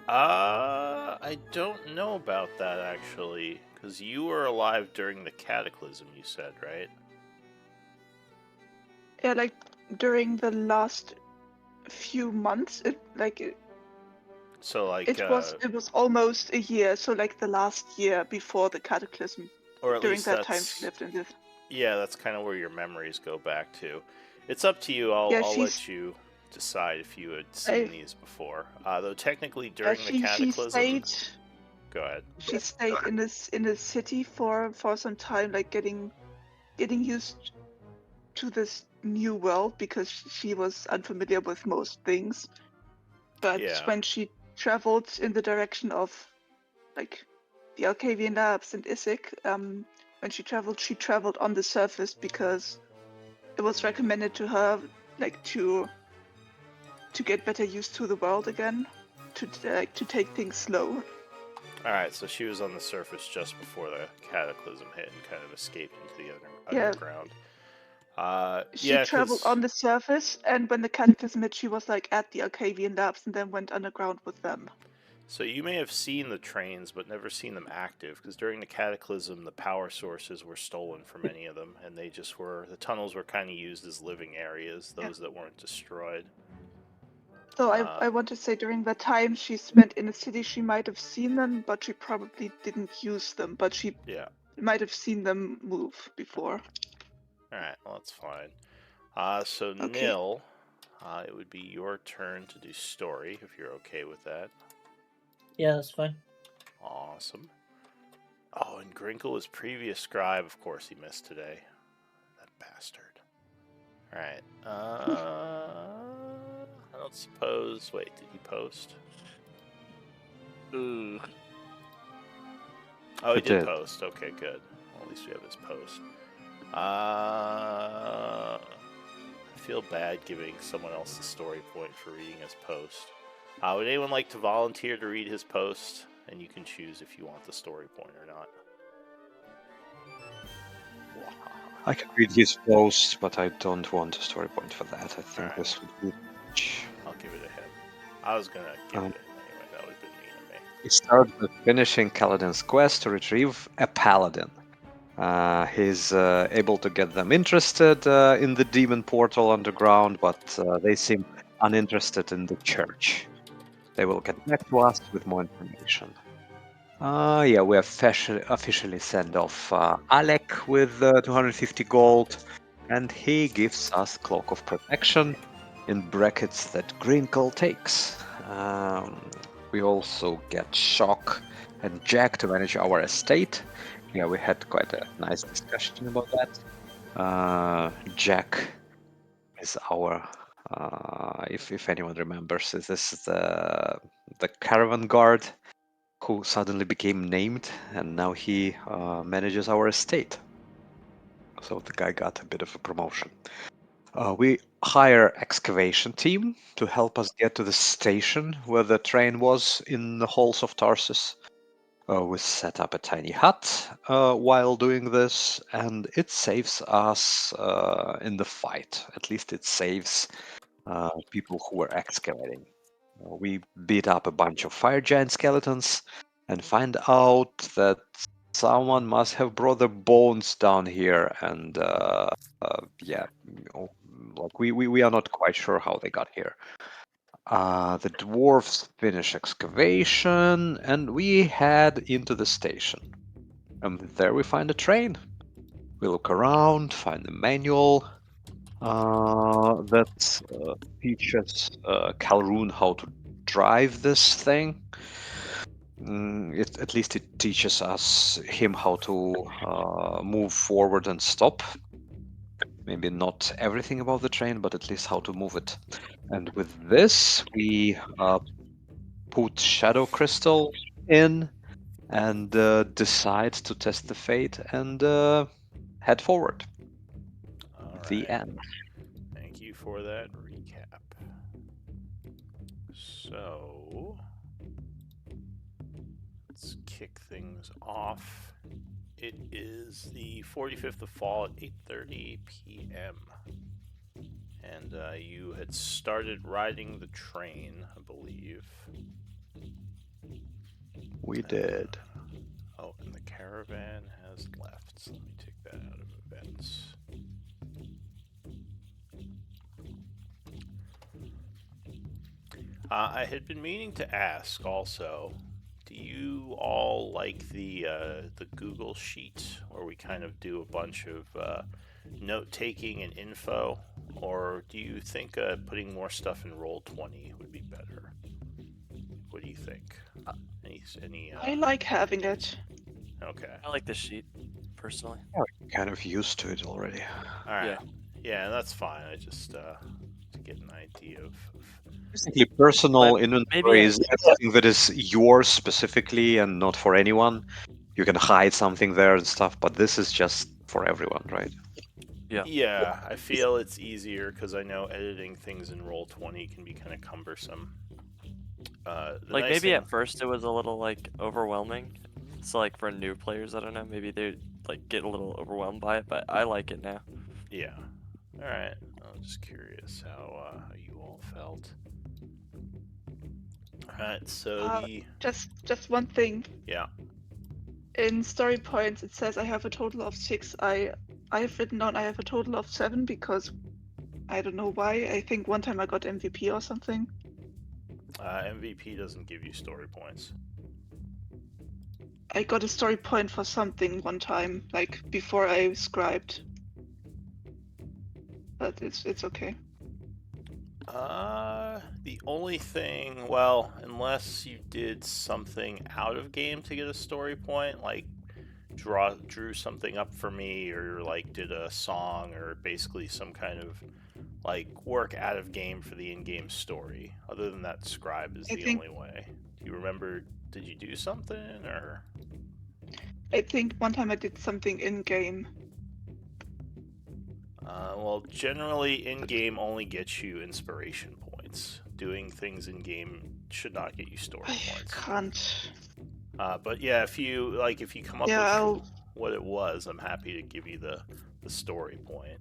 I don't know about that actually, because you were alive during the Cataclysm, you said, right? Yeah, like during the last few months, So, like, it was almost a year, so like the last year before the cataclysm. or at During least that time, she that's, lived in this. yeah, that's kind of where your memories go back to. It's up to you. I'll, Yeah, I'll she's. let you decide if you had I, seen these before. Though technically, yeah, during the she Cataclysm, stayed. go ahead. She stayed in this city for some time, like getting used to this new world because she was unfamiliar with most things. But Yeah. when she traveled in the direction of like the Alkavian Labs and Isik, when she traveled on the surface because it was recommended to her, like to get better used to the world again, to take things slow. All right. So she was on the surface just before the Cataclysm hit and kind of escaped into the Yeah, underground. she Yeah, traveled because on the surface, and when the cataclysm hit, she was like at the Alkavian Labs and then went underground with them. so you may have seen the trains, but never seen them active. Because during the Cataclysm, the power sources were stolen from many of them, and they just were the tunnels were kind of used as living areas, Yeah. those that weren't destroyed. So Uh, I want to say during the time she spent in the city, she might have seen them, but she probably didn't use them. But she yeah. might have seen them move before. All right. Well, that's fine. So Okay. Nil, it would be your turn to do story if you're okay with that. Yeah, that's fine. Awesome. Oh, and Grinkle, his previous scribe, of course, he missed today. That bastard. All right. I don't suppose. Wait, did he post? Ugh. Oh, he It did did. post. Okay, good. Well, at least we have his post. I feel bad giving someone else the story point for reading his post. Would anyone like to volunteer to read his post? And you can choose if you want the story point or not. I can read his post, but I don't want a story point for that. I All think right, this would be much. I'll give it to him. I was gonna give it Um, to him anyway. That would have been mean of me. he starts with finishing Kaladin's quest to retrieve a paladin. He's able to get them interested in the demon portal underground, but they seem uninterested in the church. They will get back to us with more information. Yeah, we officially send off Alec with 250 gold, and he gives us Cloak of Protection in brackets that Grinkle takes. We also get Shock and Jack to manage our estate. Yeah, we had quite a nice discussion about that. Jack is our, if anyone remembers, this is the caravan guard who suddenly became named, and now he manages our estate. So the guy got a bit of a promotion. We hire excavation team to help us get to the station where the train was in the halls of Tarsus. We set up a tiny hut while doing this, and it saves us in the fight. At least it saves people who were excavating. We beat up a bunch of fire giant skeletons and find out that someone must have brought the bones down here, and yeah, like we are not quite sure how they got here. The dwarves finish excavation, and we head into the station. And there we find a train. We look around, find the manual that teaches Calroon how to drive this thing. At least it teaches us him how to move forward and stop. Maybe not everything about the train, but at least how to move it. And with this, we put Shadow Crystal in and decide to test the fate and head forward. All The right. end. Thank you for that recap. So let's kick things off. It is the 45th of fall at 8:30 p.m. And you had started riding the train, I believe. We did. Oh, and the caravan has left. So let me take that out of events. I had been meaning to ask also, do you all like the Google Sheet where we kind of do a bunch of note taking and info, or do you think putting more stuff in Roll20 would be better? What do you think? Any I like having it. Okay. I like the sheet, personally. Kind of used to it already. All right. Yeah. Yeah, that's fine. I just to get an idea of Basically, personal But inventory maybe is everything that is yours specifically and not for anyone. You can hide something there and stuff, but this is just for everyone, right? Yeah. Yeah, I feel it's easier because I know editing things in Roll20 can be kind of cumbersome. The Like nice maybe thing, at first it was a little like overwhelming. So like for new players, I don't know, maybe they like get a little overwhelmed by it, but I like it now. yeah. All right, I'm just curious how you all felt. All right, so Uh, just one thing. yeah. In story points, it says I have a total of 6. I have written down I have a total of 7 because I don't know why. I think one time I got MVP or something. MVP doesn't give you story points. I got a story point for something one time, like before I scribed. But it's okay. The only thing, well, unless you did something out of game to get a story point, like drew something up for me, or like did a song, or basically some kind of like work out of game for the in-game story. Other than that, scribe is I the think only way. Do you remember? Did you do something or? one time I did something in game. Well, generally, in-game only gets you inspiration points. Doing things in-game should not get you story I points. can't. But yeah, if you come up Yeah, with what it was, I'm happy to give you the story point.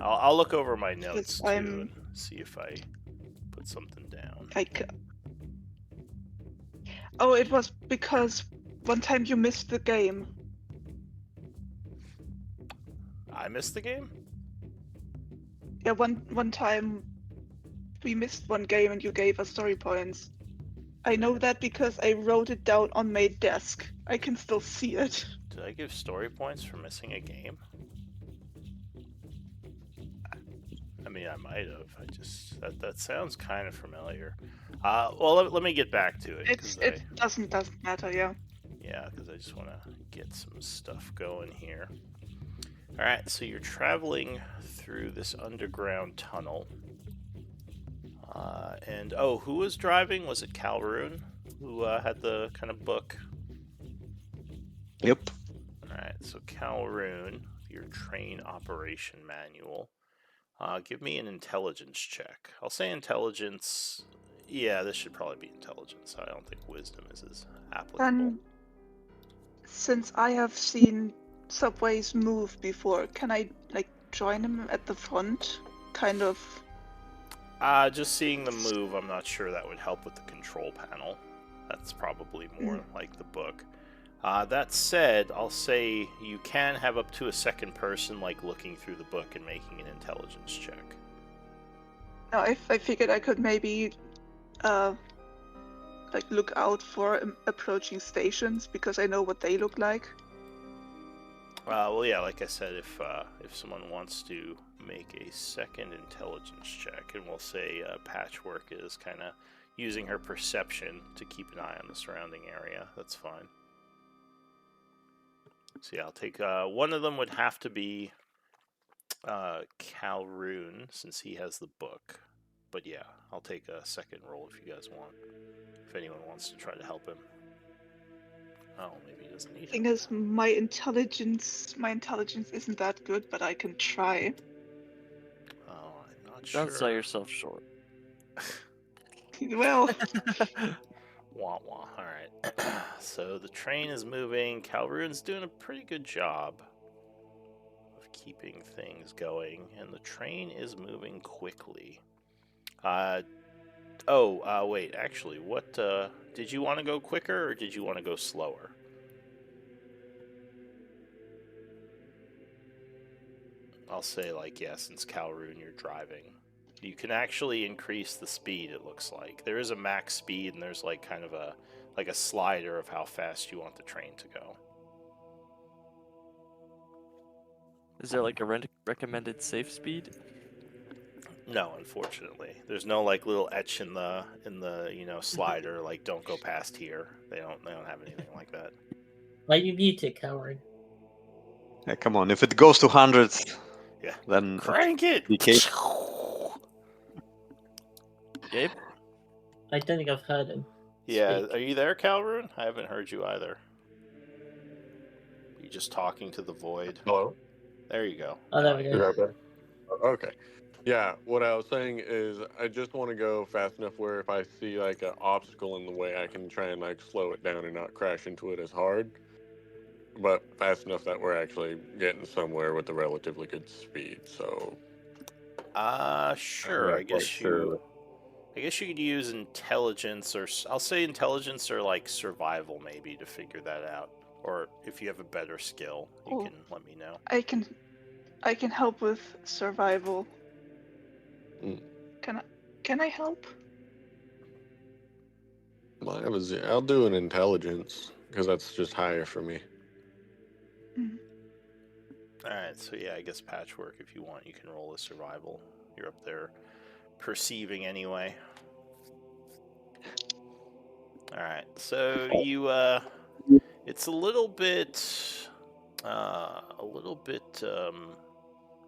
I'll look over my because notes too and see if I put something down. Oh, it was because one time you missed the game. I missed the game. Yeah, one time we missed one game and you gave us story points. I know that because I wrote it down on my desk. I can still see it. Did I give story points for missing a game? I mean, I might have. I just that sounds kind of familiar. Well, let me get back to it because It doesn't matter, yeah. yeah, because I just want to get some stuff going here. All right, so you're traveling through this underground tunnel, and oh, who was driving? Was it Calroon who had the kind of book? Yep. All right, so Calroon, your train operation manual. Give me an intelligence check. I'll say intelligence. Yeah, this should probably be intelligence. I don't think wisdom is as applicable. Then, since I have seen subways move before, can I like join them at the front? Kind of. Just seeing them move, I'm not sure that would help with the control panel. That's probably more like the book. That said, I'll say you can have up to a second person like looking through the book and making an intelligence check. No, I figured I could maybe like look out for approaching stations because I know what they look like. Well, yeah, like I said, if someone wants to make a second intelligence check, and we'll say Patchwork is kind of using her perception to keep an eye on the surrounding area, that's fine. So yeah, I'll take one of them would have to be Calroon since he has the book. But yeah, I'll take a second roll if you guys want. If anyone wants to try to help him. Oh, maybe he doesn't need Thing it. is, my intelligence isn't that good, but I can try. Oh, I'm not Don't sell sure. yourself short. Well, Wah wah. Alright. So the train is moving. Calroon's doing a pretty good job of keeping things going, and the train is moving quickly. Oh, wait. Actually, what did you want to go quicker or did you want to go slower? I'll say like yeah, since Calroon you're driving. You can actually increase the speed, it looks like. There is a max speed and there's like kind of a slider of how fast you want the train to go. Is there like a recommended safe speed? No, unfortunately. There's no like little etch in the slider like don't go past here. They don't have anything like that. Why you mute it, coward? Yeah, come on, if it goes to hundreds, Yeah. then Crank it. DK. Gabe? I don't think I've heard him. Yeah, Speak. are you there, Calroon? I haven't heard you either. You just talking to the void. Hello? There you go. Oh, there Now we I Is go. that better? Okay. Yeah, what I was saying is I just want to go fast enough where if I see like an obstacle in the way, I can try and like slow it down and not crash into it as hard. But fast enough that we're actually getting somewhere with a relatively good speed. So I'm Sure. not quite sure. I guess you could use intelligence or I'll say intelligence or like survival maybe to figure that out. Or if you have a better skill, you Oh. can let me know. I can help with survival. Mm. Can I help? I'll do an intelligence because that's just higher for me. All right. So yeah, I guess patchwork. If you want, you can roll a survival. You're up there perceiving anyway. All right. So you it's a little bit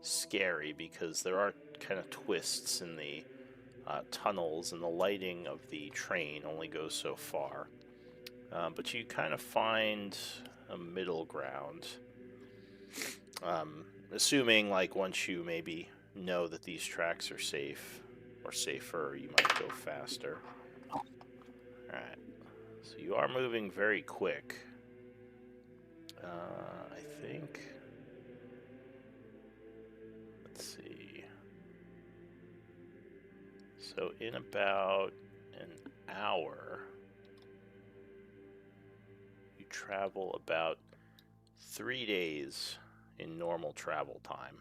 scary because there are kind of twists in the tunnels, and the lighting of the train only goes so far. But you kind of find a middle ground. Assuming, like, once you maybe know that these tracks are safe or safer, you might go faster. Alright. So you are moving very quick. I think. Let's see. So in about an hour, you travel about 3 days in normal travel time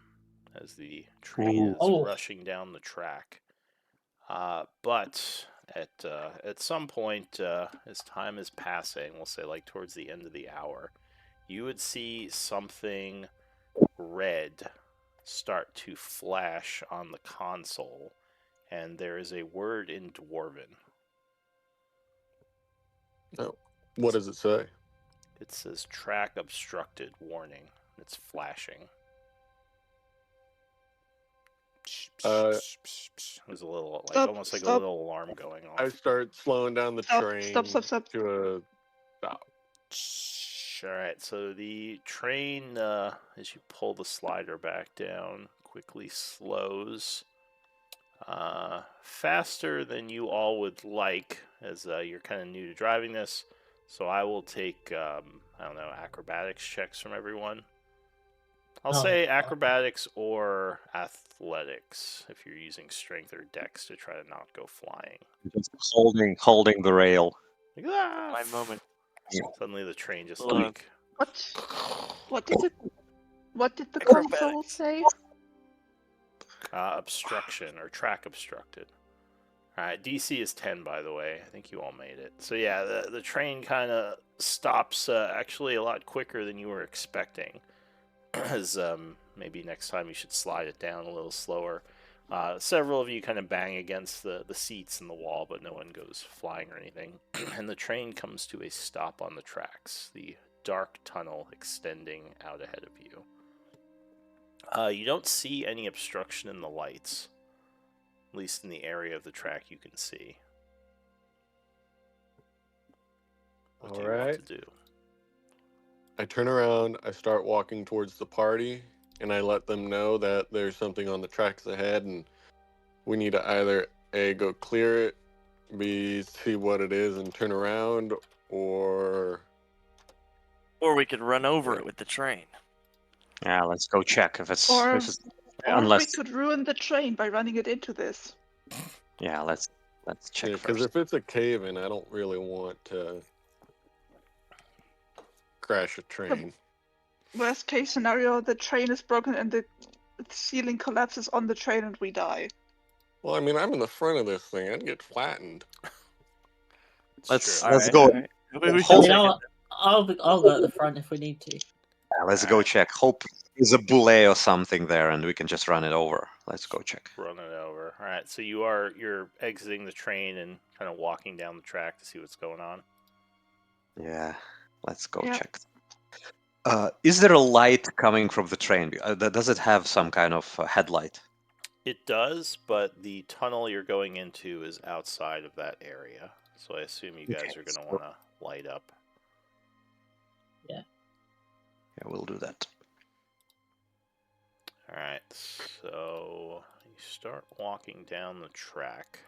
as the train Ooh. is Oh. rushing down the track. But at some point, as time is passing, we'll say like towards the end of the hour, you would see something red start to flash on the console, and there is a word in Dwarven. Oh, what does it say? It says track obstructed warning. It's flashing. There's a little like Stop, almost like a stop. little alarm going I off. start slowing down the train Stop. to a stop. All right, so the train, as you pull the slider back down, quickly slows. Faster than you all would like, as you're kind of new to driving this. So I will take, I don't know, acrobatics checks from everyone. I'll say acrobatics or athletics if you're using strength or dex to try to not go flying. Just holding the rail. Like, ah! My moment. Suddenly the train just Hold on. like What did the Acrobatics. console say? obstruction or track obstructed. All right, DC is 10, by the way. I think you all made it. So yeah, the train kind of stops actually a lot quicker than you were expecting. As maybe next time you should slide it down a little slower. Several of you kind of bang against the seats and the wall, but no one goes flying or anything. And the train comes to a stop on the tracks, the dark tunnel extending out ahead of you. You don't see any obstruction in the lights, at least in the area of the track you can see. What do you want to do? I turn around, I start walking towards the party, and I let them know that there's something on the tracks ahead, and we need to either A, go clear it, B, see what it is and turn around, or Or we could run over it with the train. Yeah, let's go check if it's. Or If it's we unless. could ruin the train by running it into this. Yeah, let's Let's check Yeah, because first. if it's a cave in, I don't really want to crash a train. Worst case scenario, the train is broken and the ceiling collapses on the train and we die. Well, I mean, I'm in the front of this thing. I'd get flattened. It's Let's true. let's Alright, go. alright. We I should Hope, mean, check it. I'll go at the front if we need to. let's go Alright. check. Hope there's a boulet or something there, and we can just run it over. Let's go check. Run it over. All right, so you're exiting the train and kind of walking down the track to see what's going on. Yeah, let's go Yep. check. Is there a light coming from the train? Does it have some kind of headlight? It does, but the tunnel you're going into is outside of that area, so I assume you guys Okay, are going to so- want to light up. Yeah, we'll do that. All right, so you start walking down the track.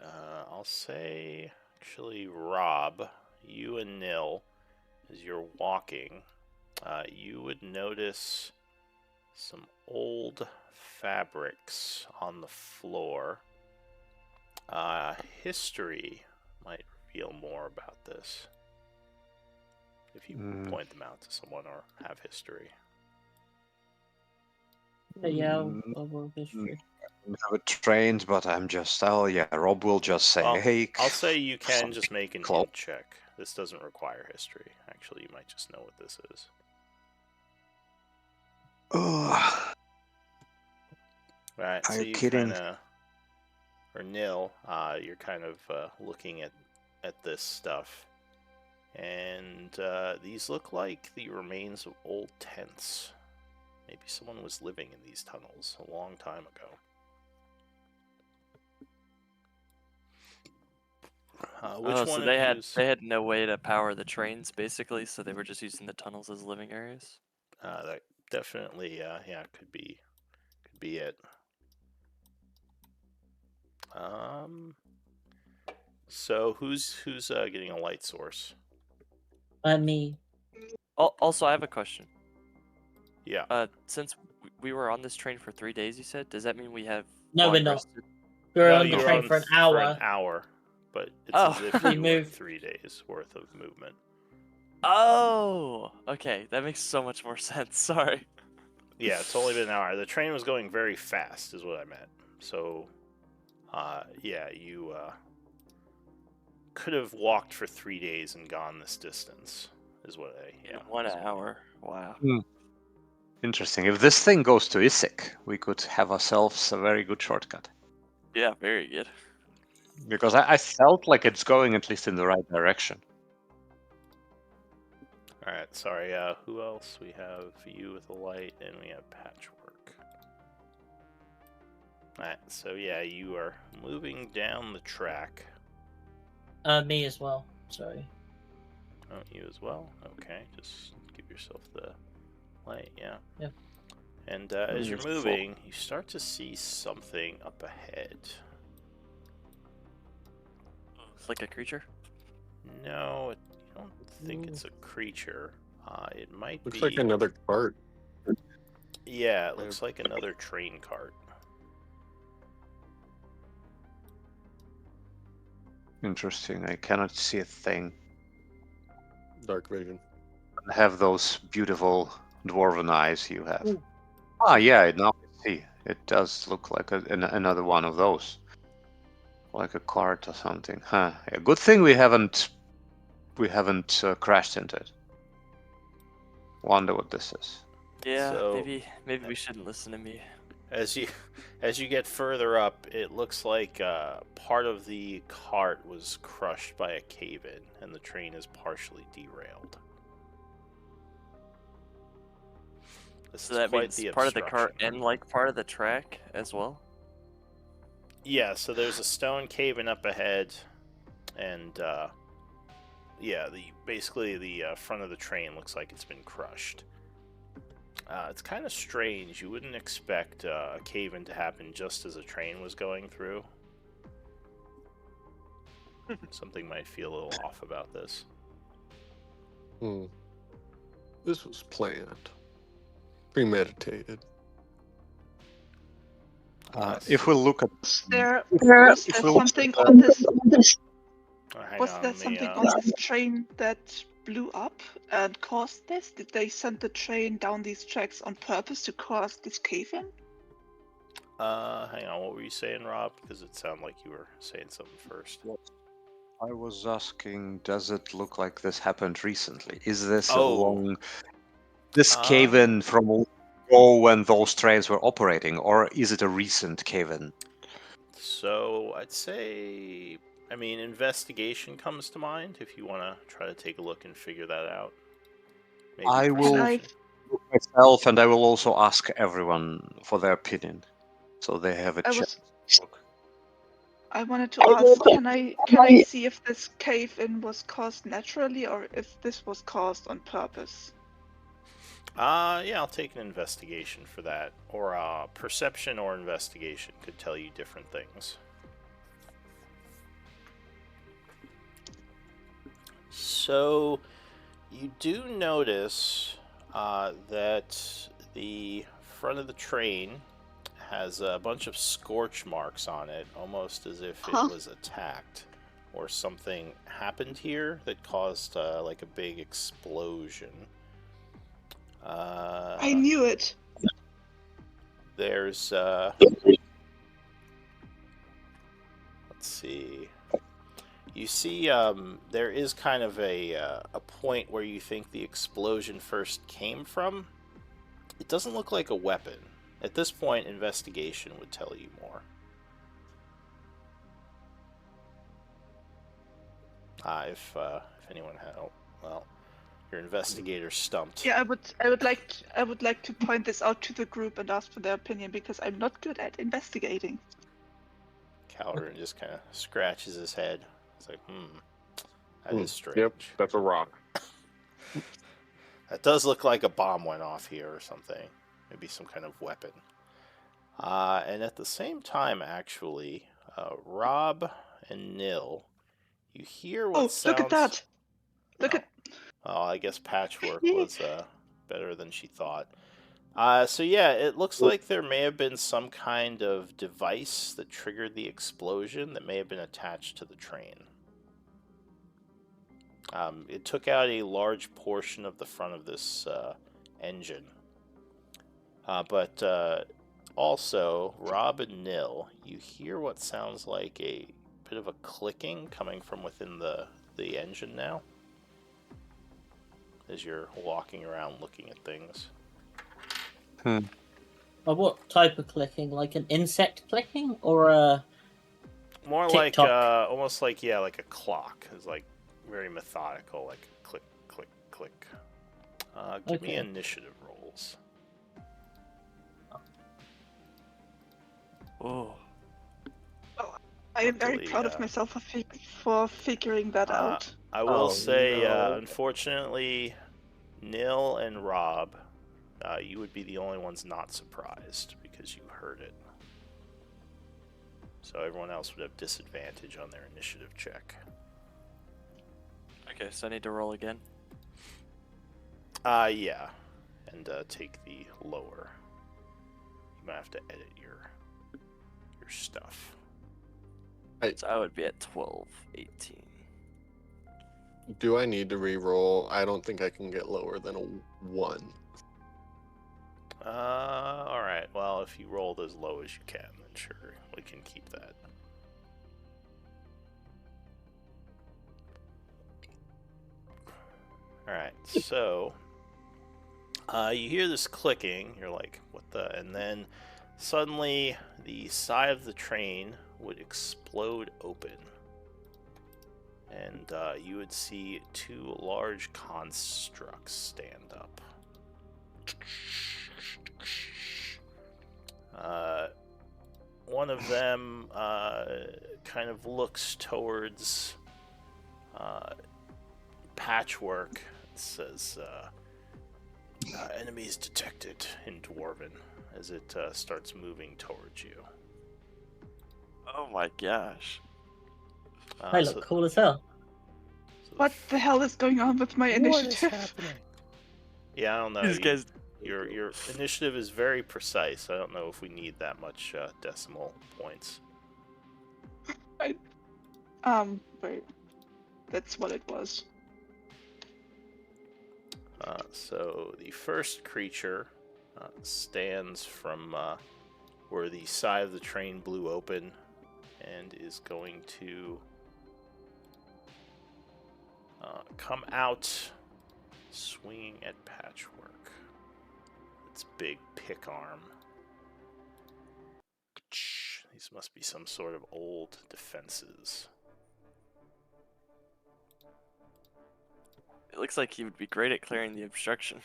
I'll say, actually, Rob, you and Nil, as you're walking, you would notice some old fabrics on the floor. History might reveal more about this if you point them out to someone or have history. But yeah, Mm, I'll roll history. I have it trained, but I'm just. Oh yeah, Rob will just say, Well, "Hey." I'll say you can something just make an close. int check. This doesn't require history. Actually, you might just know what this is. Ugh, Right, are so you you kidding? kind of, or Nil, you're kind of looking at this stuff, and these look like the remains of old tents. Maybe someone was living in these tunnels a long time ago. Which Oh, one so of they you? had no way to power the trains, basically, so they were just using the tunnels as living areas. That definitely, yeah, could be it. So who's getting a light source? Me. Also, I have a question. Yeah. Since we were on this train for 3 days, you said, does that mean we have No, we're long not. rested? We were No, on the you're train on for an for an hour. hour, but it's Oh. as if We you were moved. 3 days worth of movement. Oh, okay, that makes so much more sense. Sorry. Yeah, it's only been an hour. The train was going very fast, is what I meant. So, yeah, you could have walked for 3 days and gone this distance, is what I. In Yeah. 1 is what I- hour. Wow. Interesting. If this thing goes to Isik, we could have ourselves a very good shortcut. Yeah, very good. Because I felt like it's going at least in the right direction. All right. Sorry. Who else? We have you with the light, and we have patchwork. All right. So yeah, you are moving down the track. Me as well. Sorry. Oh, you as well? Okay, just give yourself the light, yeah. Yeah. And as you're moving, you start to see something up ahead. It's like a creature. No, you don't think it's a creature. It might Looks be. like another cart. Yeah, it looks like another train cart. Interesting. I cannot see a thing. Dark vision. I have those beautiful dwarven eyes you have. Ooh. Ah, yeah, now I see. It does look like another one of those. Like a cart or something. Huh. Yeah, good thing we haven't crashed into it. Wonder what this is. Yeah, So- maybe we shouldn't listen to me. As you get further up, it looks like part of the cart was crushed by a cave-in, and the train is partially derailed. This So is that quite means the part of the cart obstruction. and like part of the track as well. Yeah, so there's a stone caving up ahead, and yeah, basically the front of the train looks like it's been crushed. It's kind of strange. You wouldn't expect a cave-in to happen just as a train was going through. Something might feel a little off about this. This was planned. Premeditated. If we look at Was there if was if there we look something at on this Hang was on, there let me. something on this train that blew up and caused this? Did they send the train down these tracks on purpose to cause this cave-in? Hang on, what were you saying, Rob? Because it sounded like you were saying something first. I was asking, does it look like this happened recently? Is this a Oh. long this cave-in from long ago when those trains were operating, or is it a recent cave-in? So I'd say, I mean, investigation comes to mind if you want to try to take a look and figure that out. Maybe I will perception. look myself, and I will also ask everyone for their opinion, so they have a chance. I wanted to ask, can I see if this cave-in was caused naturally or if this was caused on purpose? Yeah, I'll take an investigation for that. Or perception or investigation could tell you different things. So, you do notice that the front of the train has a bunch of scorch marks on it, almost as if it was attacked or something happened here that caused like a big explosion. I knew it. There's let's see. You see, there is kind of a point where you think the explosion first came from. It doesn't look like a weapon. At this point, investigation would tell you more. If anyone had, well, your investigator stumped. Yeah, I would like to point this out to the group and ask for their opinion because I'm not good at investigating. Calderon just kind of scratches his head. It's like, that is strange. Yep, that's a rock. That does look like a bomb went off here or something. Maybe some kind of weapon. And at the same time, actually, Rob and Nil, you hear what sounds... Look at that! Look at... Oh, I guess Patchwork was better than she thought. So yeah, it looks like there may have been some kind of device that triggered the explosion that may have been attached to the train. It took out a large portion of the front of this engine. But also, Rob and Nil, you hear what sounds like a bit of a clicking coming from within the engine now, as you're walking around looking at things. What type of clicking? Like an insect clicking, or a more TikTok? Like almost like like a clock. It's like very methodical, like click, click, click. Give me initiative rolls. Oh. I am very proud of myself for figuring that out. I will say, unfortunately, Nil and Rob, you would be the only ones not surprised because you heard it. So everyone else would have disadvantage on their initiative check. Okay, so I need to roll again? Yeah. And take the lower. You might have to edit your stuff. So I would be at 12, 18. Do I need to re-roll? I don't think I can get lower than a 1. Alright. Well, if you rolled as low as you can, then sure, we can keep that. Alright, so you hear this clicking, you're like, what the? And then suddenly the side of the train would explode open. And you would see 2 large constructs stand up. One of them kind of looks towards Patchwork. It says, enemies detected in Dwarven, as it starts moving towards you. Oh my gosh. They look cool as hell. What the hell is going on with my initiative? What is happening? Yeah, I don't know. These guys Your initiative is very precise. I don't know if we need that much decimal points. Wait. That's what it was. So the first creature stands from where the side of the train blew open and is going to come out swinging at Patchwork. Its big pick arm. These must be some sort of old defenses. It looks like he would be great at clearing the obstruction.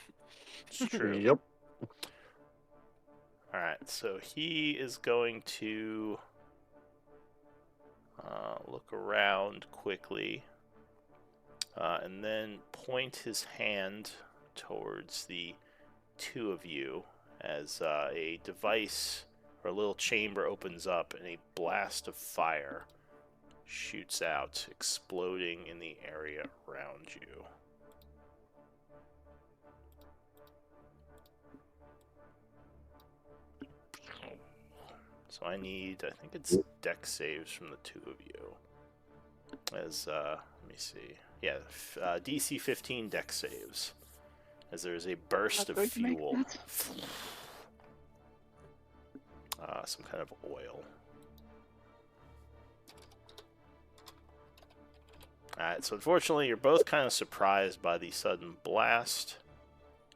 It's true. Yep. Alright, so he is going to look around quickly and then point his hand towards the two of you as a device or a little chamber opens up and a blast of fire shoots out, exploding in the area around you. So I think it's dex saves from the two of you. As, let me see. Yeah, DC 15 dex saves. As there's a burst of Not going to make fuel. that. Some kind of oil. Alright, so unfortunately you're both kind of surprised by the sudden blast.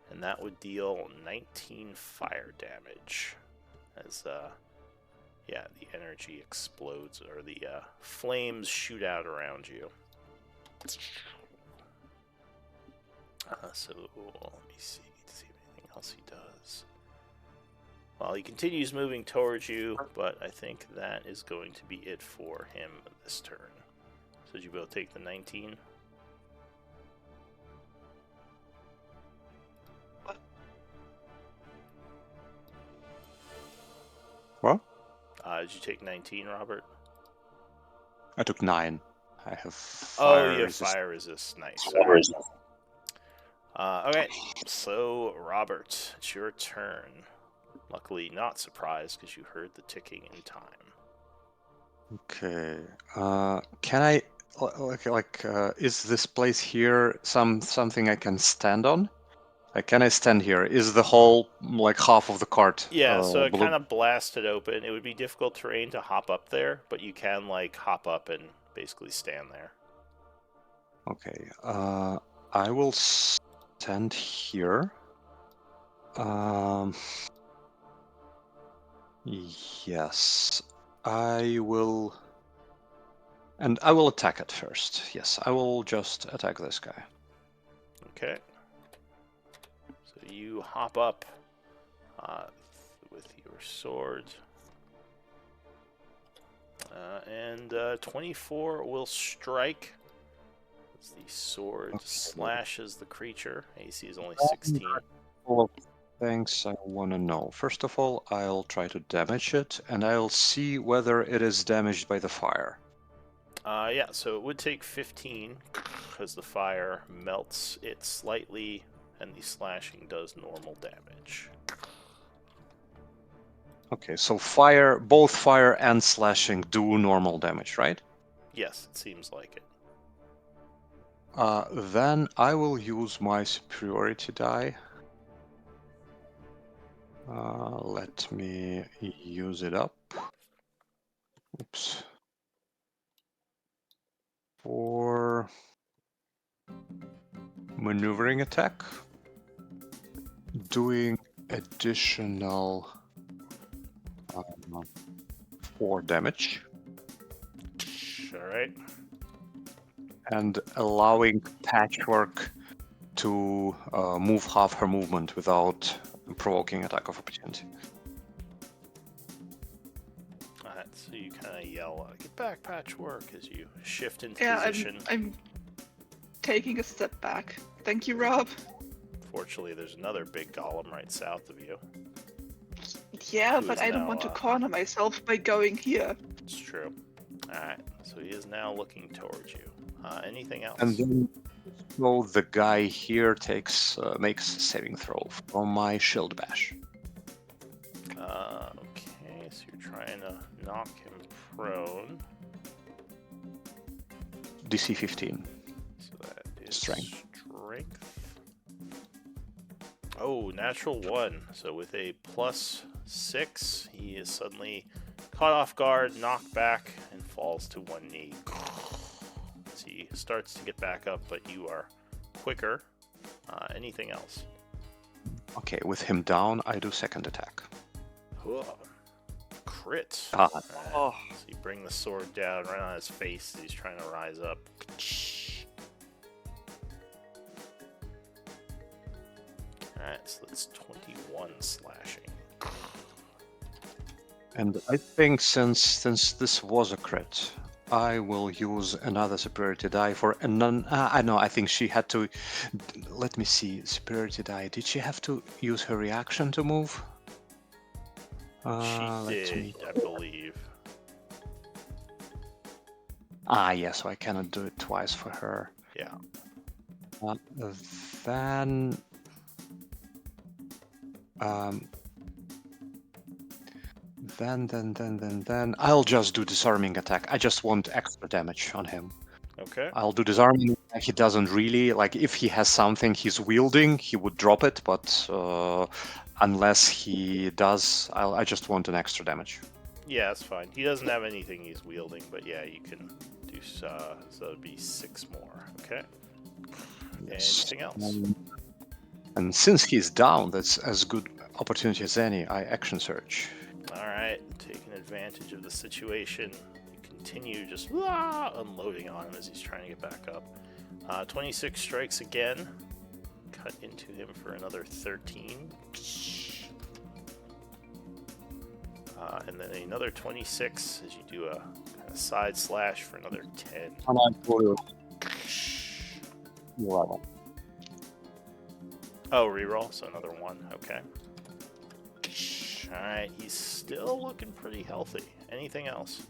And that would deal 19 fire damage. As, yeah, the energy explodes, or the flames shoot out around you. So, let me see if anything else he does. Well, he continues moving towards you, but I think that is going to be it for him this turn. So did you both take the 19? What? Did you take 19, Robert? I took 9. I have Oh, fire you have resist. fire resist. Nice. Okay, so Robert, it's your turn. Luckily, not surprised because you heard the ticking in time. Okay. Can I is this place here something I can stand on? Like, can I stand here? Is the whole like half of the cart Yeah, so it blue? kind of blasted open. It would be difficult terrain to hop up there, but you can like hop up and basically stand there. Okay. I will stand here. Yes. I will. And I will attack it first. Yes, I will just attack this guy. Okay. So you hop up with your sword. And 24 will strike. As the sword slashes the creature. AC is only 16. Couple of things I want to know. First of all, I'll try to damage it, and I'll see whether it is damaged by the fire. Yeah, so it would take 15 because the fire melts it slightly, and the slashing does normal damage. Okay, so both fire and slashing do normal damage, right? Yes, it seems like it. Then I will use my superiority die. Let me use it up. Oops. For maneuvering attack, doing additional 4 damage, Alright. and allowing Patchwork to move half her movement without provoking attack of opportunity. Alright, so you kind of yell, "Get back, Patchwork," as you shift into Yeah, position. I'm taking a step back. Thank you, Rob. Fortunately, there's another big golem right south of you. Yeah, Who but is I don't now, want to corner myself by going here. It's true. Alright, so he is now looking towards you. Anything else? And then, so the guy here makes a saving throw from my shield bash. Okay, so you're trying to knock him prone. DC 15. So that is Strength. Oh, natural 1. So with a +6, he is suddenly caught off guard, knocked back, and falls to one knee. As he starts to get back up, but you are quicker. Anything else? Okay, with him down, I do second attack. Whoa. Crit. Ah. Alright, Oh. So you bring the sword down right on his face as he's trying to rise up. Alright, so that's 21 slashing. And I think since this was a crit, I will use another superiority die for a non. I know. I think she had to. Let me see. Superiority die. Did she have to use her reaction to move? She Let's did, see. I believe. Yeah. So I cannot do it twice for her. Yeah. Then. Then I'll just do disarming attack. I just want extra damage on him. Okay. I'll do disarming. He doesn't really like if he has something he's wielding, he would drop it. But unless he does, I just want an extra damage. Yeah, that's fine. He doesn't have anything he's wielding, but yeah, you can do so. So it'd be 6 more. Okay. Anything else? And since he's down, that's as good opportunity as any. I action search. All right, taking advantage of the situation, you continue just unloading on him as he's trying to get back up. 26 strikes again. Cut into him for another 13. And then another 26 as you do a kind of side slash for another 10. 11. Oh, reroll, so another 1. Okay. Alright, he's still looking pretty healthy. Anything else?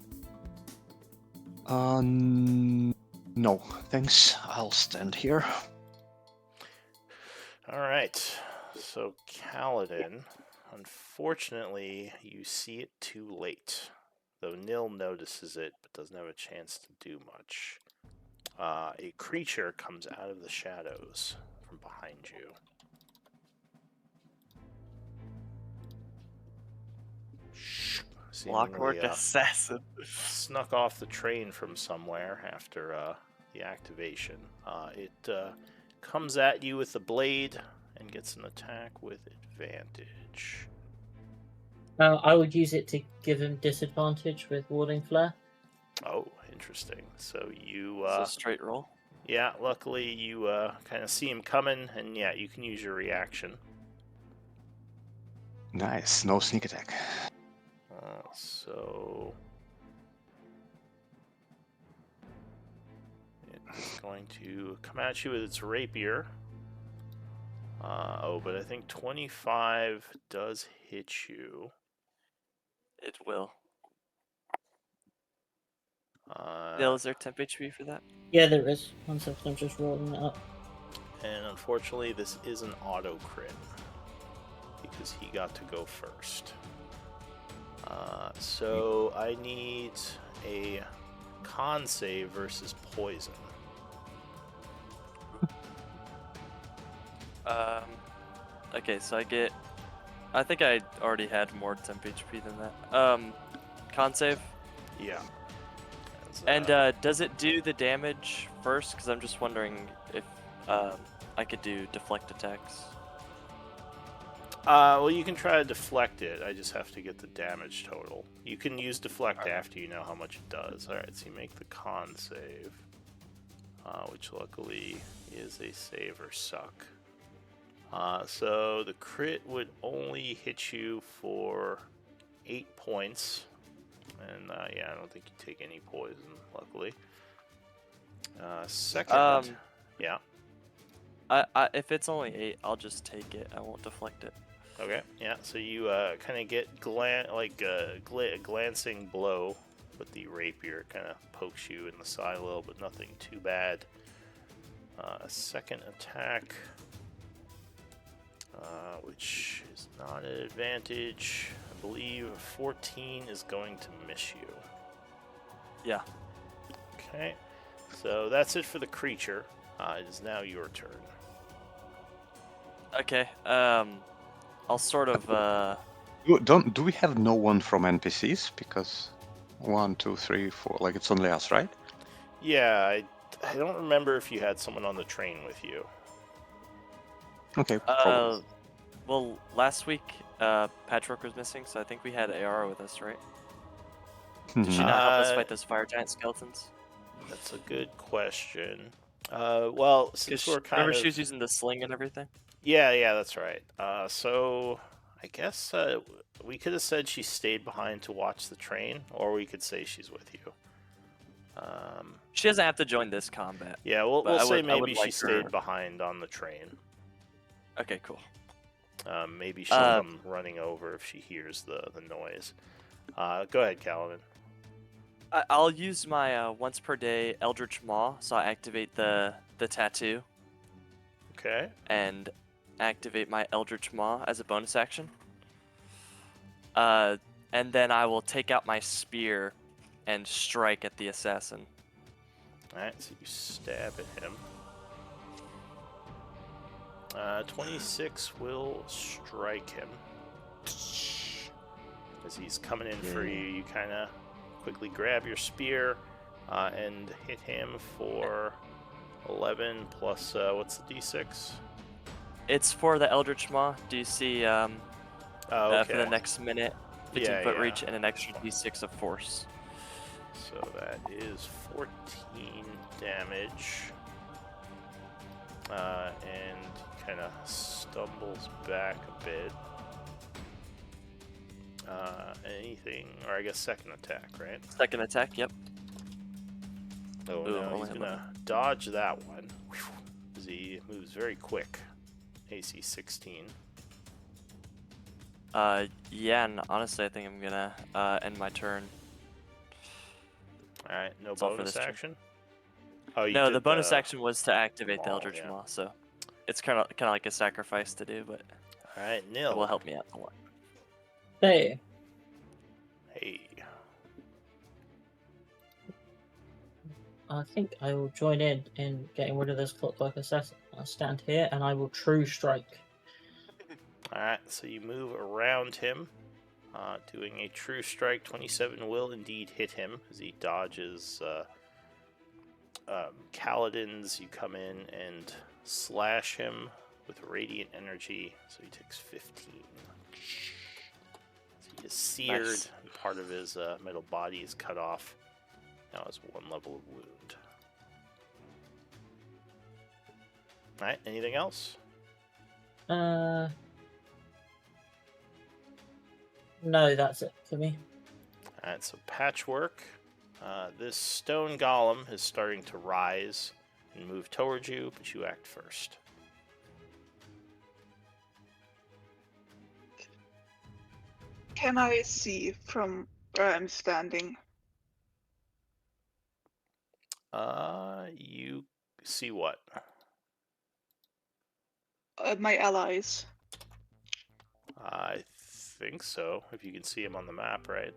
No, thanks. I'll stand here. Alright, so Kaladin, unfortunately, you see it too late. Though Nil notices it, but doesn't have a chance to do much. A creature comes out of the shadows from behind you. Lockwork Seemingly, assassin. snuck off the train from somewhere after the activation. It comes at you with the blade and gets an attack with advantage. I would use it to give him disadvantage with Warding Flare. Oh, interesting. So you, So straight roll. yeah, luckily you kind of see him coming, and yeah, you can use your reaction. Nice. No sneak attack. So it's going to come at you with its rapier. But I think 25 does hit you. It will. Dale, is there temp HP for that? Yeah, there is. One second, I'm just rolling it up. And unfortunately, this is an auto crit because he got to go first. So I need a con save versus poison. Okay, so I think I already had more temp HP than that. Con save. Yeah. And does it do the damage first? Because I'm just wondering if I could do deflect attacks. Well, you can try to deflect it. I just have to get the damage total. You can use deflect after you know how much it does. Alright, so you make the con save, which luckily is a save or suck. So the crit would only hit you for 8 points. And yeah, I don't think you take any poison, luckily. Second, yeah. If it's only 8, I'll just take it. I won't deflect it. Okay, yeah. So you kind of get a glancing blow but the rapier kind of pokes you in the side a little, but nothing too bad. Second attack, which is not an advantage. I believe 14 is going to miss you. Yeah. Okay, so that's it for the creature. It is now your turn. Okay. I'll sort of. Do we have no one from NPCs? Because 1, 2, 3, 4. Like it's only us, right? Yeah, I don't remember if you had someone on the train with you. Okay. Probably. Well, last week, Patchwork was missing, so I think we had AR with us, right? Did she not help us fight those fire giant skeletons? That's a good question. Well, since Because we're kind remember of she was using the sling and everything. yeah, that's right. So I guess we could have said she stayed behind to watch the train, or we could say she's with you. She doesn't have to join this combat. Yeah, we'll But say I would maybe she like stayed her- behind on the train. Okay, cool. Maybe she'll come running over if she hears the noise. Go ahead, Caladan. I'll use my once per day Eldritch Maw, so I activate the tattoo Okay. and activate my Eldritch Maw as a bonus action. And then I will take out my spear and strike at the assassin. Alright, so you stab at him. 26 will strike him. As he's coming in for you, you kind of quickly grab your spear and hit him for 11 plus, what's the d6? It's for the Eldritch Maw. Do you see Oh, okay. for the next minute, 15-foot Yeah. reach, and an extra d6 of force? So that is 14 damage. And he kind of stumbles back a bit. Anything, or I guess second attack, right? Second attack, yep. Oh Ooh, no, only he's gonna dodge that one. As he moves very quick. AC 16. Yeah, and honestly, I think I'm gonna end my turn. Alright, no That's all for bonus this turn. action? Oh, you No, did the bonus action was to activate the Maul, Eldritch yeah. Maw, so it's kind of like a sacrifice to do, but Alright, it Nil. will help me out a lot. Hey, Hey. I think I will join in getting rid of this clockwork assassin. I'll stand here and I will true strike. Alright, so you move around him. Doing a true strike. 27 will indeed hit him as he dodges Kaladin's. You come in and slash him with radiant energy, so he takes 15. So he is seared, Nice. and part of his metal body is cut off. Now has 1 level of wound. Alright, anything else? No, that's it for me. Alright, so Patchwork. This stone golem is starting to rise and move towards you, but you act first. Can I see from where I'm standing? You see what? My allies. I think so, if you can see him on the map, right?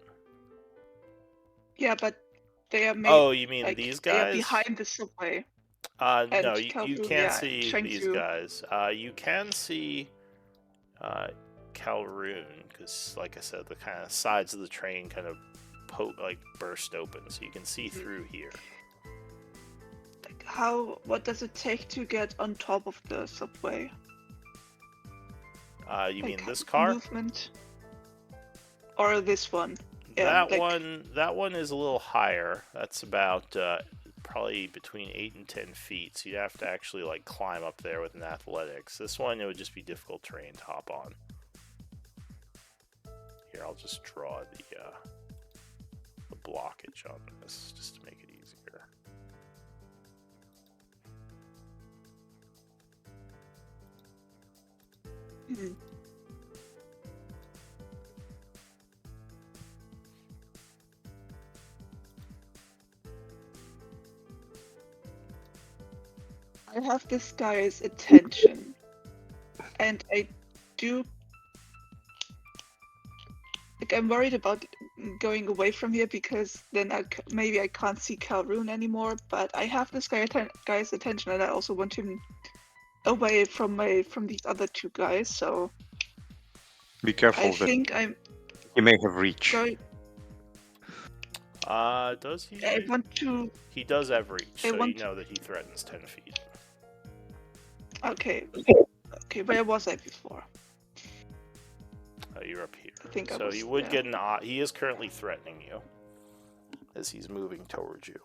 Yeah, but they are made. Oh, you mean like, these They are guys? behind the subway. No, and you Kaldu, can't yeah, see these Shangsu. guys. You can see Calroon, because, like I said, the kind of sides of the train kind of burst open, so you can see through here. Like, what does it take to get on top of the subway? You mean Like, this car? Movement. Or this one? Yeah, That one is a little higher. That's about probably between 8 and 10 feet. So you have to actually like climb up there with an athletics. This one, it would just be difficult terrain to hop on. Here, I'll just draw the blockage on this just to make it easier. Mhm. I have this guy's attention, and I do. Like, I'm worried about going away from here because then maybe I can't see Calroon anymore. But I have this guy's attention, and I also want him away from these other two guys. So Be I careful that think I'm he may have reach. going. Does he? I want to. He does have reach, I so you want. know that he threatens 10 feet. Okay. Okay. Where was I before? You're up here. I think I So was you would there. get an. He is currently threatening you as he's moving towards you.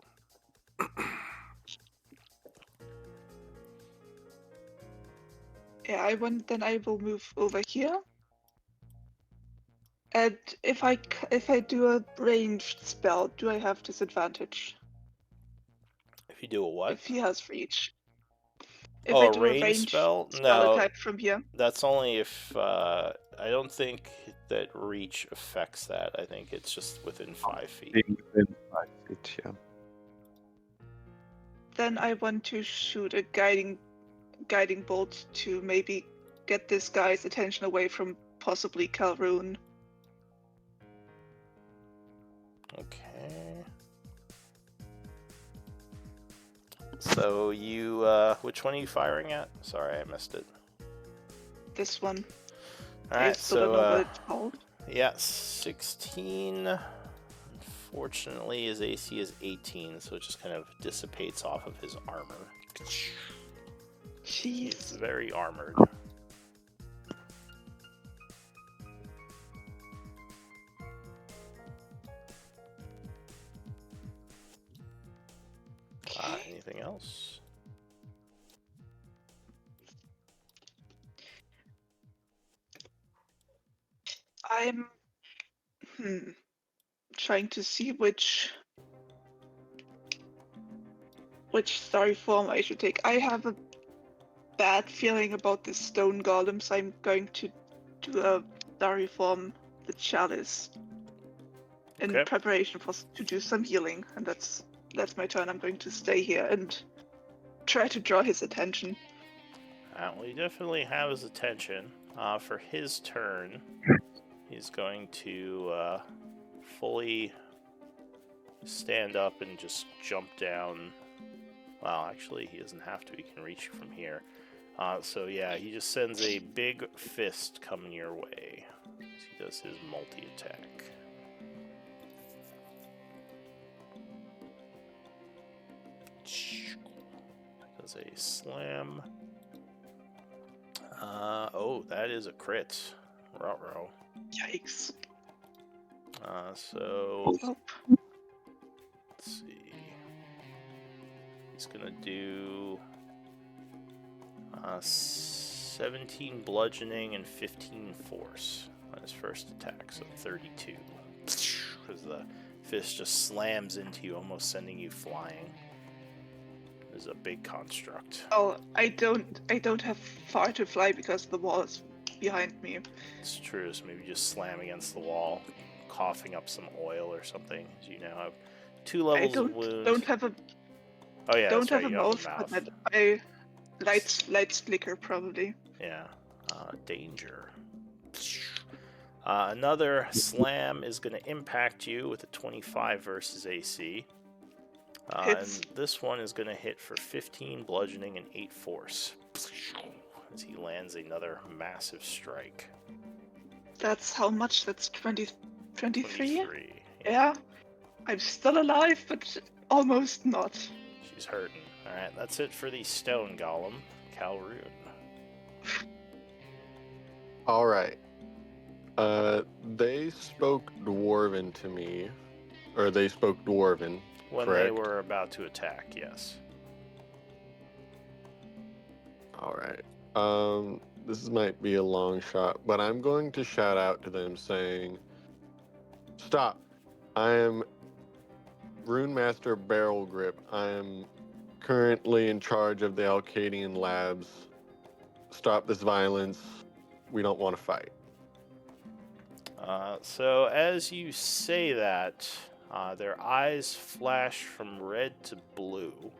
Yeah. Then I will move over here. And if I do a ranged spell, do I have disadvantage? If you do a what? If he has reach. If Oh, I a do a range ranged spell? spell No, attack from here. that's only if. I don't think that reach affects that. I think it's just within 5 feet. Being within 5 feet, yeah. Then I want to shoot a guiding bolt to maybe get this guy's attention away from possibly Calroon. Okay. So you, which one are you firing at? Sorry, I missed it. This one. All I right, still don't know what it's called. yeah, 16. Unfortunately, his AC is 18, so it just kind of dissipates off of his armor. He's Jeez. very armored. Anything else? I'm trying to see which Starry form I should take. I have a bad feeling about the stone golem, so I'm going to do a Starry form, the chalice, in Okay. preparation to do some healing, and that's my turn. I'm going to stay here and try to draw his attention. Well, he definitely have his attention. For his turn, he's going to fully stand up and just jump down. Well, actually, he doesn't have to. He can reach you from here. So yeah, he just sends a big fist coming your way as he does his multi-attack. Does a slam. Oh, that is a crit. Ruh-roh. Yikes. So Oh. let's see. He's gonna do 17 bludgeoning and 15 force on his first attack, so 32. Because the fist just slams into you, almost sending you flying. This is a big construct. Oh, I don't have far to fly because the wall is behind me. It's true, so maybe just slam against the wall, coughing up some oil or something. As you now have 2 levels of wounds. Don't have a Oh yeah, don't that's have right. a You mouth, have a mouth. but I light flicker probably. Yeah. Danger. Another slam is going to impact you with a 25 versus AC. And Hits. this one is going to hit for 15 bludgeoning and 8 force. As he lands another massive strike. That's how much? That's 23? 23. Yeah. I'm still alive, but almost not. She's hurting. Alright, that's it for the stone golem, Calroon. Alright. They spoke Dwarven to me. Or they spoke Dwarven, When correct? they were about to attack, yes. Alright. This might be a long shot, but I'm going to shout out to them saying, "Stop. I am Rune Master Barrel Grip. I am currently in charge of the Alcadian labs. Stop this violence. We don't want to fight." So as you say that, their eyes flash from red to blue.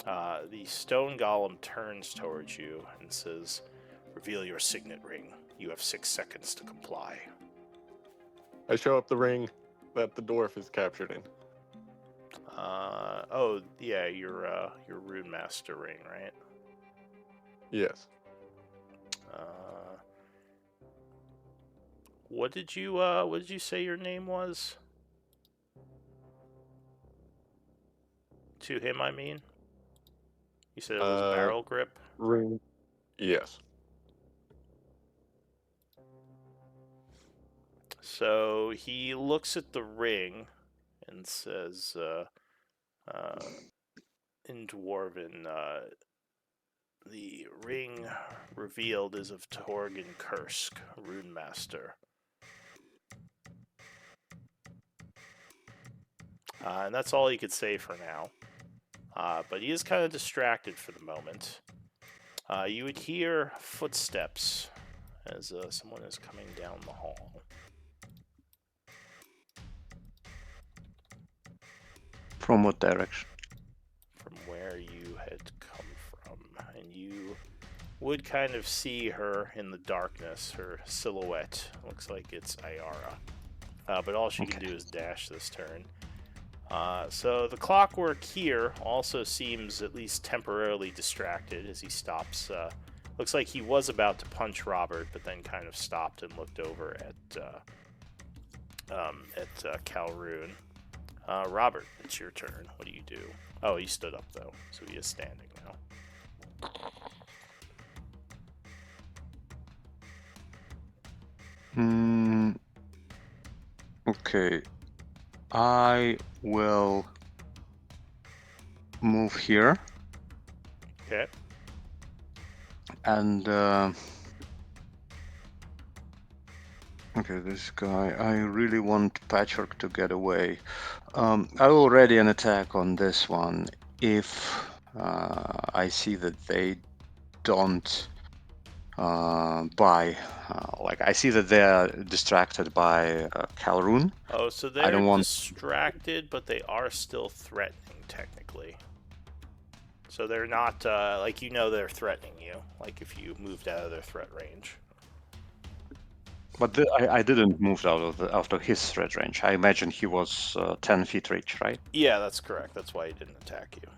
The stone golem turns towards you and says, "Reveal your signet ring. You have 6 seconds to comply." I show up the ring that the dwarf is captured in. Oh yeah, your rune master ring, right? Yes. What did you say your name was? To him, I mean. You said it was barrel grip. Ring. Yes. So he looks at the ring and says, in Dwarven, the ring revealed is of Torgen Kursk, Rune Master. And that's all he could say for now. But he is kind of distracted for the moment. You would hear footsteps as someone is coming down the hall. From what direction? From where you had come from. And you would kind of see her in the darkness. Her silhouette looks like it's Ayara. But all she can do is dash this turn. So the clockwork here also seems at least temporarily distracted as he stops. Looks like he was about to punch Robert, but then kind of stopped and looked over at Calroon. Robert, it's your turn. What do you do? Oh, he stood up though, so he is standing now. Okay. I will move here. Okay. And okay, this guy. I really want Patchwork to get away. I will ready an attack on this one if I see that they don't buy. Like I see that they're distracted by Calroon. Oh, so I they're don't want. distracted, but they are still threatening, technically. So they're not, like, they're threatening you. Like, if you moved out of their threat range. But I didn't move out of his threat range. I imagine he was 10 feet reach, right? Yeah, that's correct. That's why he didn't attack you.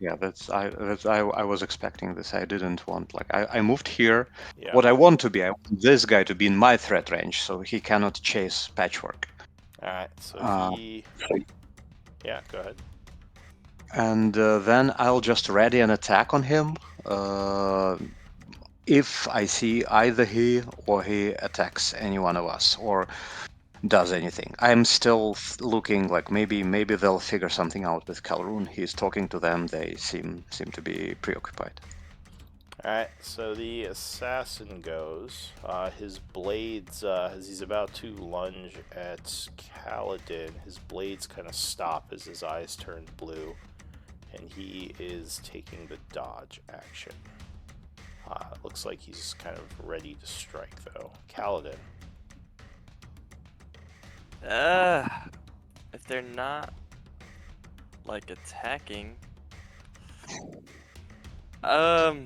Yeah, I was expecting this. I didn't want I moved here. Yeah. What I want to be, I want this guy to be in my threat range, so he cannot chase Patchwork. Alright, so he... Yeah, go ahead. And then I'll just ready an attack on him. If I see either he or he attacks any one of us or does anything. I'm still looking like maybe they'll figure something out with Calroon. He's talking to them. They seem to be preoccupied. Alright, so the assassin goes. His blades, as he's about to lunge at Kaladin, his blades kind of stop as his eyes turn blue, and he is taking the dodge action. Looks like he's kind of ready to strike, though. Kaladin. If they're not like attacking, I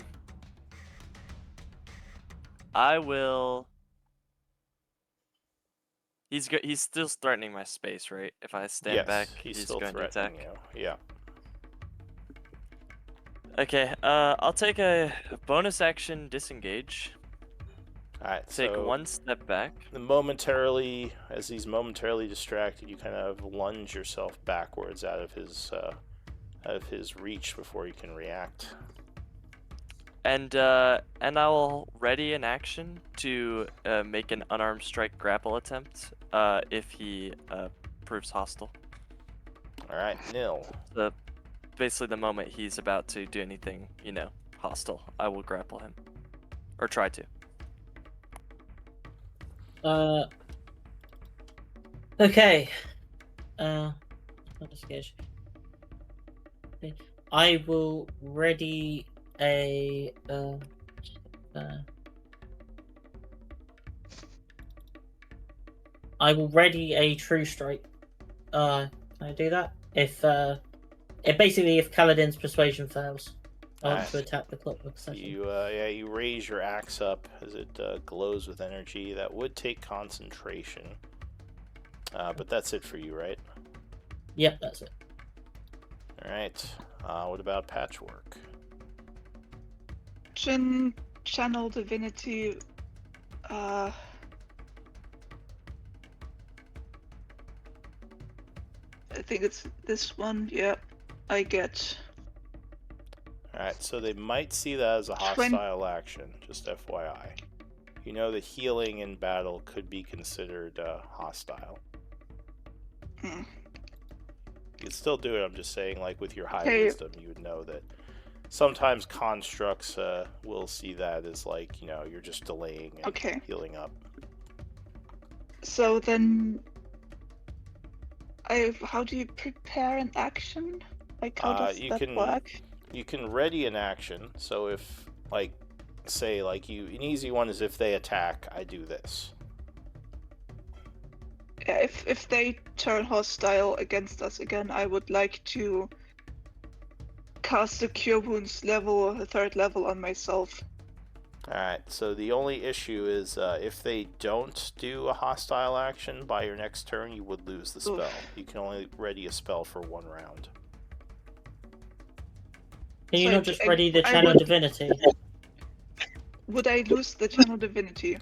will. He's still threatening my space, right? If I stand back, he's he's still going to attack. threatening you. Yeah. Okay, I'll take a bonus action disengage. Alright, Take so one step back. as he's momentarily distracted, you kind of lunge yourself backwards out of his reach before you can react. And I will ready an action to make an unarmed strike grapple attempt if he proves hostile. Alright, Nil. Basically, the moment he's about to do anything, hostile, I will grapple him. Or try to. Okay. I will ready a I will ready a true strike. Can I do that? If basically, if Kaladin's persuasion fails, I want Alright. to attack the clockwork assassin. You raise your axe up as it glows with energy. That would take concentration. But that's it for you, right? Yep, that's it. Alright. What about Patchwork? Channel divinity. I think it's this one. Yeah, I get. Alright, so they might see that as a hostile action, just FYI. You know that healing in battle could be considered hostile. You could still do it, I'm just saying, like with your high wisdom, you would know that sometimes constructs will see that as like, you know, you're just delaying and healing up. So then, how do you prepare an action? Like, how does that work? You can ready an action. So if, like, say, like an easy one is if they attack, I do this. Yeah, if they turn hostile against us again, I would like to cast a Cure Wounds level, a 3rd level on myself. Alright, so the only issue is if they don't do a hostile action by your next turn, you would lose the spell. You can only ready a spell for 1 round. Can you not just ready the Channel Divinity? Would I lose the Channel Divinity?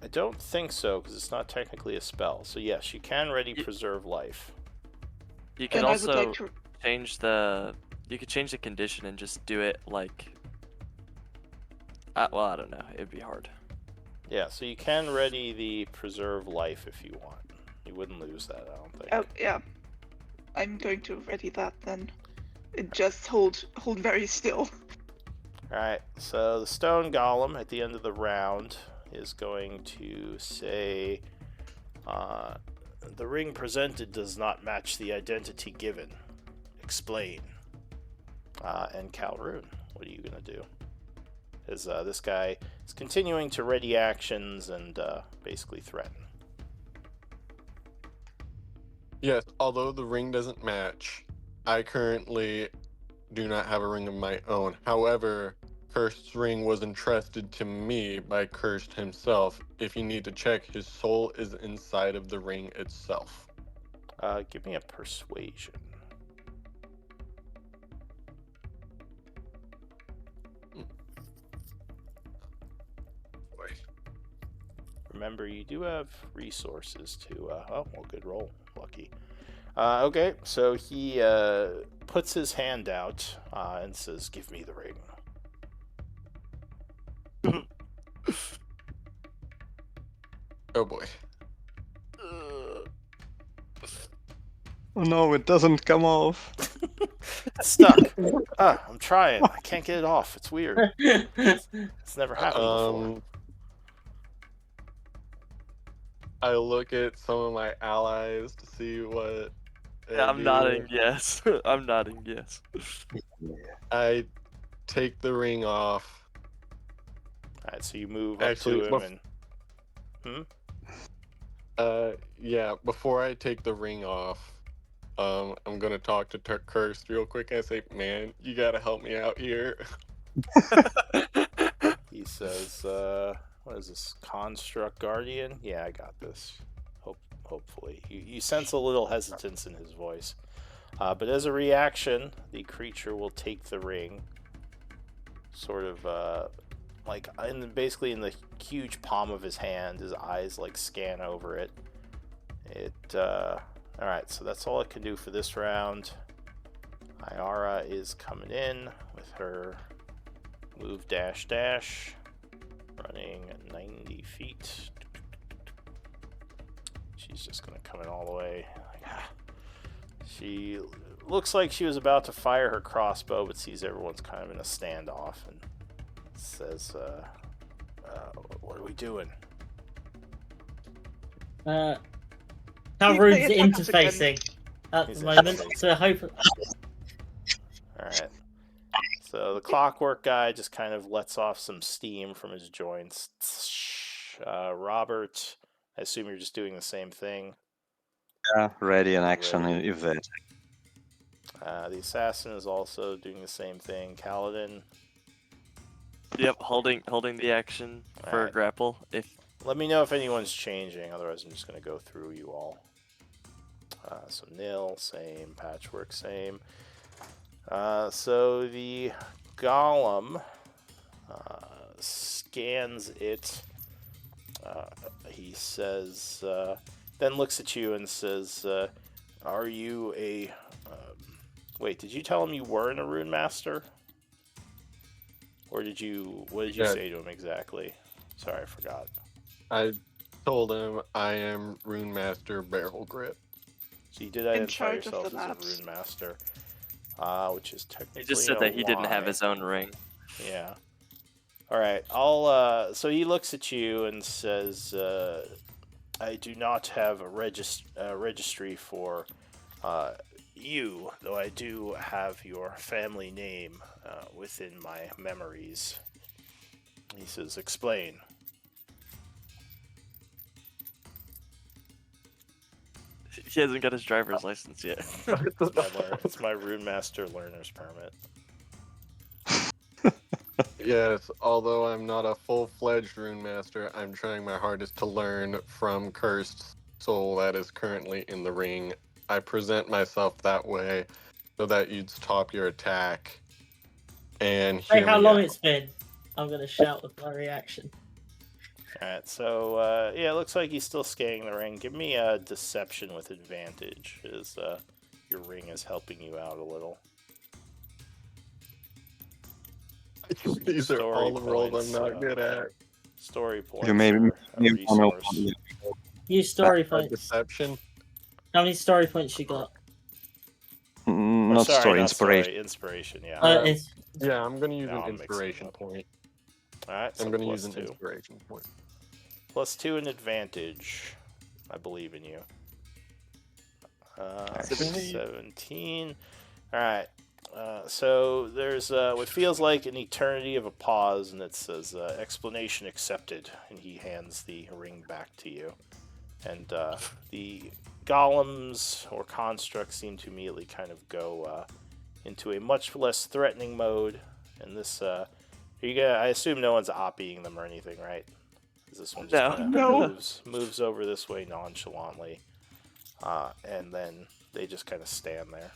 I don't think so, because it's not technically a spell. So yes, you can ready Preserve Life. You can also change the... You could change the condition and just do it like... well, I don't know. It'd be hard. Yeah, so you can ready the Preserve Life if you want. You wouldn't lose that, I don't think. Oh, yeah. I'm going to ready that then. Just hold very still. Alright, so the Stone Golem at the end of the round is going to say, the ring presented does not match the identity given. Explain. And Calroon, what are you going to do? As this guy is continuing to ready actions and basically threaten. Yes, although the ring doesn't match, I currently do not have a ring of my own. However, Cursed ring was entrusted to me by Cursed himself. If you need to check, his soul is inside of the ring itself. Give me a persuasion. Remember, you do have resources to... oh, well, good roll. Lucky. Okay, so he puts his hand out and says, give me the ring. Oh boy. Oh no, it doesn't come off. It's stuck. I'm trying. I can't get it off. It's weird. It's never happened before. I look at some of my allies to see what I'm nodding yes. I'm nodding yes. I take the ring off. Alright, so you move up to him and... Yeah, before I take the ring off, I'm gonna talk to Cursed real quick. I say, man, you gotta help me out here. He says, what is this? Construct Guardian? Yeah, I got this. Hopefully. You sense a little hesitance in his voice. But as a reaction, the creature will take the ring, sort of, like, basically in the huge palm of his hand. His eyes, like, scan over it. Alright, so that's all it can do for this round. Iara is coming in with her move dash, running 90 feet. She's just going to come in all the way. She looks like she was about to fire her crossbow, but sees everyone's kind of in a standoff and says, what are we doing? Calroon's interfacing at the moment, so hopefully... Alright. So the clockwork guy just kind of lets off some steam from his joints. Robert, I assume you're just doing the same thing. Yeah, ready in action if they attack. The assassin is also doing the same thing. Kaladin, Yep, holding the action for Alright. grapple. If let me know if anyone's changing, otherwise I'm just going to go through you all. So Nil, same. Patchwork, same. So the golem scans it. He says, then looks at you and says, "Are you a?" Wait, did you tell him you were an Rune Master, or did you? What did you Yeah. say to him exactly? Sorry, I forgot. I told him I am Rune Master Barrel Grip. So you did identify charge of yourself the as a labs. Rune Master, which is technically he just said a that he didn't have lie. his own ring. Yeah. All right. I'll. So he looks at you and says, "I do not have a registry for you, though I do have your family name within my memories." He says, "Explain." He hasn't got his driver's license yet. It's my Rune Master learner's permit. Yes, although I'm not a full-fledged Rune Master, I'm trying my hardest to learn from Cursed Soul that is currently in the ring. I present myself that way so that you'd stop your attack and Hey, hear how me long out. it's been? I'm gonna shout with my reaction. Alright, so yeah, it looks like he's still scanning the ring. Give me a deception with advantage, as your ring is helping you out a little. These are Story all the rolls points, I'm not good at. Story points You may are a you wanna- resource. Use story A points. deception. How many story points you got? Or not sorry, story, not inspiration. story, inspiration, yeah. Uh, It's Yeah, I'm gonna use No, an I'm mixing inspiration them up. point. Alright, so I'm gonna use plus an 2. inspiration point. Plus 2 in advantage. I believe in you. 17. Alright. So there's what feels like an eternity of a pause, and it says explanation accepted, and he hands the ring back to you. And the golems or constructs seem to immediately kind of go into a much less threatening mode. And this, I assume no one's oppying them or anything, right? 'Cause this one just No. kind of No. moves over this way nonchalantly, and then they just kind of stand there,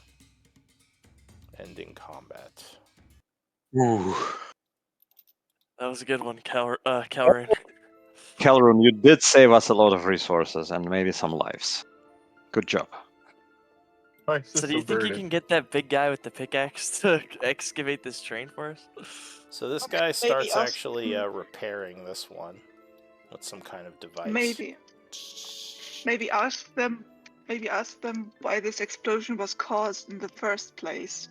ending combat. Ooh. That was a good one, Calrain. Calrun, you did save us a lot of resources and maybe some lives. Good job. So do you think you can get that big guy with the pickaxe to excavate this train for us? So this guy Maybe starts ask actually him- repairing this one with some kind of device. Maybe ask them. Maybe ask them why this explosion was caused in the first place.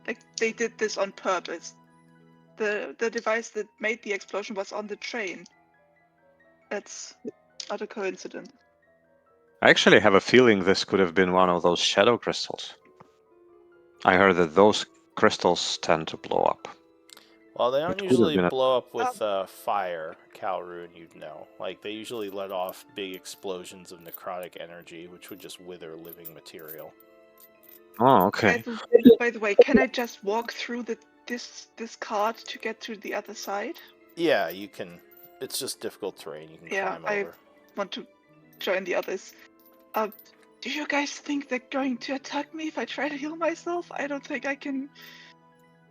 Like they did this on purpose. The device that made the explosion was on the train. That's not a coincidence. I actually have a feeling this could have been one of those shadow crystals. I heard that those crystals tend to blow up. Well, they It don't could have usually been a- blow up with fire, Calrune, you'd know. Like, they usually let off big explosions of necrotic energy, which would just wither living material. Oh, okay. By the way, can I just walk through this cart to get to the other side? Yeah, you can. It's just difficult terrain. You can Yeah, climb I over. want to join the others. Do you guys think they're going to attack me if I try to heal myself? I don't think I can.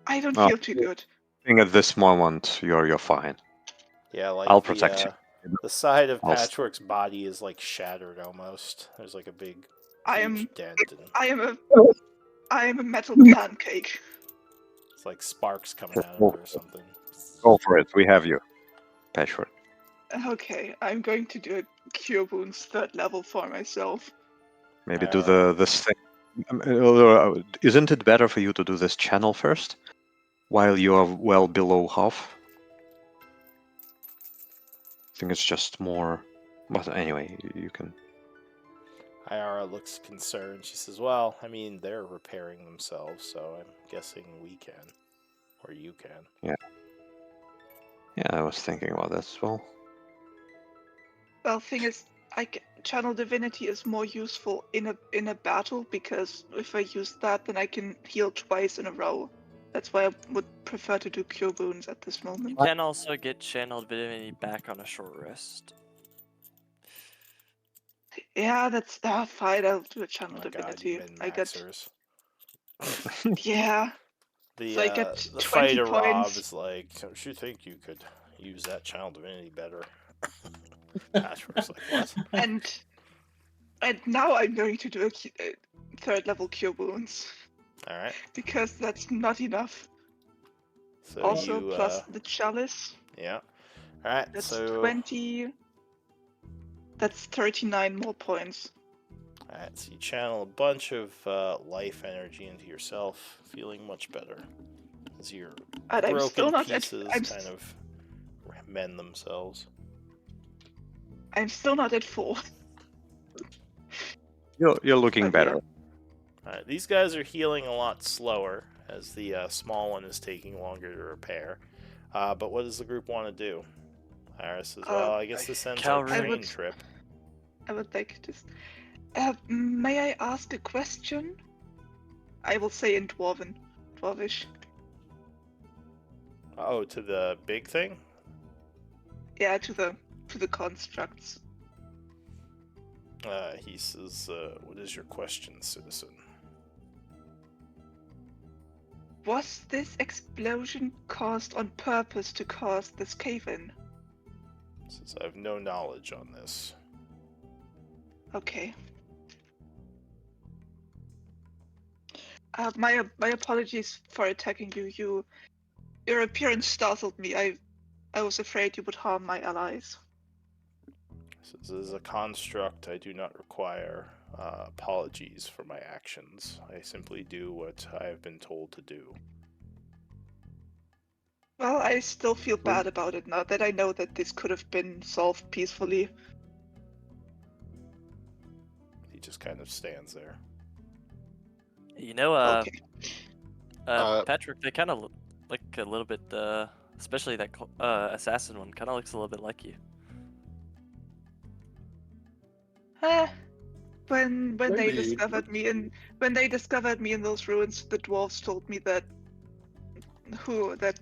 I don't Oh, feel too good. I think at this moment you're fine. Yeah, like I'll protect you. the side of I'll- Patchwork's body is like shattered almost. There's like a big, I huge am. dent, and I am a metal pancake. it's like sparks coming out of it or something. Go for it. We have you. Patchwork. Okay, I'm going to do a cure wounds 3rd level for myself. Maybe do this thing. Isn't it better for you to do this channel first, while you are well below half? I think it's just more. But anyway, you can. Ayara looks concerned. She says, "Well, I mean, they're repairing themselves, so I'm guessing we can, or you can." Yeah, I was thinking about that as well. Well, thing is, Channel Divinity is more useful in a battle, because if I use that, then I can heal twice in a row. That's why I would prefer to do Cure Wounds at this You moment. can also get Channel Divinity back on a short rest. Yeah, that's fine. I'll do a Oh Channel my god, you Divinity. I got min-maxers. yeah. The So I get the 20 fighter Rob points. is like, don't you think you could use that Channel Divinity better? Patchwork's like, what? And now I'm going to do a third level Cure Wounds, Alright. because that's not enough. So Also, you plus the Chalice. yeah. Alright, That's so 20. That's 39 more points. alright, so you channel a bunch of life energy into yourself, feeling much better. As your And I'm still broken not at. pieces kind of mend themselves. I'm still not at 4. You're looking But yeah. better. Alright, these guys are healing a lot slower, as the small one is taking longer to repair. But what does the group want to do? Iris says, well, I guess this ends our Calvary. train trip. I would like this. May I ask a question? I will say in Dwarvish. Oh, to the big thing? Yeah, to the constructs. He says, what is your question, citizen? Was this explosion caused on purpose to cause this cave-in? He says, I have no knowledge on this. Okay. My apologies for attacking you. Your appearance startled me. I was afraid you would harm my allies. He says, as a construct, I do not require apologies for my actions. I simply do what I have been told to do. Well, I still feel bad about it now that I know that this could have been solved peacefully. He just kind of stands there. You know, Okay. Patrick, they kind of look like a little bit, especially that assassin one, kind of looks a little bit like you. When they Maybe. discovered me in those ruins, the dwarves told me that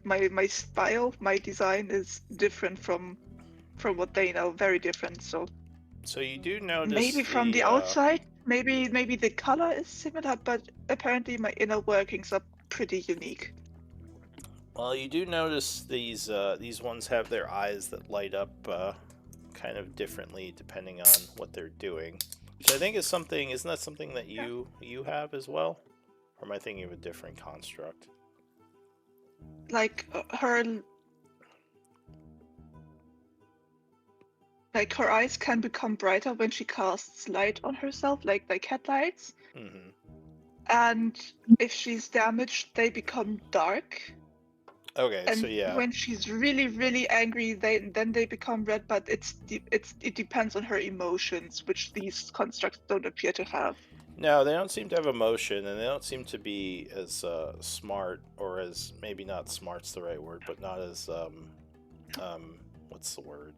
my style, my design is different from what they know, very different. So So you do notice maybe from the outside, maybe the color is similar, but apparently my inner workings are pretty unique. Well, you do notice these ones have their eyes that light up kind of differently depending on what they're doing. Which I think is something. Isn't that something that you have as well? Or am I thinking of a different construct? Like her eyes can become brighter when she casts light on herself, like headlights. Mm-hmm. And if she's damaged, they become dark. Okay, And so yeah. when she's really, really angry, then they become red. But it depends on her emotions, which these constructs don't appear to have. No, they don't seem to have emotion, and they don't seem to be as smart, or as maybe not smart's the right word, but not as what's the word?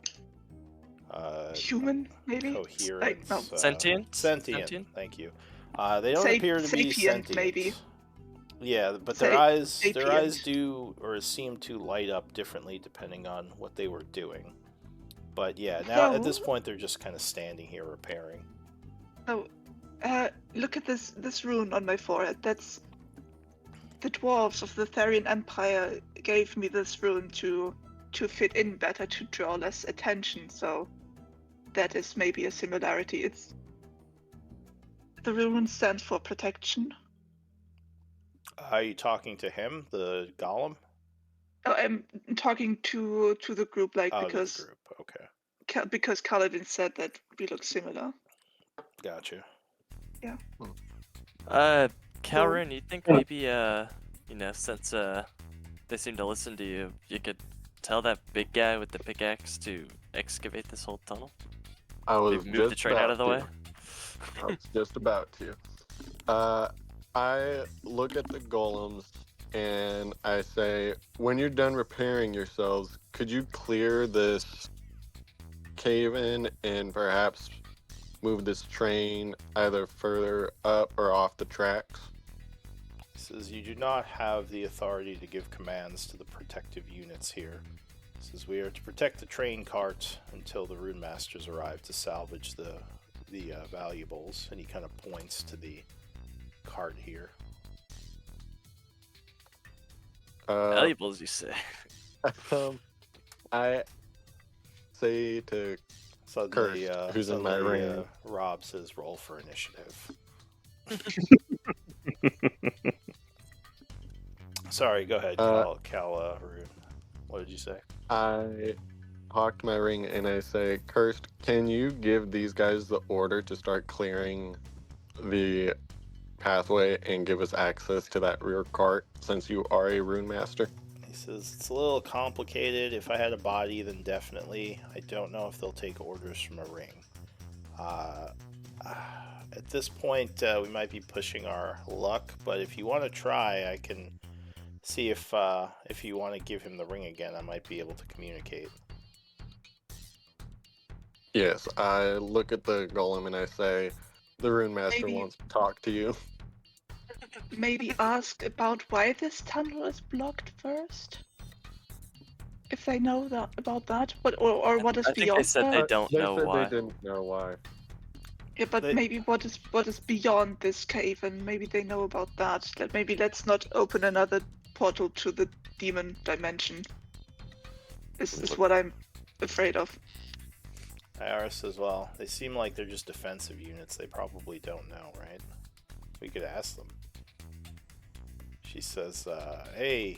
Human, maybe. Coherent. No. Sentient? Sentient. Thank you. They don't appear to be sapient, sentient. maybe. Yeah, but their eyes sapient. do or seem to light up differently depending on what they were doing. But yeah, now at this point they're just kind of standing here repairing. Oh, look at this rune on my forehead. That's the dwarves of the Therian Empire gave me this rune to fit in better, to draw less attention. So that is maybe a similarity. The rune stands for protection. Are you talking to him, the golem? Oh, I'm talking to the group, like, because the group. Okay, because Kaladin said that we look similar. gotcha. Yeah. Calrin, you think maybe since they seem to listen to you, you could tell that big guy with the pickaxe to excavate this whole tunnel? I was Move the just train out of the way. I was just about to. I look at the golems and I say, when you're done repairing yourselves, could you clear this cave in and perhaps move this train either further up or off the tracks? He says, you do not have the authority to give commands to the protective units here. He says, we are to protect the train cart until the rune masters arrive to salvage the valuables. And he kind of points to the cart here. Valuables, you say? I say to Suddenly, Cursed, who's in my ring. Rob says, roll for initiative. Sorry, go ahead, Cal Rune. What did you say? I hawked my ring and I say, Cursed, can you give these guys the order to start clearing the pathway and give us access to that rear cart since you are a rune master? He says, it's a little complicated. If I had a body, then definitely. I don't know if they'll take orders from a ring. At this point, we might be pushing our luck, but if you want to try, I can see if you want to give him the ring again, I might be able to communicate. Yes, I look at the golem and I say, the rune master Maybe- wants to talk to you. Maybe ask about why this tunnel is blocked first. If they know that about that, or what is I think they beyond said that. they don't They know said why. they didn't know why. Yeah, but They- maybe what is beyond this cave, and maybe they know about that. That maybe let's not open another portal to the demon dimension. Is what I'm afraid of. Iris as well. They seem like they're just defensive units. They probably don't know, right? We could ask them. She says, hey,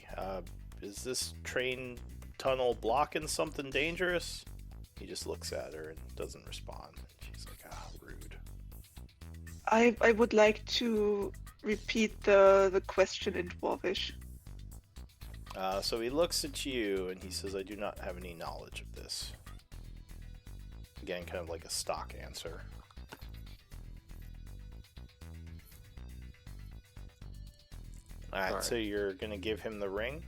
is this train tunnel blocking something dangerous? He just looks at her and doesn't respond. She's like, rude. I would like to repeat the question in Dwarvish. So he looks at you and he says, I do not have any knowledge of this. Again, kind of like a stock answer. Alright, so you're going to give him the ring?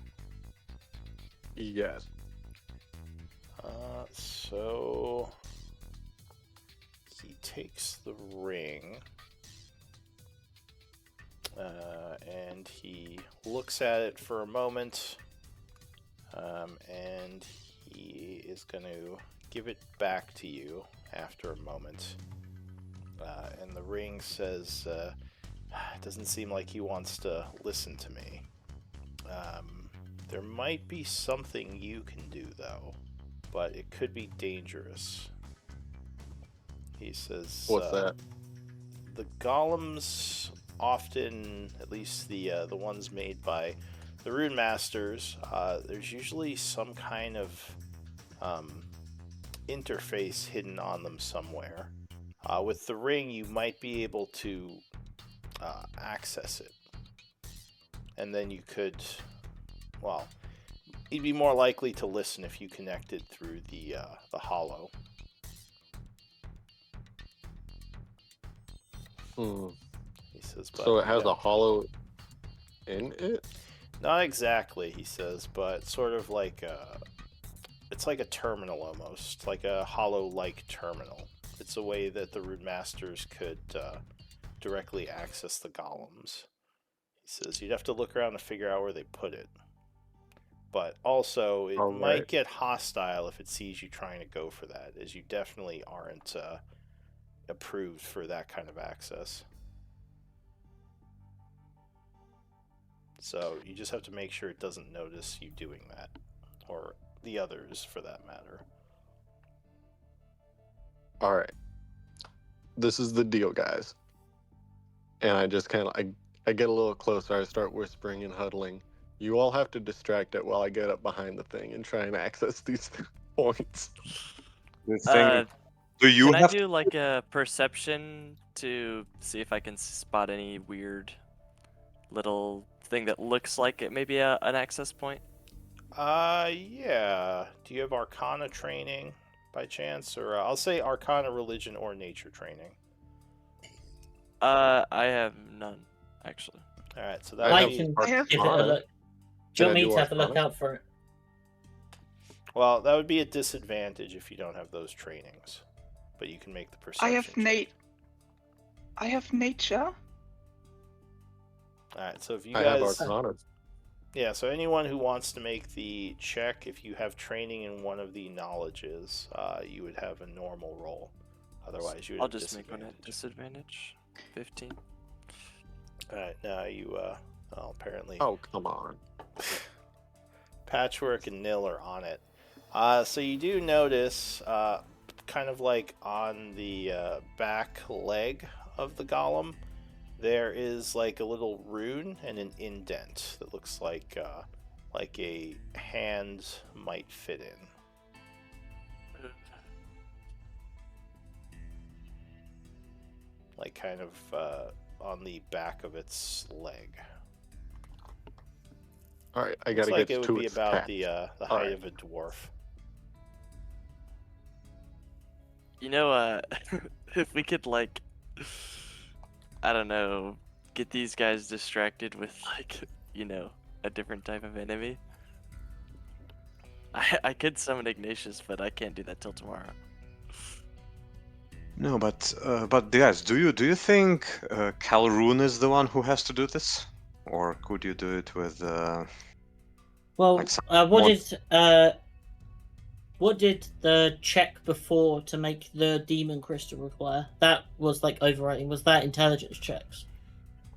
Yes. So he takes the ring and he looks at it for a moment and he is going to give it back to you after a moment. And the ring says, it doesn't seem like he wants to listen to me. There might be something you can do, though, but it could be dangerous. He says, What's that? The golems often, at least the ones made by the rune masters, there's usually some kind of interface hidden on them somewhere. With the ring, you might be able to access it, and then you could, well, you'd be more likely to listen if you connected through the hollow. He says, but So it has yeah. a hollow in it? Not exactly, he says, but sort of like it's like a terminal almost, like a hollow-like terminal. It's a way that the rune masters could directly access the golems. He says you'd have to look around to figure out where they put it. But also, it might get hostile if it sees you trying to go for that, as you definitely aren't approved for that kind of access. So you just have to make sure it doesn't notice you doing that, or the others for that matter. All right. This is the deal, guys. And I just kind of, I get a little closer. I start whispering and huddling. You all have to distract it while I get up behind the thing and try and access these points. This thing, do you Can have I do like a perception to see if I can spot any weird little thing that looks like it may be an access point? Yeah. Do you have Arcana training by chance, or I'll say Arcana, Religion, or Nature training? I have none, actually. All right, so I that I have would be, can I have give it a Arcana. look. Do Can you I want me do to have a look Arcana? out for it? well, that would be a disadvantage if you don't have those trainings. but you can make the I perception have check. I have nature. All right, so if you I have guys, Arcana. yeah, so anyone who wants to make the check, if you have training in one of the knowledges, you would have a normal roll. Otherwise, you would I'll have just make one disadvantage. at disadvantage. 15. All right, now you, well, apparently, Oh, come on. Patchwork and Nil are on it. So you do notice, kind of like on the back leg of the golem, there is like a little rune and an indent that looks like a hand might fit in. Like kind of on the back of its leg. All right, I Looks gotta like get it would to be its about tat. the All height right. of a dwarf. You know, if we could, like, I don't know, get these guys distracted with, like, you know, a different type of enemy. I could summon Ignatius, but I can't do that till tomorrow. No, but guys, do you think Calroon is the one who has to do this, or could you do it with Well, like some what more? did the check before to make the demon crystal require? That was like overwriting. Was that intelligence checks?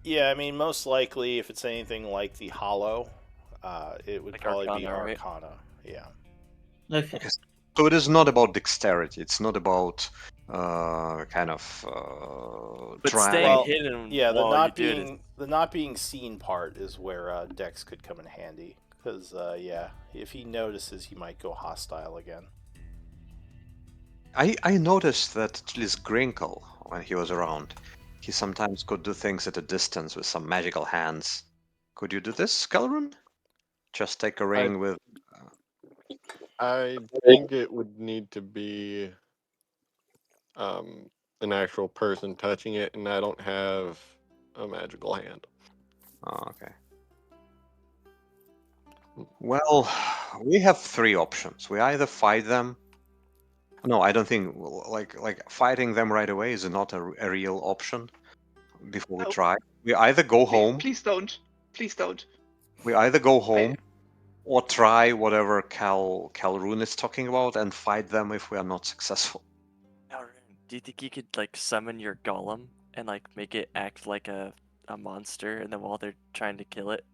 Yeah, I mean, most likely, if it's anything like the Hollow, it would Like probably be Arcana, right? Arcana. Yeah. Okay. Okay, so it is not about dexterity. It's not about kind of But staying Well, trying. hidden yeah, while you do it is. the not being seen part is where Dex could come in handy. Because yeah, if he notices, he might go hostile again. I noticed that at least Grinkle, when he was around, he sometimes could do things at a distance with some magical hands. Could you do this, Calroon? Just take a I ring with. I think it would need to be um an actual person touching it, and I don't have a magical hand. Oh, okay. Well, we have three options. We either fight them. No, I don't think like fighting them right away is not a real option. Before we No. try, we either go home. Please don't. Please don't. We either go home or try whatever Calroon is talking about and fight them if we are not successful. Alright, do you think you could, like, summon your golem and, like, make it act like a monster, and then while they're trying to kill it,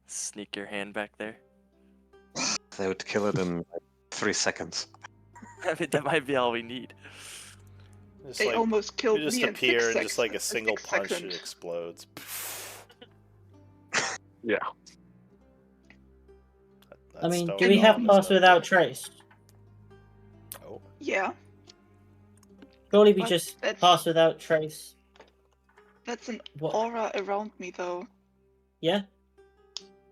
sneak your hand back there? They would kill it in like 3 seconds. I mean, that might be all we need. Just They like almost you killed just me in appear 6 and just seconds. like a single punch, it second. explodes. Yeah. I mean, stone do we golem have is pass no without good. trace? Oh, Yeah, Surely we But just that's- pass without trace. that's an What? aura around me, though. Yeah.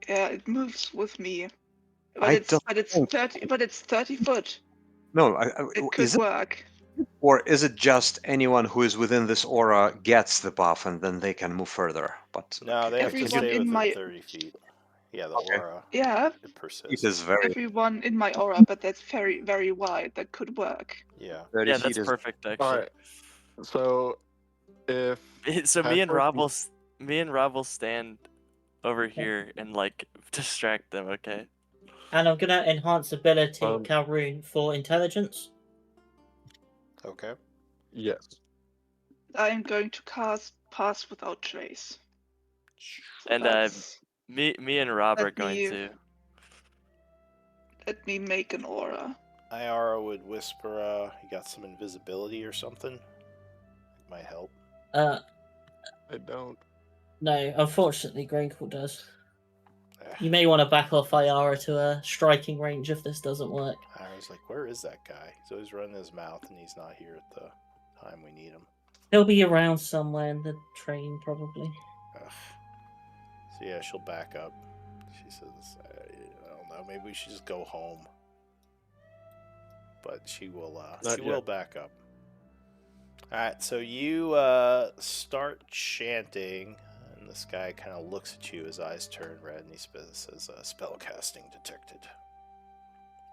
Yeah, it moves with me. But I it's don't but it's think- 30 foot. No, It could is it, work. or is it just anyone who is within this aura gets the buff and then they can move further? But no, they have to Everyone stay in within my 30 feet. Yeah, the Okay. aura, yeah, it it persists. is very everyone in my aura, but that's very very wide. That could work. Yeah. 30 Yeah, feet that's is perfect, All actually. right. So if So me and Patchwork- Rob will stand over here and, like, distract them, okay? And I'm gonna enhance ability Um, Calroon for intelligence. Okay. yes. I'm going to cast Pass Without Trace. So And that's- me and Rob are Let going me- to. let me make an aura. Iara would whisper, you got some invisibility or something? Might help. Uh, I don't. no, unfortunately, Grinkle does. Eh, You may want to back off Iara to a striking range if this doesn't work. Iara's like, where is that guy? He's always running his mouth and he's not here at the time we need him. He'll be around somewhere in the train, probably. Ugh. So yeah, she'll back up. She says, I don't know, maybe we should just go home. But she will Not will yet. back up. Alright, so you start chanting, and this guy kind of looks at you, his eyes turn red, and he says, spellcasting detected.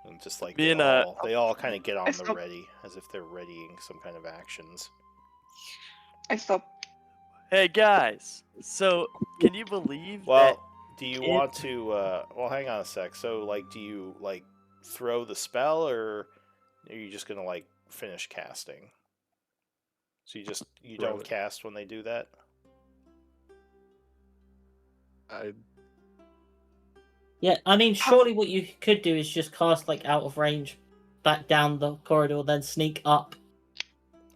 And just like Me and they all kind of get I on the stop. ready, as if they're readying some kind of actions. I stop. hey guys. So can you believe that? Well, do you it- want to? Well, hang on a sec. So, like, do you like throw the spell, or are you just gonna like finish casting? So you Throw don't it. cast when they do that. I Yeah, I mean, How- surely what you could do is just cast like out of range, back down the corridor, then sneak up.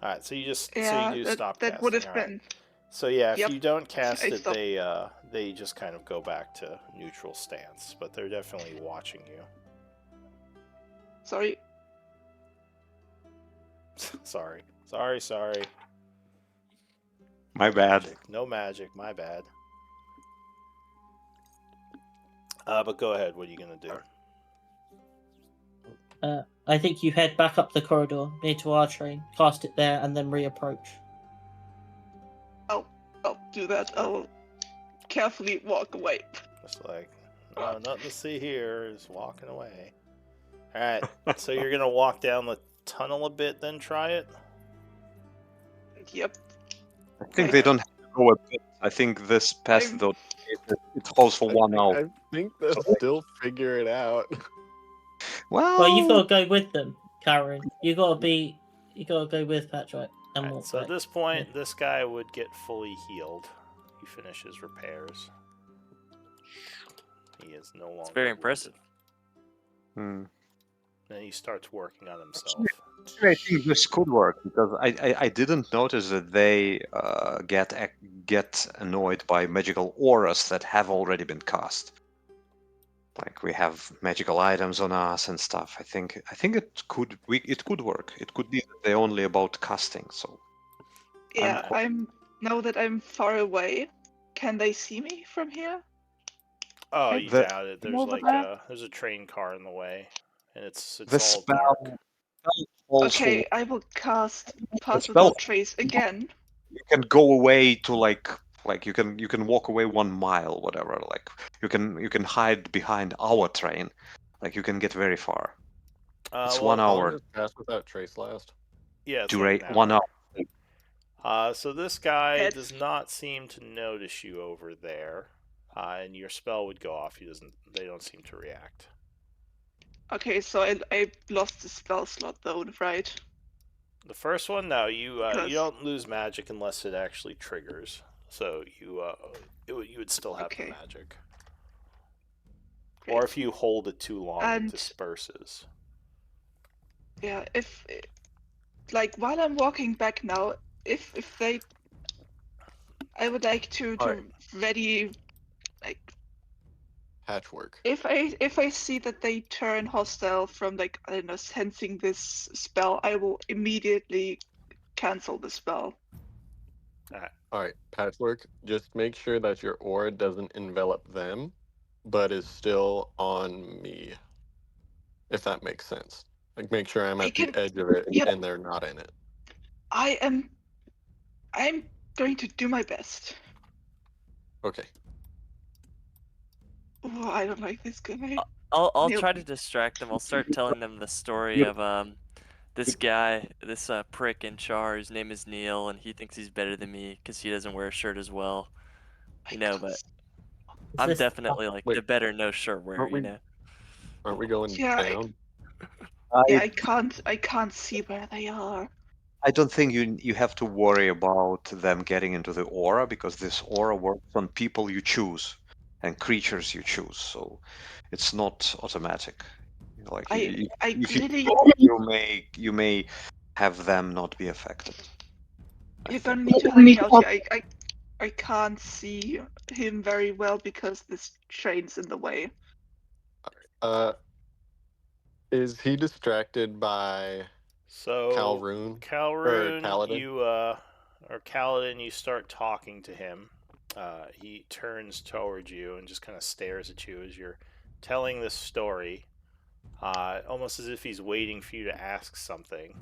All right. So you Yeah, do that stop that would casting. have All right. been. So yeah, if Yep. you don't I cast it, stop. they just kind of go back to neutral stance, but they're definitely watching you. Sorry. Sorry. My No bad. magic. No magic. My bad. But go ahead. What are you gonna do? I think you head back up the corridor near to our train, cast it there, and then reapproach. I'll do that. I'll carefully walk away. Just like, no, nothing to see here. Is walking away. All right. So you're gonna walk down the tunnel a bit, then try it. Yep. I think Like, they don't have to go a bit. I think this path, I'm- though, it holds for 1 hour. I think they'll still figure it out. Well, you've Well, got to go with them, Karen. You gotta go with Patrick and Alright, walk so back. at this point, this guy would get fully healed. He finishes repairs. He is no longer It's very wounded. impressive. Then he starts working on himself. I think this could work because I didn't notice that they get annoyed by magical auras that have already been cast. Like we have magical items on us and stuff. I think it could work. It could be that they're only about casting. So yeah, quite- now that I'm far away. Can they see me from here? Oh, Like, you the doubt it. There's over like there? there's a train car in the way, and it's the all spell dark. falls for Okay, I will cast the Pass spell. Without Trace again. You can go away to like you can walk away 1 mile, whatever. Like you can hide behind our train. Like you can get very far. It's Well, 1 hour. How long does Pass Without Trace last? yeah, it's like an hour. 1 hour. So this guy Head. does not seem to notice you over there, and your spell would go off. They don't seem to react. Okay, so I lost the spell slot though, right? The first one, no, you Because don't lose magic unless it actually triggers. So you would still have the okay, magic, great. or if you hold it too long, it And disperses. yeah, if like while I'm walking back now, if they, I would like to Alright, ready like patchwork. if I see that they turn hostile from like I don't know sensing this spell, I will immediately cancel the spell. Alright, patchwork. Just make sure that your aura doesn't envelop them, but is still on me. If that makes sense. Like make sure I'm I at the can. edge of it Yep. and they're not in it. I'm going to do my best. Okay. Oh, I don't like this guy. I'll Yep. try to distract them. I'll start telling them the story of this guy, this prick in char. His name is Neil, and he thinks he's better than me because he doesn't wear a shirt as well. You know, but I'm This- definitely like the Wait. better no shirt wearer. Aren't we- You know. Aren't we going Yeah, down? Yeah, I can't see where they are. I don't think you have to worry about them getting into the aura because this aura works on people you choose and creatures you choose, so it's not automatic. Like I if you really you may have them not be affected. I you're think. gonna need to help me out here. I can't see him very well because this train's in the way. Uh is he distracted by So Calroon? Calroon, Kaladin? or Kaladin, you start talking to him. He turns towards you and just kind of stares at you as you're telling this story, almost as if he's waiting for you to ask something.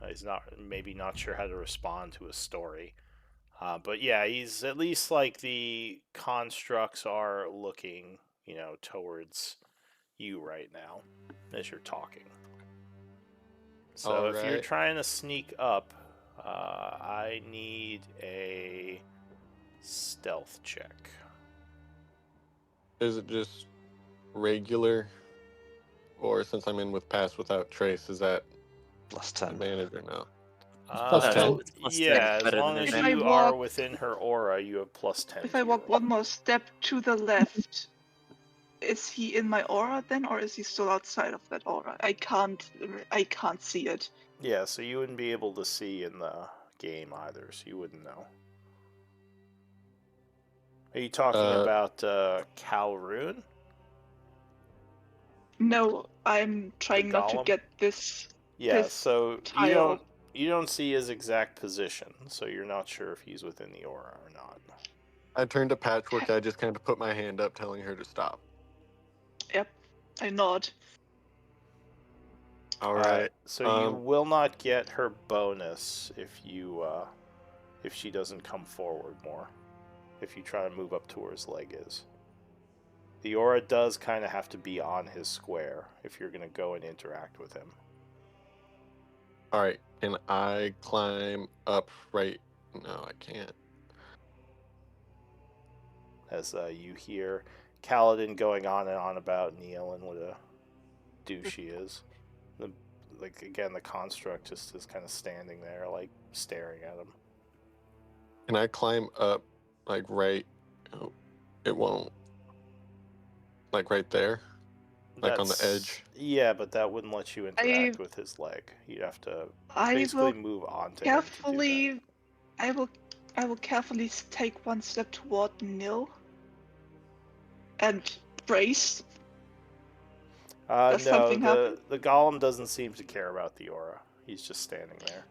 He's maybe not sure how to respond to a story. But yeah, he's at least like the constructs are looking, towards you right now as you're talking. So if you're Alright. trying to sneak up, I need a stealth check. Is it just regular? Or since I'm in with Pass Without Trace, is that +10. advantage or no? plus No, it's, 10. it's plus 10. Yeah, It's as better long than as If advantage. I you are walk- within her aura, you have +10 If to I your walk roll. one more step to the left, is he in my aura then, or is he still outside of that aura? I can't see it. Yeah, so you wouldn't be able to see in the game either, so you wouldn't know. Are you talking about Calroon? No, I'm trying not to golem? get this. Yeah, This so tile. you don't see his exact position, so you're not sure if he's within the aura or not. I turned to Patchwork. I just kind of put my hand up, telling her to stop. Yep, I nod. All right. So you will not get her bonus if she doesn't come forward more. If you try to move up to where his leg is. The aura does kind of have to be on his square if you're going to go and interact with him. All right. Can I climb up right? No, I can't. As you hear Kaladin going on and on about Neil and what a douche he is. Again, the construct just is kind of standing there, like, staring at him. Can I climb up, like, right? Oh, it won't. Like, right there? Like, on the edge? Yeah, but that wouldn't let you interact with his leg. You'd have to I basically will move on to him to do that. carefully. I will carefully take one step toward Nil and brace. Does No, something happen? the golem doesn't seem to care about the aura. He's just standing there.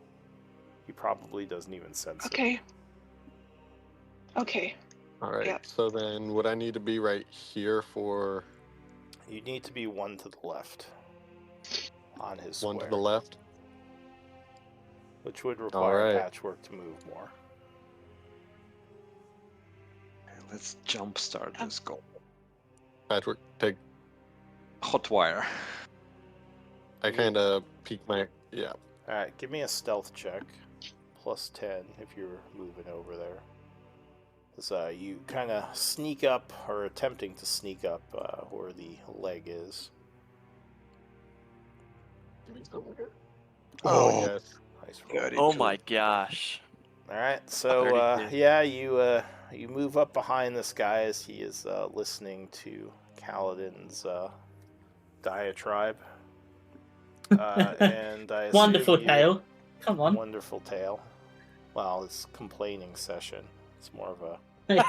He probably doesn't even sense it. Okay. Okay. All right. Yeah. So then would I need to be right here for You need to be one to the left on his square. one to the left? Which would require Alright. Patchwork to move more. Let's jumpstart this goal. Patchwork, take. Hotwire. I kind of peek my. Yeah. Alright, give me a stealth check. +10 if you're moving over there. So you kind of sneak up, or attempting to sneak up where the leg is. Oh, yes. Nice roll. Oh my gosh. Alright, so 32. yeah, you move up behind this guy as he is listening to Kaladin's diatribe. And I assume Wonderful you, tale. Come on. Wonderful tale. Well, it's complaining session. It's more of a Like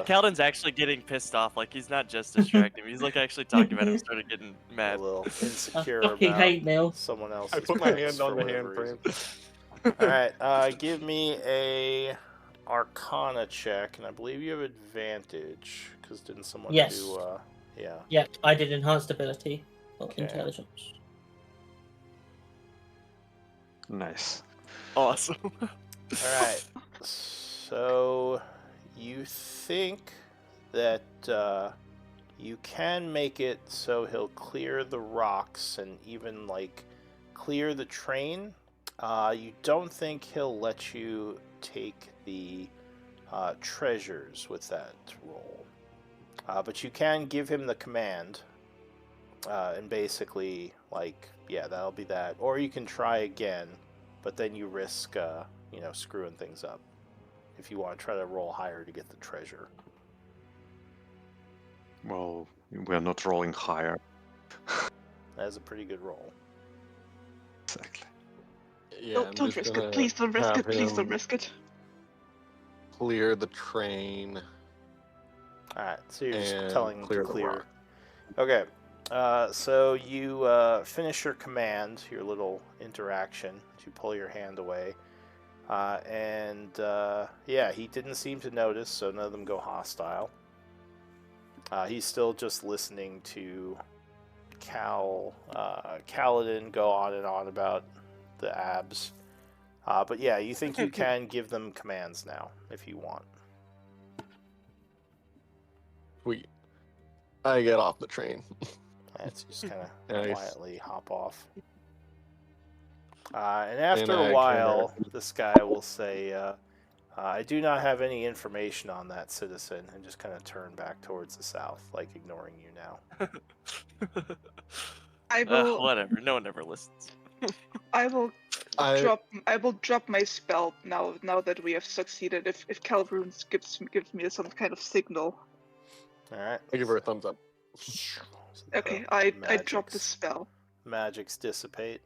Calden's actually getting pissed off. Like he's not just distracting. He's like actually talking about him. Started getting a mad. little insecure fucking about hate Neil. someone else's I put my purpose hand on for the whatever handprint. reason. Alright, give me a Arcana check, and I believe you have advantage, because didn't someone Yes. do, yeah. Yep, I did enhanced ability for Okay. intelligence. Nice. Awesome. Alright, so you think that you can make it so he'll clear the rocks and even, like, clear the train. You don't think he'll let you take the treasures with that roll. But you can give him the command, and basically, like, yeah, that'll be that. Or you can try again, but then you risk, screwing things up if you want to try to roll higher to get the treasure. Well, we're not rolling higher. That is a pretty good roll. Exactly. Yeah, I'm Don't just risk gonna it. Please don't risk have it. Please don't him risk it. clear the train Alright, so you're just and telling him to clear the clear. rock. Okay, so you finish your command, your little interaction. You pull your hand away. Yeah, he didn't seem to notice, so none of them go hostile. He's still just listening to Kaladin go on and on about the abs. But yeah, you think you can give them commands now, if you want. Sweet. I get off the train. That's just kind of Nice. quietly hop off. And after And a I kind while, this guy will say, I do not have any information on that citizen, and just kind of turn back towards the south, like ignoring you now. I will. Whatever. No one ever listens. I will I drop my spell now that we have succeeded. If Calbruns gives me some kind of signal. All right. I give her a thumbs up. So Okay, the I drop the magics- spell Magics dissipate.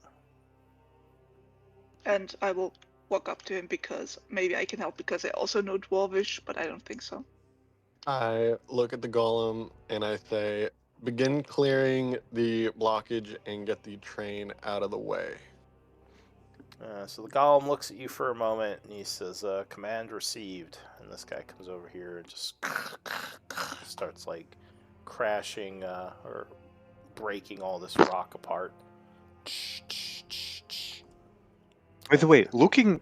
and I will walk up to him because maybe I can help because I also know Dwarvish, but I don't think so. I look at the golem and I say, begin clearing the blockage and get the train out of the way. So the golem looks at you for a moment and he says, command received. And this guy comes over here and just starts like crashing or breaking all this rock apart. By the way, looking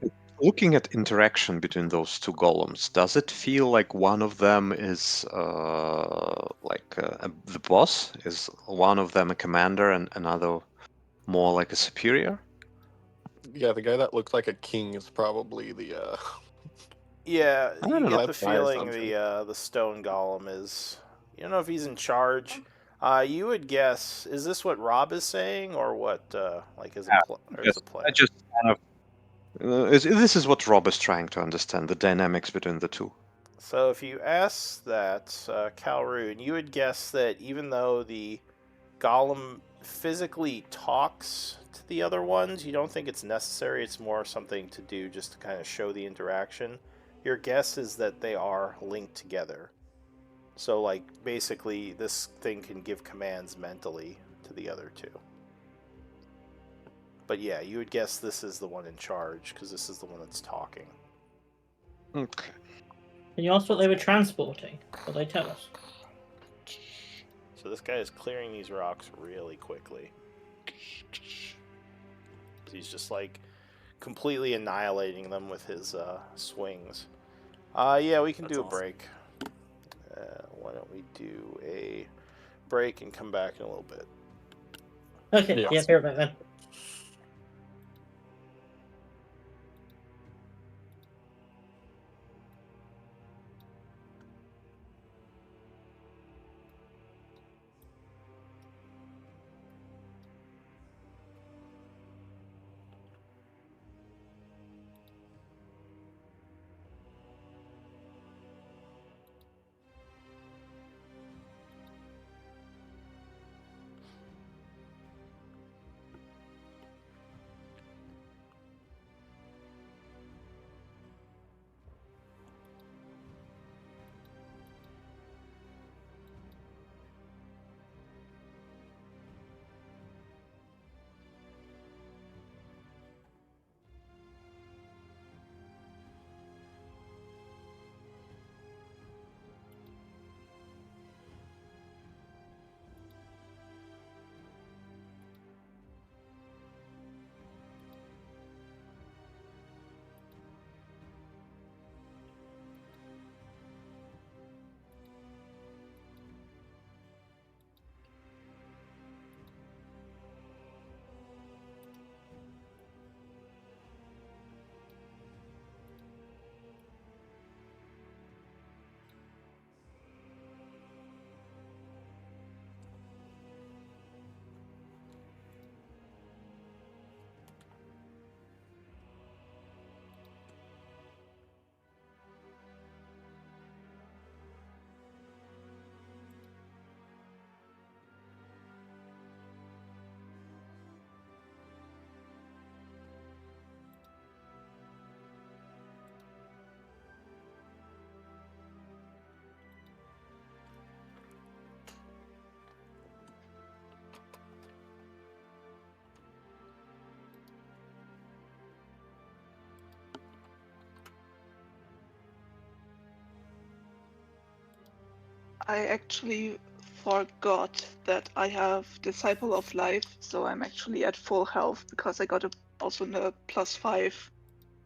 at interaction between those two golems, does it feel like one of them is the boss? Is one of them a commander and another more like a superior? Yeah, the guy that looks like a king is probably the. Yeah, I you don't know. get the That's my feeling assumption. the stone golem is. You don't know if he's in charge. You would guess. Is this what Rob is saying, or what? Like, is a or is a I plan? just kind of. This is what Rob is trying to understand the dynamics between the two. So if you ask that, Calroon, you would guess that even though the golem physically talks to the other ones, you don't think it's necessary. It's more something to do just to kind of show the interaction. Your guess is that they are linked together. So, like, basically, this thing can give commands mentally to the other two. But yeah, you would guess this is the one in charge, because this is the one that's talking. Okay. Can you ask what they were transporting? Will they tell us? So this guy is clearing these rocks really quickly. He's just, like, completely annihilating them with his swings. Yeah, we can That's do a awesome. break. Why don't we do a break and come back in a little bit? Okay, Yeah. yeah, be right back then. I actually forgot that I have Disciple of Life, so I'm actually at full health because I got also a +5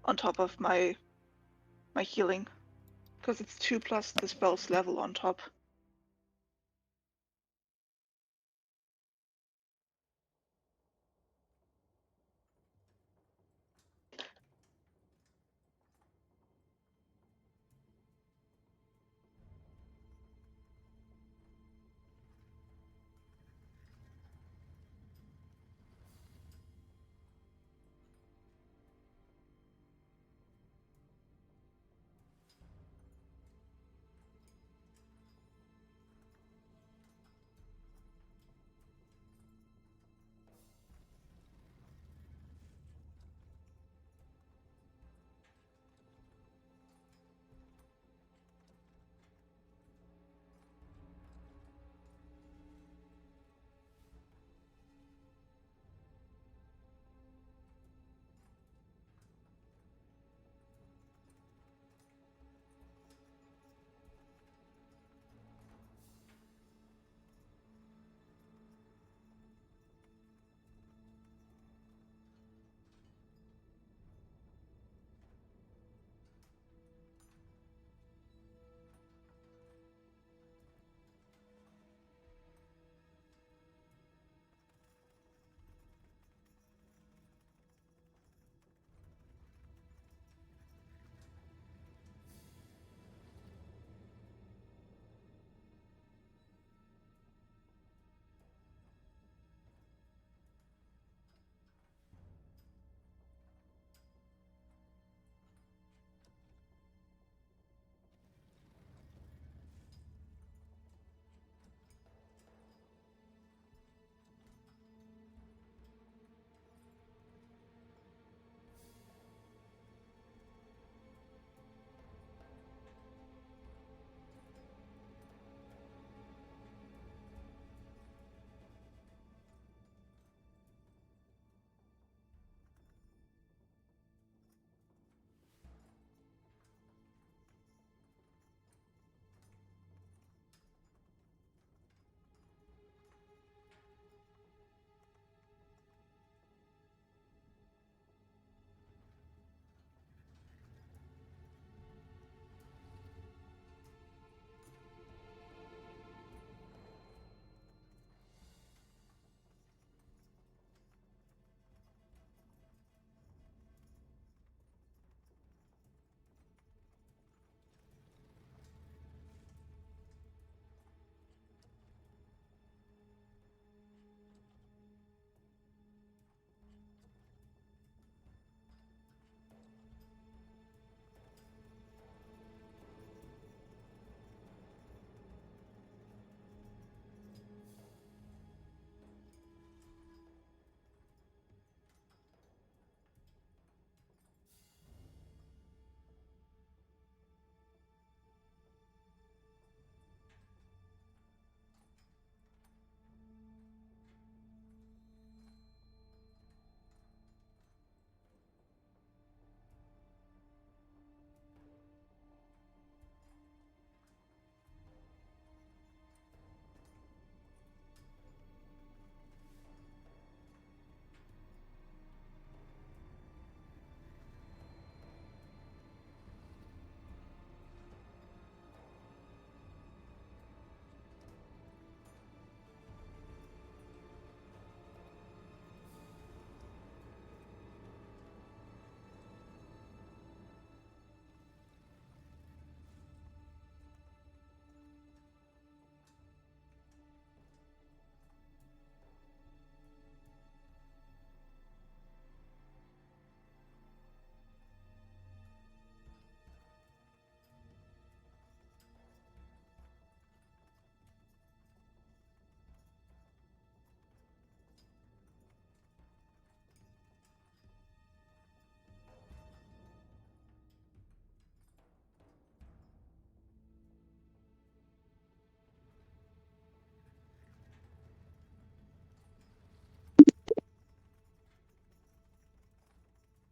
on top of my healing. Because it's 2 plus the spell's level on top.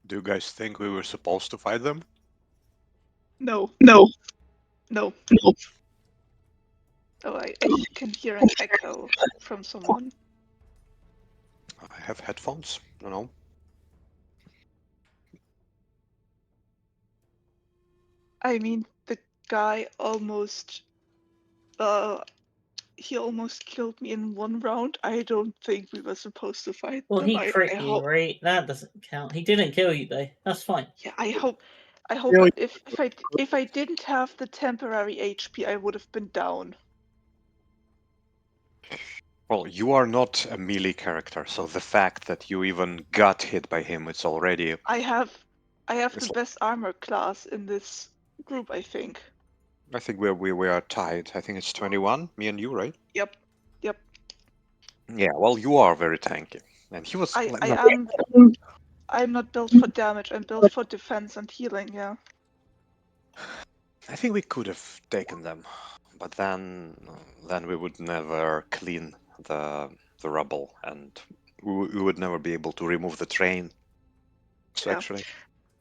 Do you guys think we were supposed to fight them? No. No. No. No. Oh, I can hear an echo from someone. I have headphones. No, no. I mean, the guy almost he almost killed me in one round. I don't think we were supposed to fight Well, them. he I crit you, hope. right? That doesn't count. He didn't kill you though. That's fine. Yeah, I hope. Really? If I didn't have the temporary HP, I would have been down. Well, you are not a melee character, so the fact that you even got hit by him, it's already. I have It's the best armor class in this group, I think. I think we are tied. I think it's 21, me and you, right? Yep. Yep. Yeah. Well, you are very tanky, and he was I like, I not. am I'm not built for damage. I'm built for defense and healing. Yeah. I think we could have taken them, but then we would never clean the rubble, and we would never be able to remove the train. So Yeah. actually,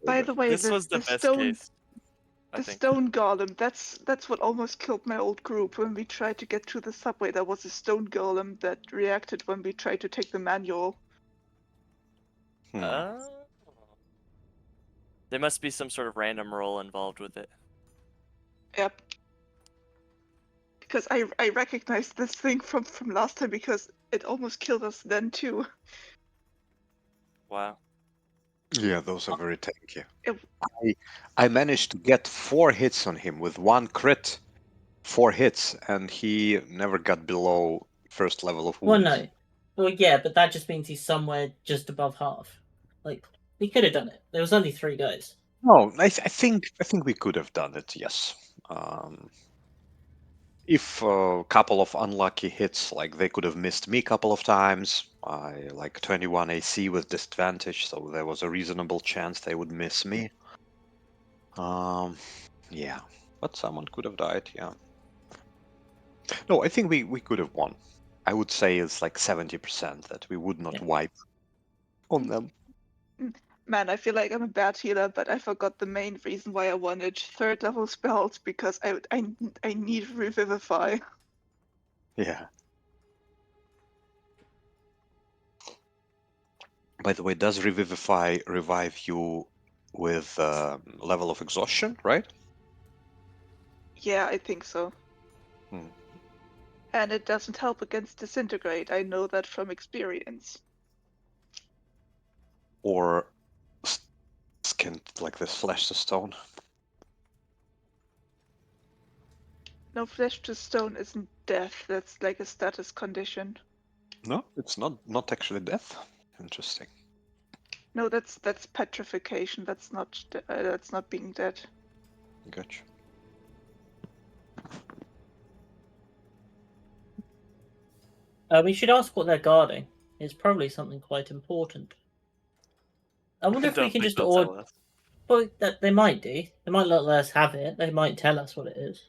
By the way, This was the best case, I the think. stone golem, that's what almost killed my old group. When we tried to get to the subway, there was a stone golem that reacted when we tried to take the manual. Oh. There must be some sort of random roll involved with it. Yep. Because I recognized this thing from last time because it almost killed us then too. Wow. Yeah, those are very tanky. It, I managed to get 4 hits on him with 1 crit, 4 hits, and he never got below first level of Well, wounds. no. Well, yeah, but that just means he's somewhere just above half. Like, he could have done it. There was only 3 guys. No, I think we could have done it. Yes. If a couple of unlucky hits, like they could have missed me a couple of times. I like 21 AC with disadvantage, so there was a reasonable chance they would miss me. Yeah, but someone could have died. Yeah. No, I think we could have won. I would say it's like 70% that we would not Yeah. wipe on them. man, I feel like I'm a bad healer, but I forgot the main reason why I wanted 3rd level spells because I need Revivify. Yeah. By the way, does Revivify revive you with level of exhaustion, right? Yeah, I think so. Hmm. And it doesn't help against Disintegrate. I know that from experience. Or skin like this, flesh to stone. No, Flesh to Stone isn't death. That's like a status condition. No, it's not actually death. Interesting. No, that's petrification. That's not being dead. Gotcha. We should ask what they're guarding. It's probably something quite important. I wonder if we Don't can think just they'll order. tell us. Well, that they might do. They might let us have it. They might tell us what it is.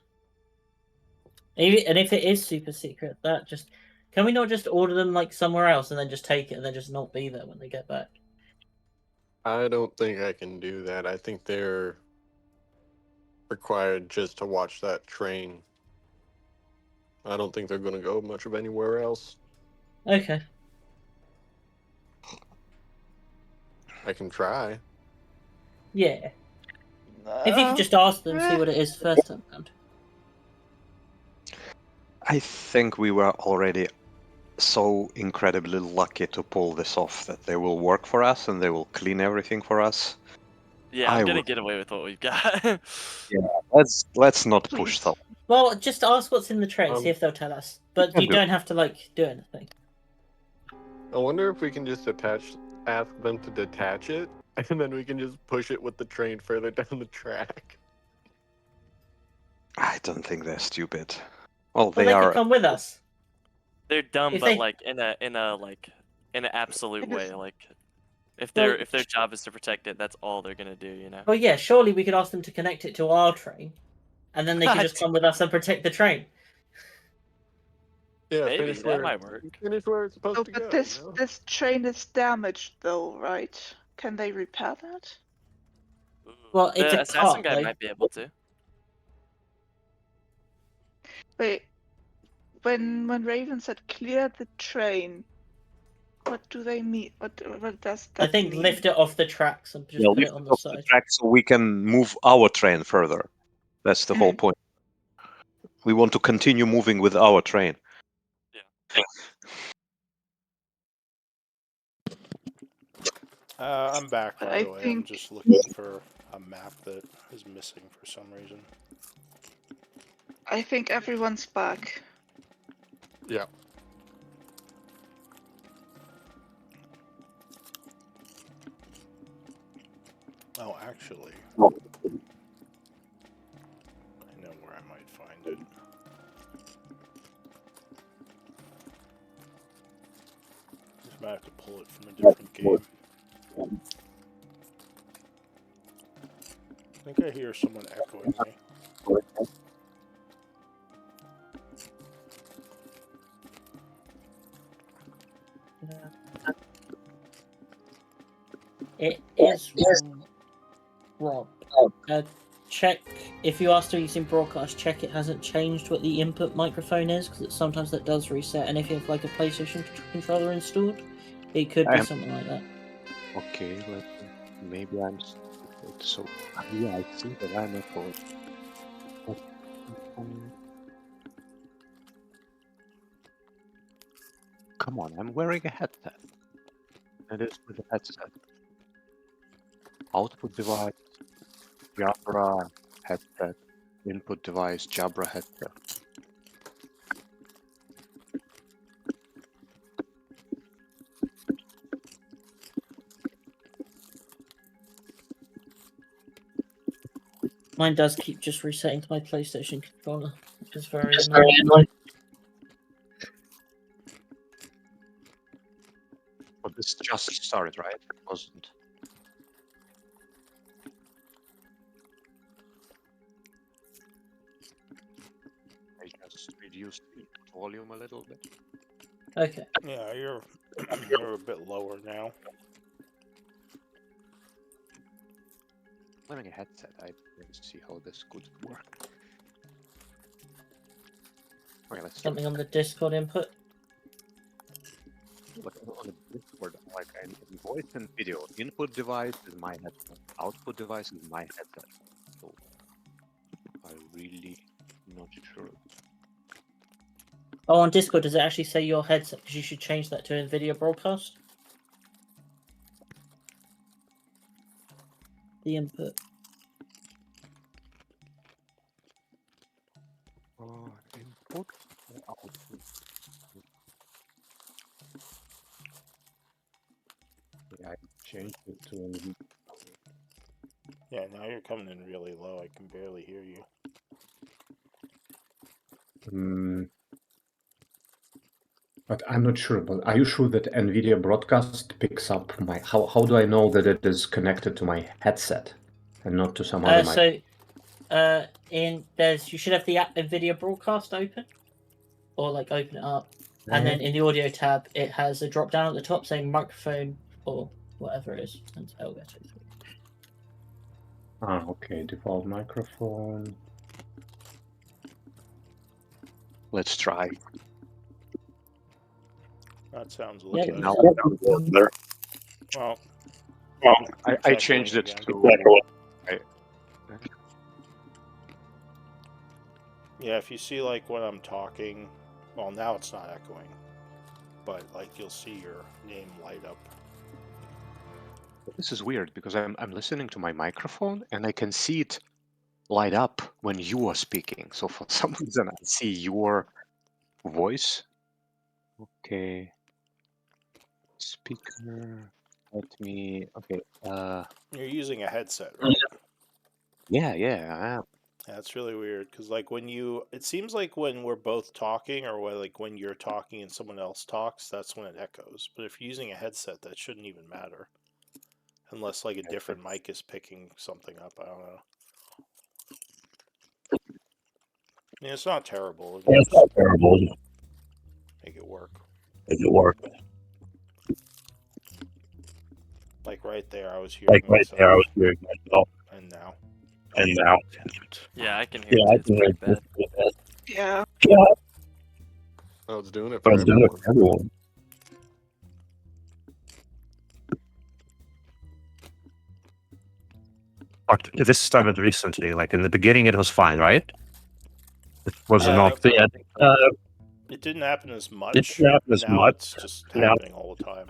And if it is super secret, that just can we not just order them like somewhere else and then just take it and then just not be there when they get back? I don't think I can do that. I think they're required just to watch that train. I don't think they're going to go much of anywhere else. Okay. I can try. Yeah. If you could just ask them, see what it is first time round. I think we were already so incredibly lucky to pull this off that they will work for us and they will clean everything for us. Yeah, I'm I gonna would- get away with what we've got. Yeah, let's not push Please. them. Well, just ask what's in the tray, see if they'll tell us. But can you do. don't have to like do anything. I wonder if we can just ask them to detach it, and then we can just push it with the train further down the track. I don't think they're stupid. Well, Well, they they are. could come with us. They're dumb, If but they- like in an absolute It is- way. Like if Well, their job is to protect it, that's all they're gonna do. You know. Well, yeah, surely we could ask them to connect it to our train, and then they could just come with us and protect the train. Yeah, Maybe finish that where might work. finish where it's supposed Oh, to but go. this train is damaged though, right? Can they repair that? Well, it's the a assassin cart, guy though. might be able to. Wait, when Raven said clear the train, what do they mean? What does that I think mean? lift it off the tracks and just Yeah, put lift it on it the off the side. track so we can move our train further. That's the whole point. We want to continue moving with our train. I'm back, But by I the way. I'm think just looking for a map that is missing for some reason. everyone's back. Yeah. Oh, actually, I know where I might find it. Just might have to pull it from a different game. I think I hear someone echoing me. It is Rob. Check if you are still using broadcast. Check it hasn't changed what the input microphone is, because sometimes that does reset. And if you have like a PlayStation controller installed, it could be something like that. Okay, maybe I'm stupid. So yeah, I see that I'm echoing. Come on, I'm wearing a headset. It is with a headset. Output device, Jabra headset. Input device, Jabra headset. Mine does keep just resetting to my PlayStation controller, which is very annoying. But this just started, right? It wasn't. I just reduced the volume a little bit. Okay. Yeah, you're a bit lower now. Wearing a headset, I didn't see how this could work. Okay, let's try. Something on the Discord input. But on the Discord, like in voice and video, input device is my headset, output device is my headset. So I'm really not sure. Oh, on Discord, does it actually say your headset? Because you should change that to NVIDIA broadcast. The input. Input or output? Yeah, I changed it to NVIDIA. Yeah, now you're coming in really low. I can barely hear you. But I'm not sure. But are you sure that NVIDIA broadcast picks up my? How do I know that it is connected to my headset and not to some other mic? You should have the app NVIDIA broadcast open, or like open it up, and then in the audio tab it has a drop down at the top saying microphone or whatever it is. And Okay. Default microphone. Let's try. That sounds a little Okay, better. now Well, I changed it again. to. Yeah, if you see like when I'm talking, well now it's not echoing, but like you'll see your name light up. This is weird because I'm listening to my microphone and I can see it light up when you are speaking. So for some reason I see your voice. Okay. Speaker. Let me. Okay. You're using a headset, right? Yeah, I am. That's really weird because like it seems like when we're both talking, or when you're talking and someone else talks, that's when it echoes. But if you're using a headset, that shouldn't even matter, unless like a different mic is picking something up. I don't know. I mean, it's not terrible. It's not terrible. Make it work. Make it work. Like right there, I was hearing myself. And now. Yeah, I can hear it too. It's pretty bad. Yeah. I was doing it for everyone. This started recently. Like in the beginning, it was fine, right? It was Yeah, not. it didn't happen as much. Now it's just happening all the time.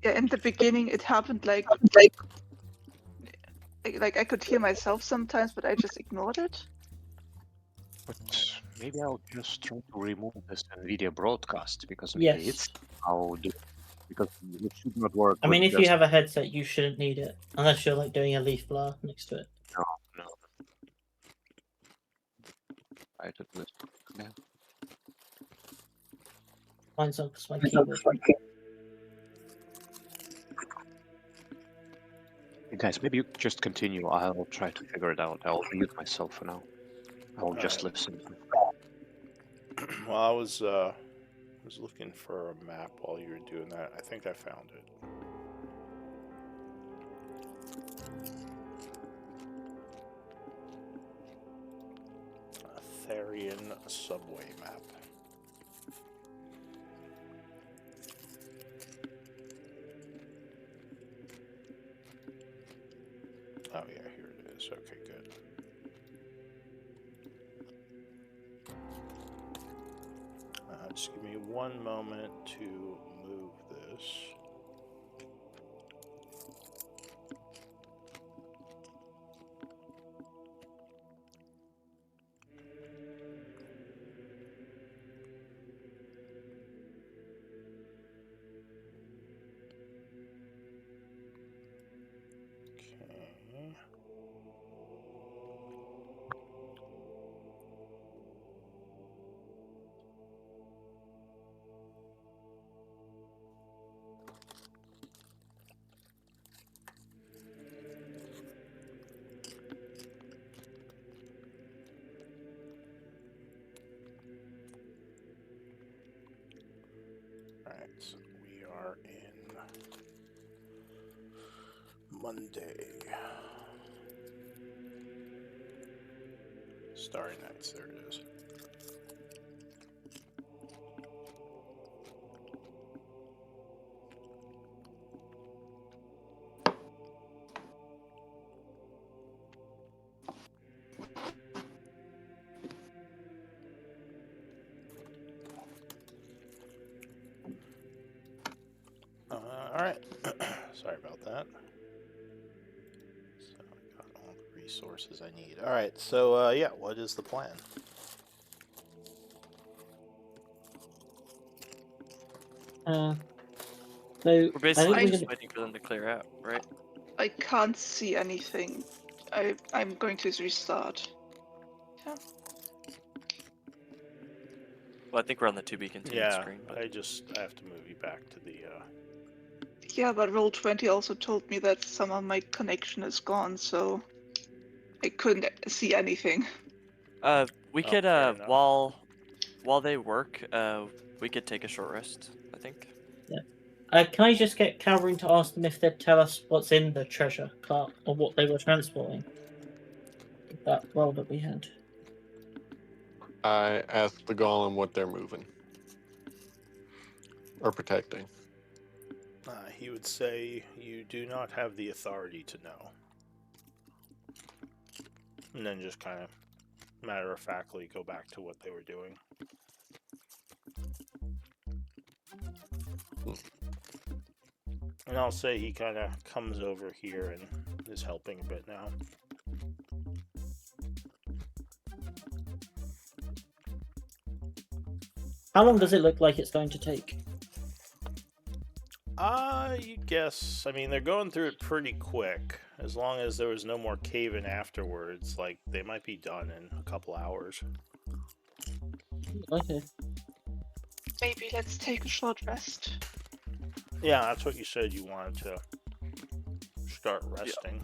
Yeah, in the beginning it happened like I could hear myself sometimes, but I just ignored it. But maybe I'll just try to remove this NVIDIA broadcast because maybe Yes. it's because it should not work. I mean, with if you just- have a headset, you shouldn't need it unless you're like doing a leaf blur next to it. no. I did this. Yeah. Mine's on my keyboard. Hey guys, maybe you just continue. I'll try to figure it out. I'll mute myself for now. I'll just Alright. listen. Well, I was looking for a map while you were doing that. I think I found it. A Therian subway map. Oh yeah, here it is. Okay, good. Just give me one moment to move this. Okay. Alright, so we are in Monday. Starry Nights, there it is. Alright, sorry about that. So I got all the resources I need. Alright, so yeah, what is the plan? So We're I basically think we're just gonna. waiting for them to clear out, right? I can't see anything. I'm going to restart. Yeah. Well, I think we're on the to be continued Yeah, screen. But... I have to move you back to the Yeah, but Roll20 also told me that some of my connection is gone, so I couldn't see anything. We Oh, could fair enough. while they work, we could take a short rest, I think. Can I just get Calvary to ask them if they'd tell us what's in the treasure cart or what they were transporting? That role that we had. I asked the golem what they're moving or protecting. He would say you do not have the authority to know. And then just kind of matter-of-factly go back to what they were doing. And I'll say he kind of comes over here and is helping a bit now. How long does it look like it's going to take? You guess. I mean, they're going through it pretty quick. As long as there was no more cave-in afterwards, like, they might be done in a couple hours. Okay. Maybe let's take a short rest. Yeah, that's what you said you wanted to start resting.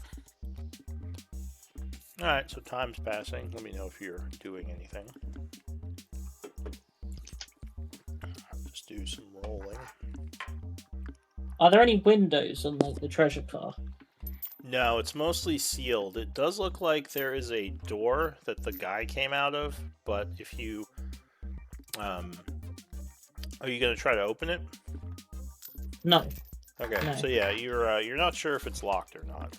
Yeah. Alright, so time's passing. Let me know if you're doing anything. Just do some rolling. Are there any windows on like the treasure car? No, it's mostly sealed. It does look like there is a door that the guy came out of, but if you are you gonna try to open it? No. Okay, No. so yeah, you're not sure if it's locked or not,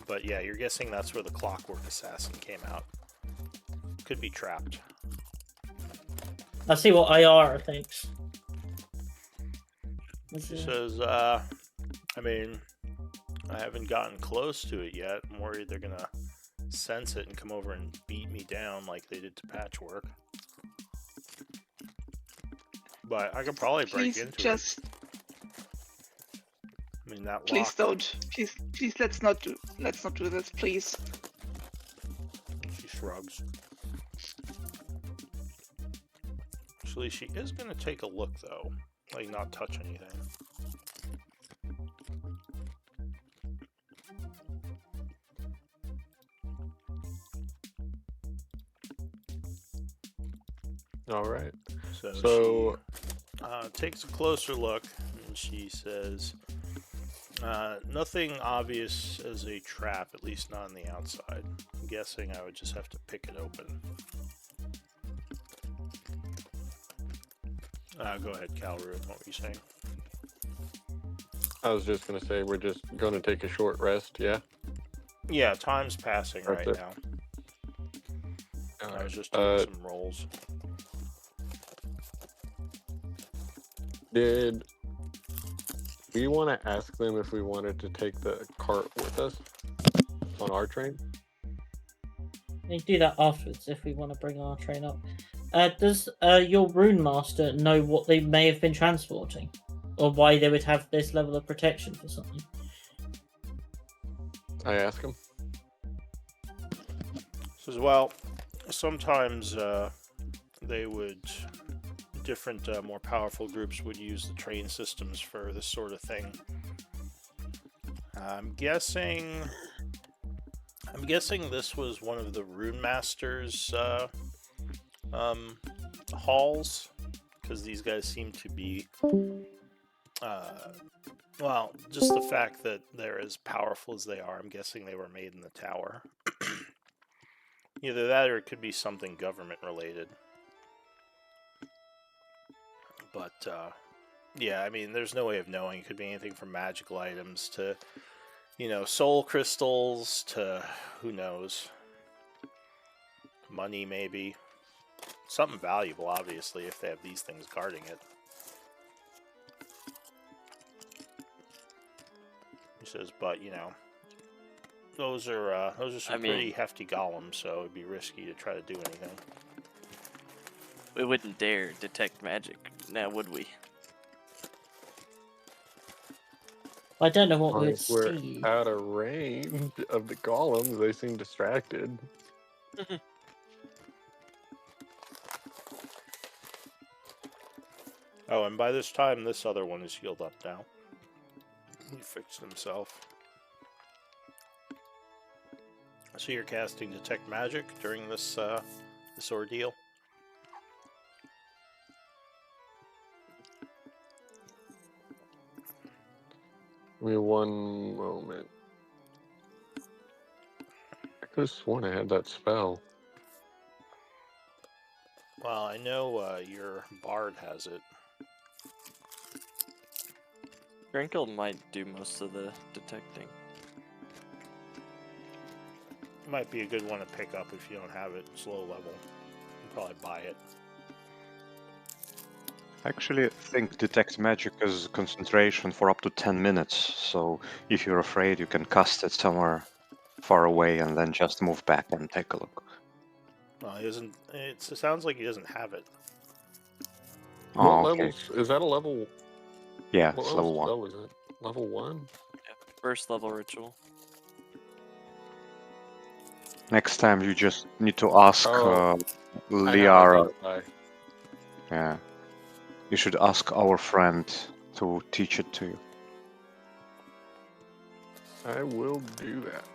but yeah, you're guessing that's where the clockwork assassin came out. Could be trapped. I see what Ayara thinks. She says, I mean, I haven't gotten close to it yet. I'm worried they're gonna sense it and come over and beat me down like they did to Patchwork. But I could probably break Please into just, it. I mean, that please lock. don't. Please, let's not do this, please. She shrugs. Actually, she is gonna take a look though, like not touch anything. All right. So she takes a closer look and she says, nothing obvious as a trap, at least not on the outside. I'm guessing I would just have to pick it open. Go ahead, Calru. What were you saying? I was just gonna say we're just gonna take a short rest. Yeah. Yeah, time's passing Right right there. now. I Alright, was just doing some rolls. Did we want to ask them if we wanted to take the cart with us on our train? We can do that afterwards if we want to bring our train up. Does your rune master know what they may have been transporting, or why they would have this level of protection for something? I ask him. Says, well, sometimes different, more powerful groups would use the train systems for this sort of thing. I'm guessing this was one of the Rune Masters' halls, because these guys seem to be, well, just the fact that they're as powerful as they are. I'm guessing they were made in the tower. Either that, or it could be something government related. But yeah, I mean, there's no way of knowing. It could be anything from magical items to, soul crystals to, who knows, money maybe. Something valuable, obviously, if they have these things guarding it. He says, but, those are some pretty hefty golems, so it'd be risky to try to do anything. We wouldn't dare detect magic, now would we? I don't know what Or we'd if we're see. out of range of the golems, they seem distracted. Oh, and by this time, this other one is healed up now. He fixed himself. So you're casting Detect Magic during this ordeal? Give me one moment. I could have sworn I had that spell. Well, I know your bard has it. Grinkle might do most of the detecting. Might be a good one to pick up if you don't have it. It's low level. You can probably buy it. I actually think Detect Magic is concentration for up to 10 minutes, so if you're afraid, you can cast it somewhere far away and then just move back and take a look. Well, he doesn't. It sounds like he doesn't have it. What Oh, okay. levels? Is that a level? Yeah, What it's level 1. spell is it? Level 1? Yeah, first level ritual. Next time you just need to ask I have Liara. Identify. Yeah. You should ask our friend to teach it to you. I will do that.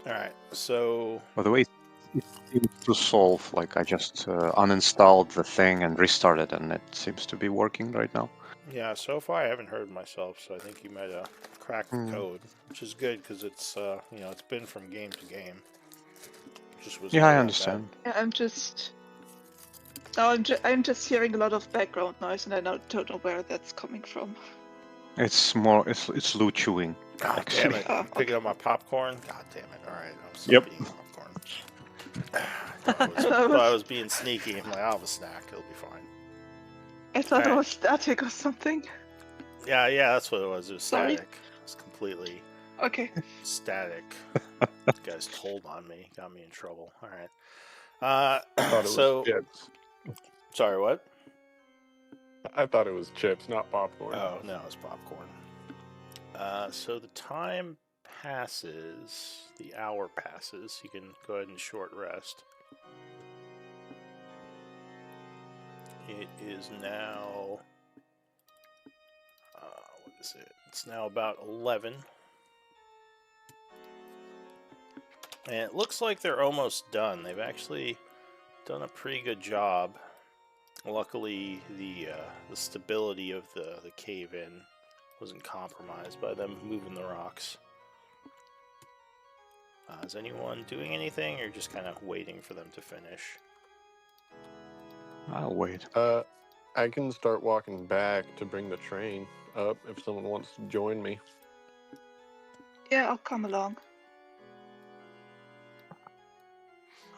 Alright, so... By the way, it seems to solve. Like, I just uninstalled the thing and restarted, and it seems to be working right now. Yeah, so far I haven't heard myself, so I think you might have cracked the Hmm. code, which is good because it's it's been from game to game. Just was Yeah, I never that bad. understand. Yeah, I'm just hearing a lot of background noise, and I don't know where that's coming from. It's more. It's loot chewing. God Actually. damn it! Oh, I'm picking okay. up my popcorn. God damn it! All right, I'm still Yep. eating popcorn. thought I was being sneaky. I'm like, I'll have a snack. It'll be fine. I thought it Alright. was static or something. Yeah, that's what it was. It was Sorry. static. It was completely Okay. static. You guys told on me. Got me in trouble. All right. I thought it So, was chips. sorry, what? I thought it was chips, not popcorn. Oh, no, it's popcorn. So the time passes, the hour passes. You can go ahead and short rest. It is now, what is it? It's now about 11. And it looks like they're almost done. They've actually done a pretty good job. Luckily, the stability of the cave-in wasn't compromised by them moving the rocks. Is anyone doing anything, or just kind of waiting for them to finish? I'll wait. I can start walking back to bring the train up if someone wants to join me. Yeah, I'll come along.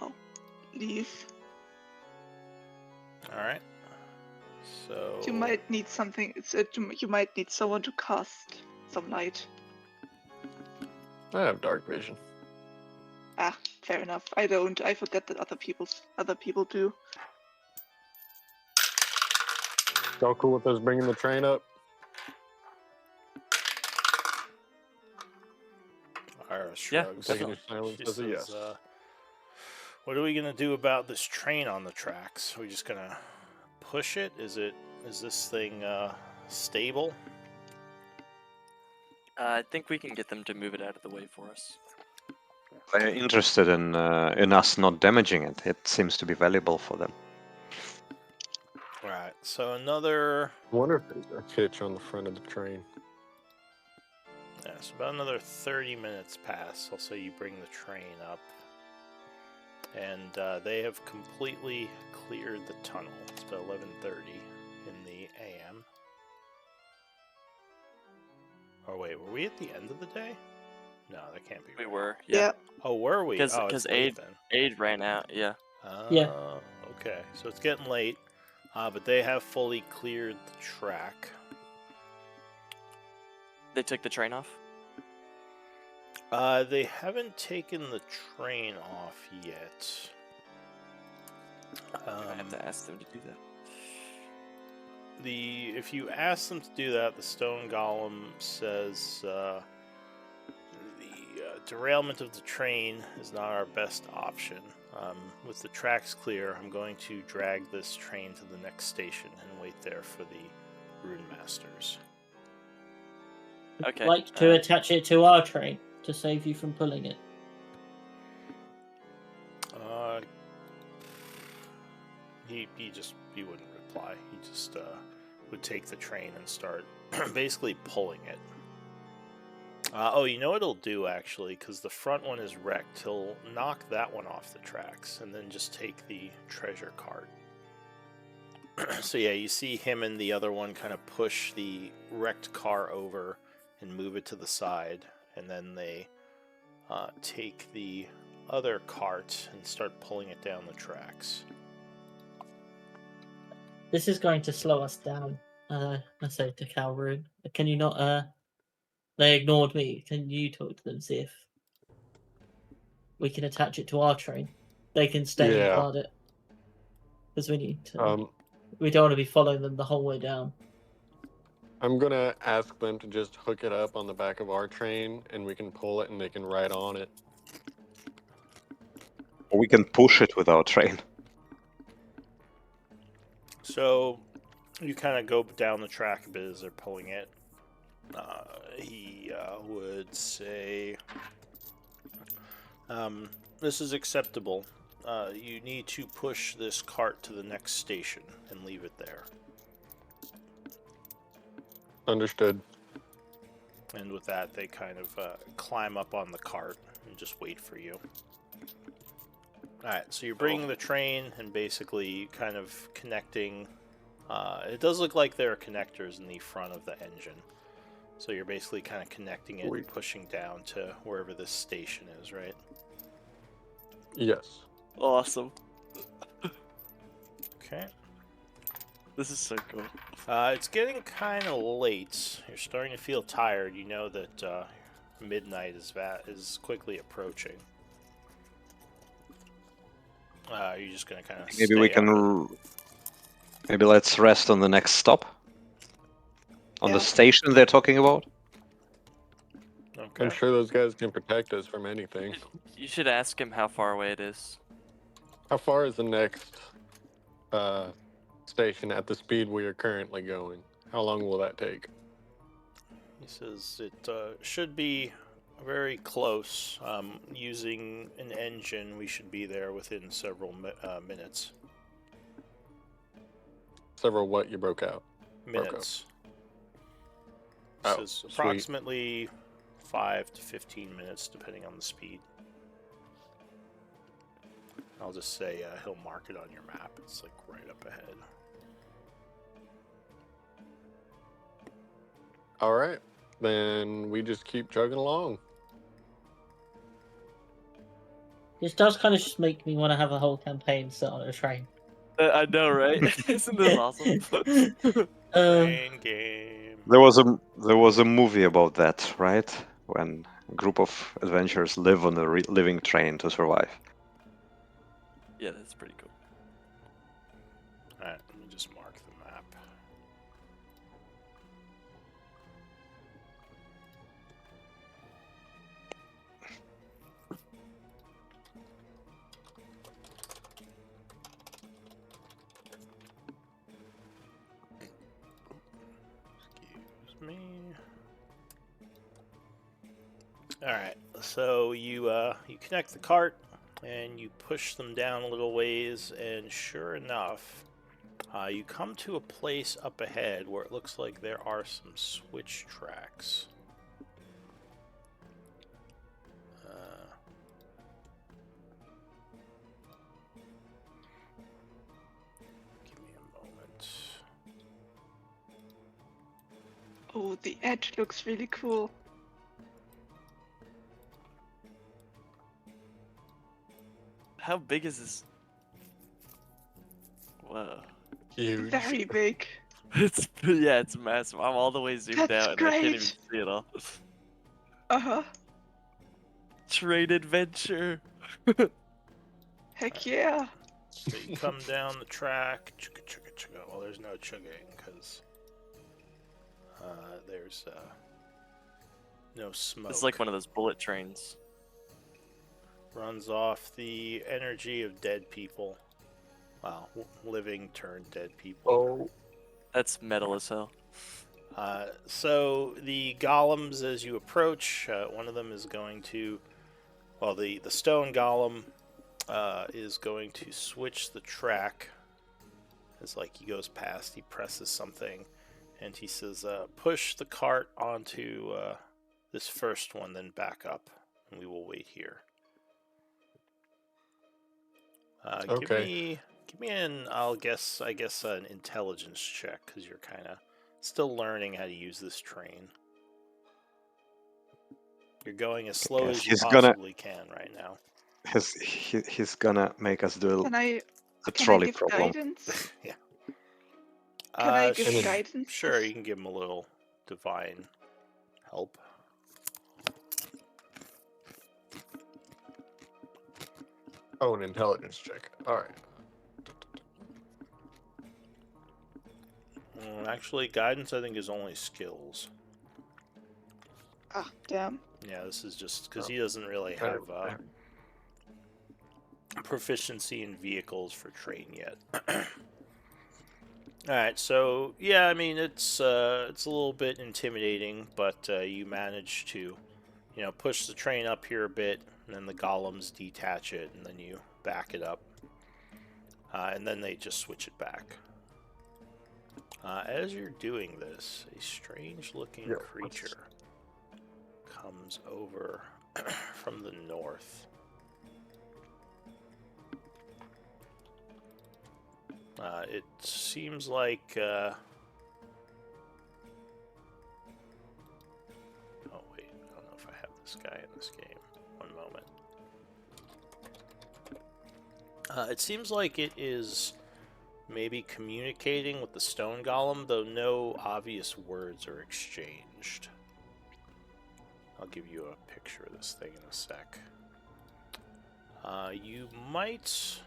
I'll leave. All right. So You might need something. You might need someone to cast some light. I have dark vision. Ah, fair enough. I don't. I forget that other people do. Y'all cool with us bringing the train up? Ira Yeah, shrugs. Taking your silence She as a says, yes. "What are we gonna do about this train on the tracks? Are we just gonna push it? Is this thing stable?" I think we can get them to move it out of the way for us. They're interested in us not damaging it. It seems to be valuable for them. Right. So another I wonder if there's a hitch on the front of the train. so about another 30 minutes pass. I'll say you bring the train up, and they have completely cleared the tunnel. It's about 11:30 in the AM. Oh wait, were we at the end of the day? No, that can't be. We right. were, Yeah. yeah. Oh, were we? Because Oh, it's late aid then. aid ran out, yeah. Yeah. Okay, so it's getting late, but they have fully cleared the track. They took the train off. They haven't taken the train off yet. I have to ask them to do that. If you ask them to do that, the stone golem says the derailment of the train is not our best option. With the tracks clear, I'm going to drag this train to the next station and wait there for the Rune Masters. Okay. Like to attach it to our train to save you from pulling it. He wouldn't reply. He just would take the train and start basically pulling it. You know what he'll do, actually, because the front one is wrecked. He'll knock that one off the tracks and then just take the treasure cart. So yeah, you see him and the other one kind of push the wrecked car over and move it to the side, and then they take the other cart and start pulling it down the tracks. This is going to slow us down. I say to Calroon, can you not? They ignored me. Can you talk to them, see if we can attach it to our train? They can stay and Yeah. guard it. Because we need to. We don't want to be following them the whole way down. I'm gonna ask them to just hook it up on the back of our train, and we can pull it, and they can ride on it. Or we can push it with our train. So you kind of go down the track a bit as they're pulling it. He would say, this is acceptable. You need to push this cart to the next station and leave it there. Understood. And with that, they kind of climb up on the cart and just wait for you. Alright, so you're bringing the train and basically kind of connecting. It does look like there are connectors in the front of the engine. So you're basically kind of connecting it and pushing down to wherever this station is, right? Yes. Awesome. Okay. This is so cool. It's getting kind of late. You're starting to feel tired. You know that midnight is quickly approaching. You're just gonna kind of Maybe we can. Maybe let's rest on the next stop. On the Yeah. station they're talking about. Okay. I'm sure those guys can protect us from anything. You should ask him how far away it is. How far is the next station at the speed we are currently going? How long will that take? He says it should be very close. Using an engine, we should be there within several minutes. Several what you broke out? Minutes. Oh, Says sweet. approximately 5 to 15 minutes, depending on the speed. I'll just say he'll mark it on your map. It's like right up ahead. All right, then we just keep chugging along. This does kind of just make me want to have a whole campaign set on a train. I know, right? Isn't this awesome? Train game. There was a movie about that, right? When a group of adventurers live on a living train to survive. Yeah, that's pretty cool. Alright, let me just mark the map. Excuse me. Alright, so you connect the cart and you push them down a little ways, and sure enough, you come to a place up ahead where it looks like there are some switch tracks. Give me a moment. Oh, the edge looks really cool. How big is this? Whoa. Huge. Very big. It's massive. I'm all the way zoomed That's out and I can't even great. see it all. Uh-huh. Train adventure. Heck yeah. So you come down the track. Chugga, chugga, chugga. Well, there's no chugging because there's no smoke. It's like one of those bullet trains. Runs off the energy of dead people. Wow, living turned dead people. Oh, That's metal as hell. So the golems, as you approach, one of them is going to, well, the stone golem is going to switch the track. It's like he goes past, he presses something, and he says, push the cart onto this first one, then back up, and we will wait here. Okay. Give me an, I guess an intelligence check, because you're kind of still learning how to use this train. You're going as slow Yes, as you he's gonna- possibly can right now. He's gonna make us do Can a I trolley give problem. guidance? Yeah. Can I give sh- guidance? Sure, you can give him a little divine help. Oh, an intelligence check. All right. Actually, guidance I think is only skills. Ah, damn. Yeah, this is just because he doesn't really have proficiency in vehicles for train yet. All right, so yeah, I mean it's a little bit intimidating, but you manage to, push the train up here a bit, and then the golems detach it, and then you back it up, and then they just switch it back. As you're doing this, a strange-looking Yeah. creature comes over from the north. It seems like... oh, wait. I don't know if I have this guy in this game. One moment. It seems like it is maybe communicating with the stone golem, though no obvious words are exchanged. I'll give you a picture of this thing in a sec. You might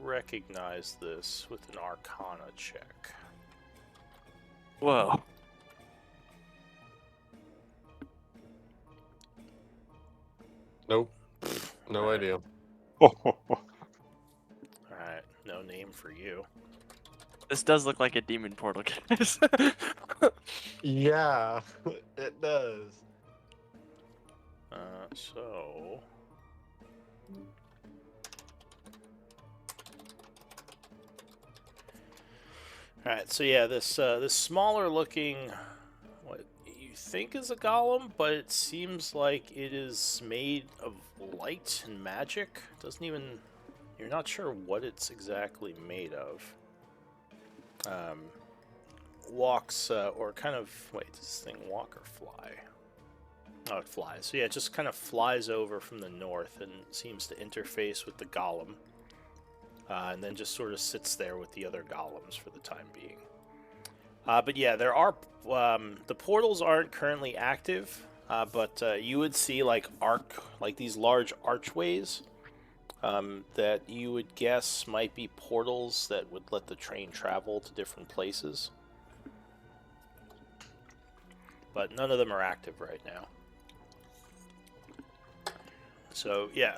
recognize this with an Arcana check. Whoa. Nope. No Alright. idea. Alright, no name for you. This does look like a demon portal, guys. Yeah, it does. So... Alright, so yeah, this smaller looking, what you think is a golem, but it seems like it is made of light and magic. Doesn't even, you're not sure what it's exactly made of. Walks, or kind of, wait, does this thing walk or fly? Oh, it flies. So yeah, it just kind of flies over from the north and seems to interface with the golem. And then just sort of sits there with the other golems for the time being. But yeah, there are... the portals aren't currently active, but you would see like these large archways that you would guess might be portals that would let the train travel to different places. But none of them are active right now. So yeah,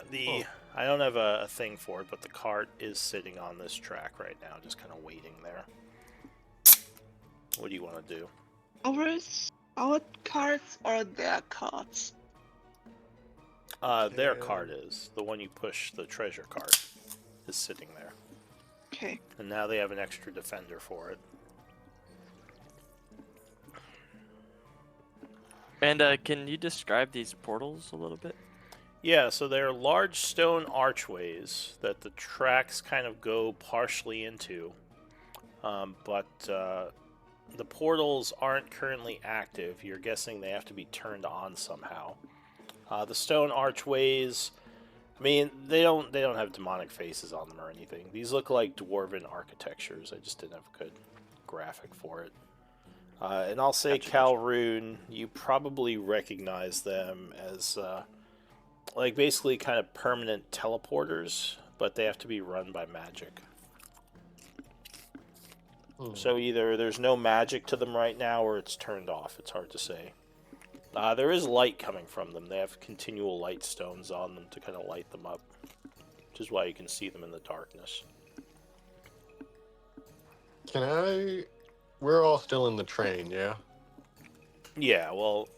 I don't have a thing for it, but the cart is sitting on this track right now, just kind of waiting there. What do you want to do? Our cards or their cards? Their cart is. The one you push, the treasure cart, is sitting there. Okay. And now they have an extra defender for it. And can you describe these portals a little bit? Yeah, so they're large stone archways that the tracks kind of go partially into. But the portals aren't currently active. You're guessing they have to be turned on somehow. The stone archways, I mean, they don't have demonic faces on them or anything. These look like dwarven architectures. I just didn't have a good graphic for it. And I'll say, Calroon, you probably recognize them as like basically kind of permanent teleporters, but they have to be run by magic. So either there's no magic to them right now, or it's turned off. It's hard to say. There is light coming from them. They have continual light stones on them to kind of light them up, which is why you can see them in the darkness. We're all still in the train, yeah? Yeah, well,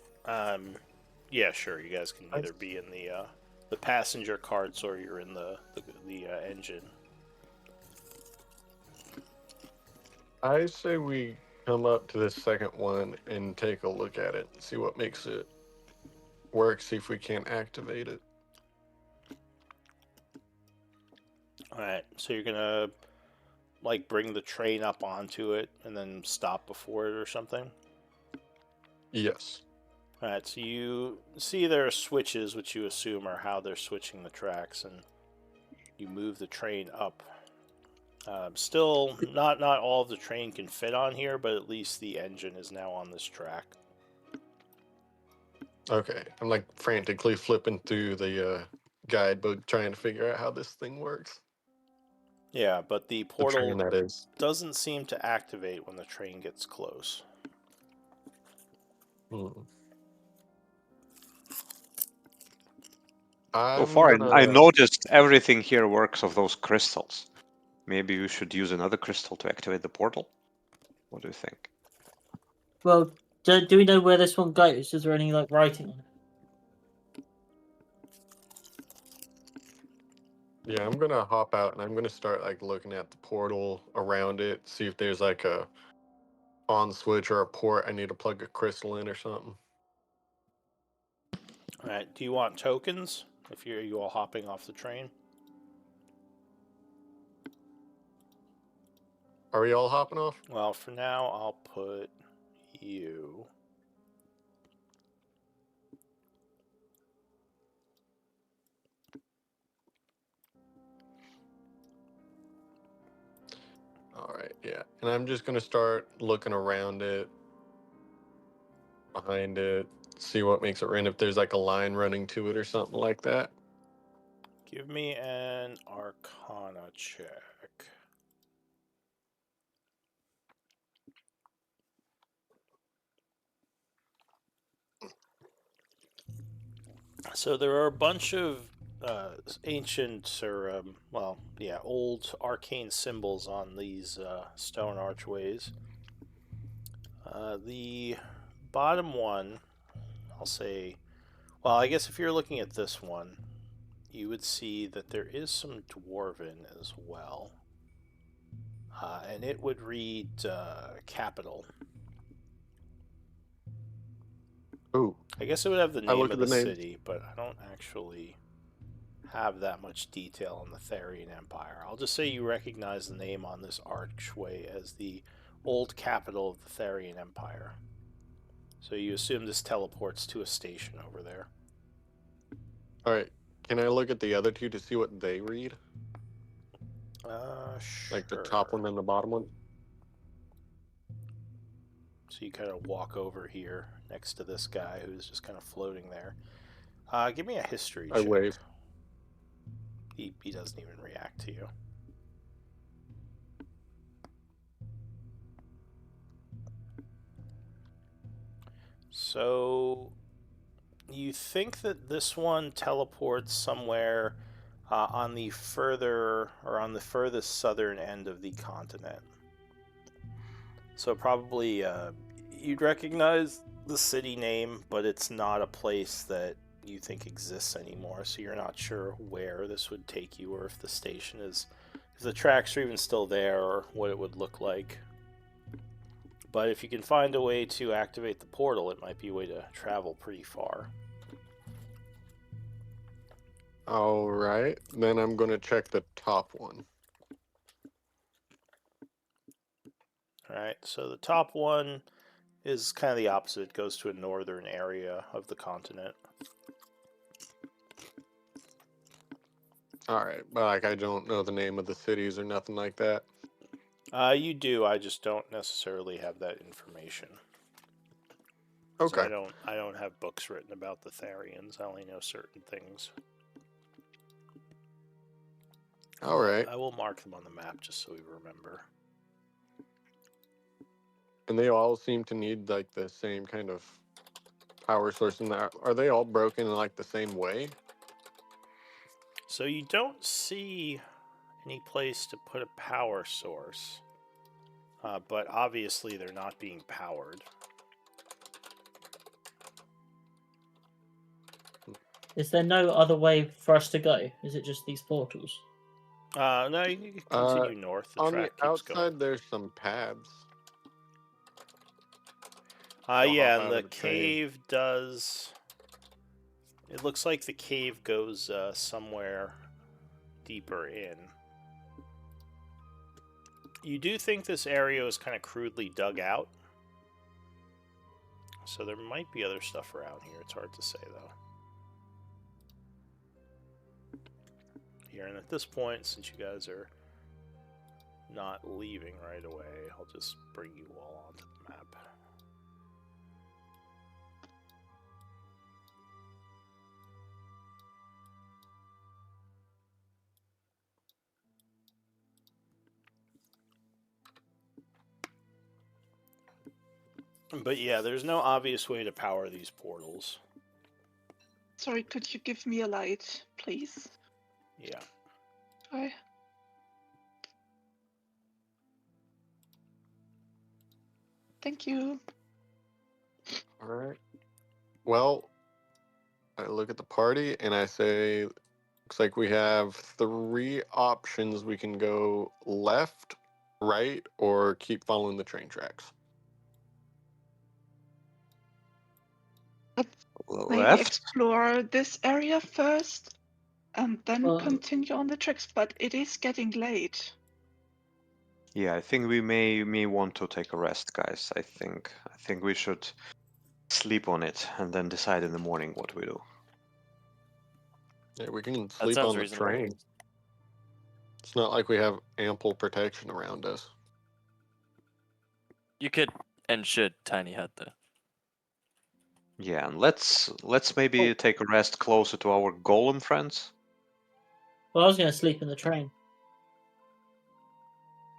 yeah, sure. You guys can either be in the passenger carts or you're in the engine. I say we come up to this second one and take a look at it, see what makes it work, see if we can't activate it. Alright, so you're gonna, like, bring the train up onto it and then stop before it or something? Yes. Alright, so you see there are switches, which you assume are how they're switching the tracks, and you move the train up. Still, not all of the train can fit on here, but at least the engine is now on this track. Okay. I'm like frantically flipping through the guidebook trying to figure out how this thing works. Yeah, but the The portal train, that is. doesn't seem to activate when the train gets close. Hmm. So far, I noticed everything here works of those crystals. Maybe you should use another crystal to activate the portal? What do you think? Well, do we know where this one goes? Is there any like writing on it? Yeah, I'm gonna hop out and I'm gonna start like looking at the portal around it, see if there's like a on switch or a port I need to plug a crystal in or something. All right. Do you want tokens? If you all hopping off the train? Are we all hopping off? Well, for now, I'll put you. All right, yeah. And I'm just gonna start looking around it, behind it, see what makes it run. If there's like a line running to it or something like that. Give me an Arcana check. So there are a bunch of ancient or old arcane symbols on these stone archways. The bottom one, I'll say, well, I guess if you're looking at this one, you would see that there is some dwarven as well. And it would read capital. Ooh. I guess it would have the I name look of at the the name. city, but I don't actually have that much detail on the Therian Empire. I'll just say you recognize the name on this archway as the old capital of the Therian Empire. So you assume this teleports to a station over there. All right. Can I look at the other two to see what they read? Sure. Like the top one and the bottom one? So you kind of walk over here next to this guy who's just kind of floating there. Give me a history I check. wave. He doesn't even react to you. So you think that this one teleports somewhere on the furthest southern end of the continent. So probably you'd recognize the city name, but it's not a place that you think exists anymore. So you're not sure where this would take you, or if the station is, if the tracks are even still there, or what it would look like. But if you can find a way to activate the portal, it might be a way to travel pretty far. All right. Then I'm going to check the top one. Alright, so the top one is kind of the opposite. It goes to a northern area of the continent. All right. But like I don't know the name of the cities or nothing like that. You do, I just don't necessarily have that information. Okay. So I don't have books written about the Therians. I only know certain things. All right. I will mark them on the map just so we remember. And they all seem to need like the same kind of power source. And are they all broken in like the same way? So you don't see any place to put a power source, but obviously they're not being powered. Is there no other way for us to go? Is it just these portals? No, you can continue north. The On the track keeps outside, going. there's some paths. Yeah, hop and out the of the train. cave does. It looks like the cave goes somewhere deeper in. You do think this area is kind of crudely dug out, so there might be other stuff around here. It's hard to say, though. Here, and at this point, since you guys are not leaving right away, I'll just bring you all onto the map. But yeah, there's no obvious way to power these portals. Sorry, could you give me a light, please? Yeah. Sorry. Thank you. All right. Well, I look at the party and I say, looks like we have 3 options. We can go left, right, or keep following the train tracks. Maybe Left? explore this area first and then Well- continue on the tracks, but it is getting late. Yeah, I think we may want to take a rest, guys. I think we should sleep on it and then decide in the morning what we do. Yeah, we can That sleep sounds on the reasonable. train. It's not like we have ample protection around us. You could and should tiny hut though. Yeah, and let's maybe take a rest closer to our golem friends. Well, I was going to sleep in the train.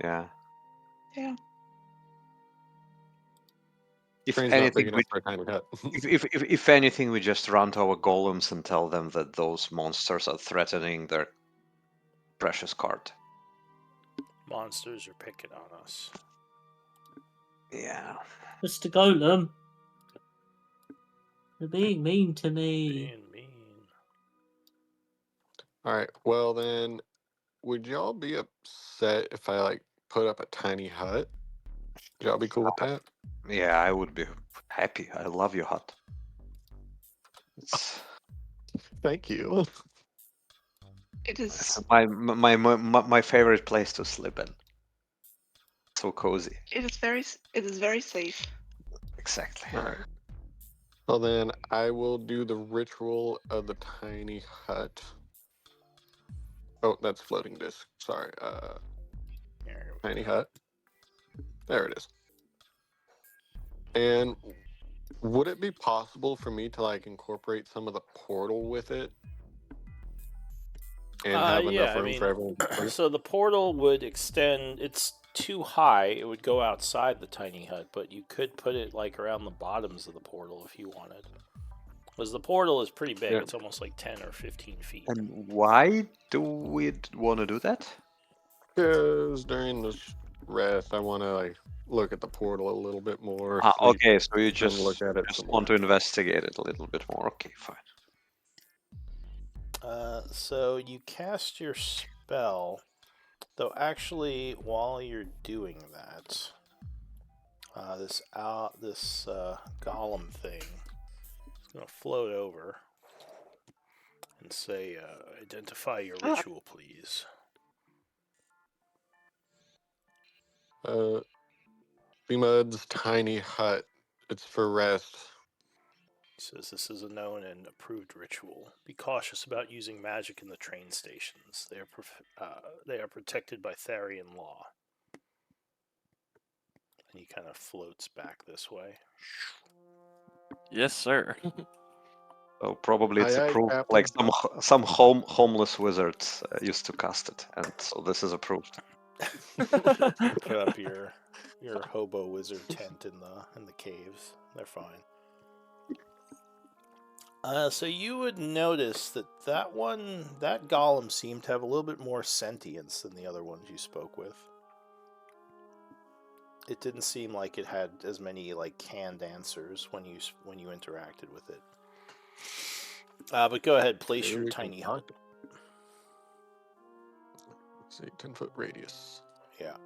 Yeah. Yeah. If Train's not big anything, enough for a tiny hut. if anything, we just run to our golems and tell them that those monsters are threatening their precious cart. Monsters are picking on us. Yeah. Mr. Golem. They're being mean to me. Being mean. All right. Well then, would y'all be upset if I like put up a tiny hut? Would y'all be cool with that? Yeah, I would be happy. I love your hut. It's Thank you. It is my favorite place to sleep in. So cozy. it is very safe. Exactly. All right. Well then, I will do the ritual of the tiny hut. Oh, that's floating disc. Sorry. Here we Tiny go. hut. There it is. And would it be possible for me to like incorporate some of the portal with it and have Yeah, enough room for everyone to sleep? so the portal would extend. It's too high. It would go outside the tiny hut, but you could put it like around the bottoms of the portal if you wanted. Because the portal is pretty big. Yeah. It's almost like 10 or 15 feet. And why do we want to do that? Because during this rest, I want to like look at the portal a little bit more. sleep, Okay, so you and just look at it some more. want to investigate it a little bit more. Okay, fine. So you cast your spell, though. Actually, while you're doing that, this golem thing is gonna float over and say, "Identify your ritual, please." Bmud's tiny hut. It's for rest. He says this is a known and approved ritual. Be cautious about using magic in the train stations. They are protected by Tharian law. And he kind of floats back this way. Yes, sir. So probably it's Aye, aye, approved. Captain. Like some homeless wizards used to cast it, and so this is approved. Put up your hobo wizard tent in the caves. They're fine. So you would notice that that golem seemed to have a little bit more sentience than the other ones you spoke with. It didn't seem like it had as many like canned answers when you interacted with it. But go ahead, place Maybe your we can tiny hut. Let's see, 10-foot radius. Yeah.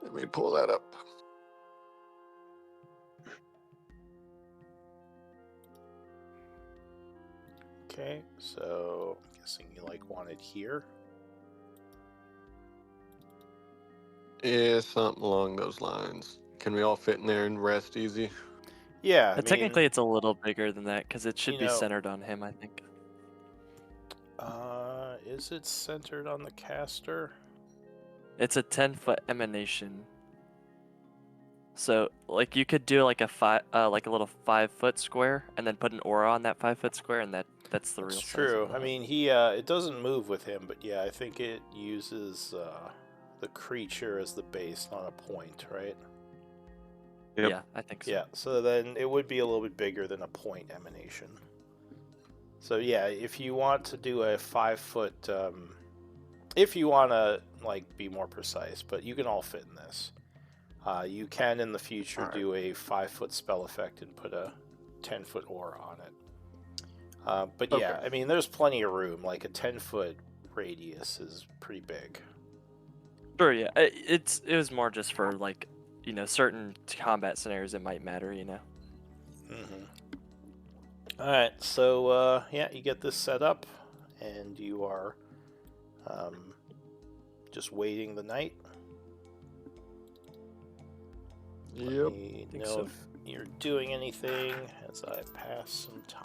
Let me pull that up. Okay, so I'm guessing you like want it here. Yeah, something along those lines. Can we all fit in there and rest easy? Yeah, I mean, Technically, it's a little bigger than that because it should you be know- centered on him. I think. Is it centered on the caster? It's a 10-foot emanation. So, like, you could do like a little 5-foot square, and then put an aura on that 5-foot square, and that's the real That's size. true. Of the I mean, it doesn't move with him, but yeah, I think it uses the creature as the base, not a point, right? Yep. Yeah, I think so. Yeah. So then it would be a little bit bigger than a point emanation. So yeah, if you want to do a 5-foot, if you want to like be more precise, but you can all fit in this. You can in the future do a 5-foot spell effect and put a 10-foot aura on it. But yeah, Okay. I mean, there's plenty of room. Like a 10-foot radius is pretty big. Sure. Yeah. It was more just for like, certain combat scenarios it might matter. Mm-hmm. Alright, so yeah, you get this set up, and you are just waiting the night. Let Yep. me Think know so. if you're doing anything as I pass some time.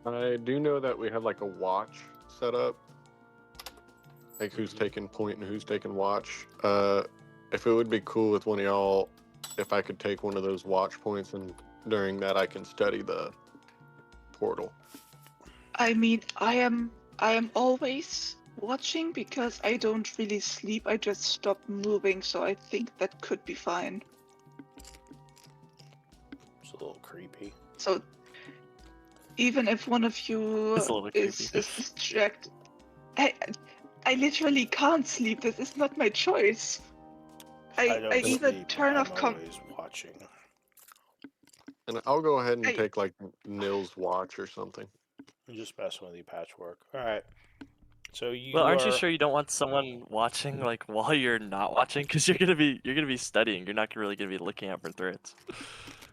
I do know that we have like a watch set up, like who's taking point and who's taking watch. If it would be cool with one of y'all, if I could take one of those watch points, and during that I can study the portal. I mean, I am always watching because I don't really sleep. I just stop moving, so I think that could be fine. It's a little creepy. So even if one of you It's a little is creepy. distracted, I literally can't sleep. This is not my choice. I I don't either sleep. turn I'm off always watching. And I'll go ahead and I take like Nil's watch or something. I'm just messing with you, Patchwork. Alright. So Well, you aren't you are. sure you don't want someone watching like while you're not watching? Because you're gonna be studying. You're not really gonna be looking out for threats.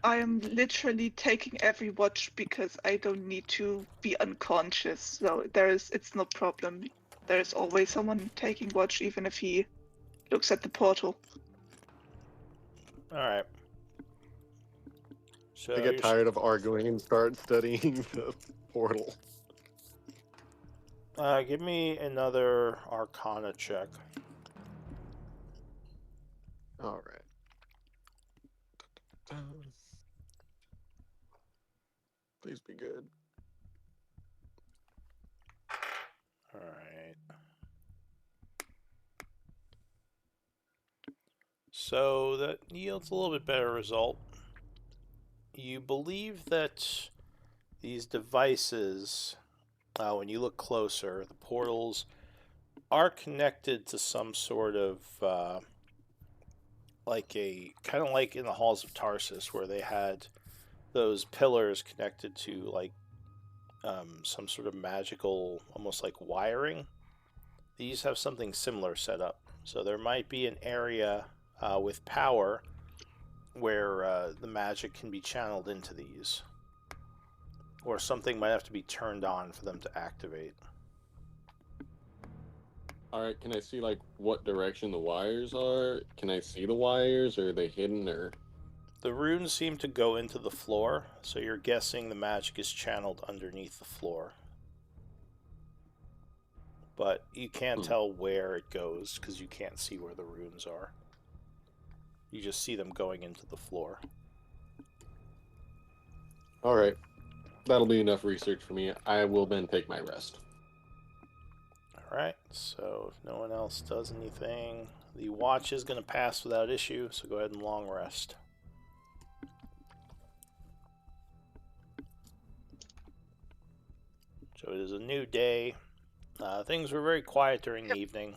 I am literally taking every watch because I don't need to be unconscious. So it's no problem. There's always someone taking watch, even if he looks at the portal. Alright. So I get tired of arguing and start studying the portal. give me another Arcana check. All right. Please be good. Alright. So that yields a little bit better result. You believe that these devices, when you look closer, the portals are connected to some sort of like a kind of like in the halls of Tarsus, where they had those pillars connected to like some sort of magical, almost like wiring. These have something similar set up. So there might be an area with power where the magic can be channeled into these. Or something might have to be turned on for them to activate. All right, can I see like what direction the wires are? Can I see the wires, or are they hidden, or? The runes seem to go into the floor, so you're guessing the magic is channeled underneath the floor. But you can't tell where it goes because you can't see where the runes are. You just see them going into the floor. All right, that'll be enough research for me. I will then take my rest. Alright, so if no one else does anything, the watch is going to pass without issue, so go ahead and long rest. So it is a new day. Things were very quiet during the evening.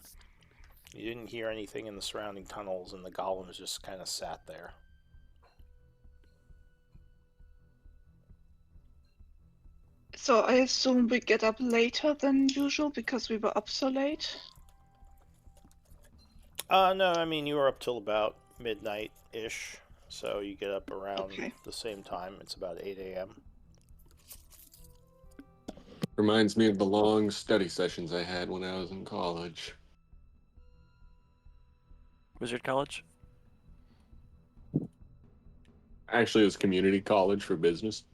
You didn't hear anything in the surrounding tunnels, and the golems just kind of sat there. So I assume we get up later than usual because we were up so late. No, I mean, you were up till about midnight-ish, so you get up around Okay. the same time. It's about 8 a.m. Reminds me of the long study sessions I had when I was in college. Wizard College. Actually, it was community college for business.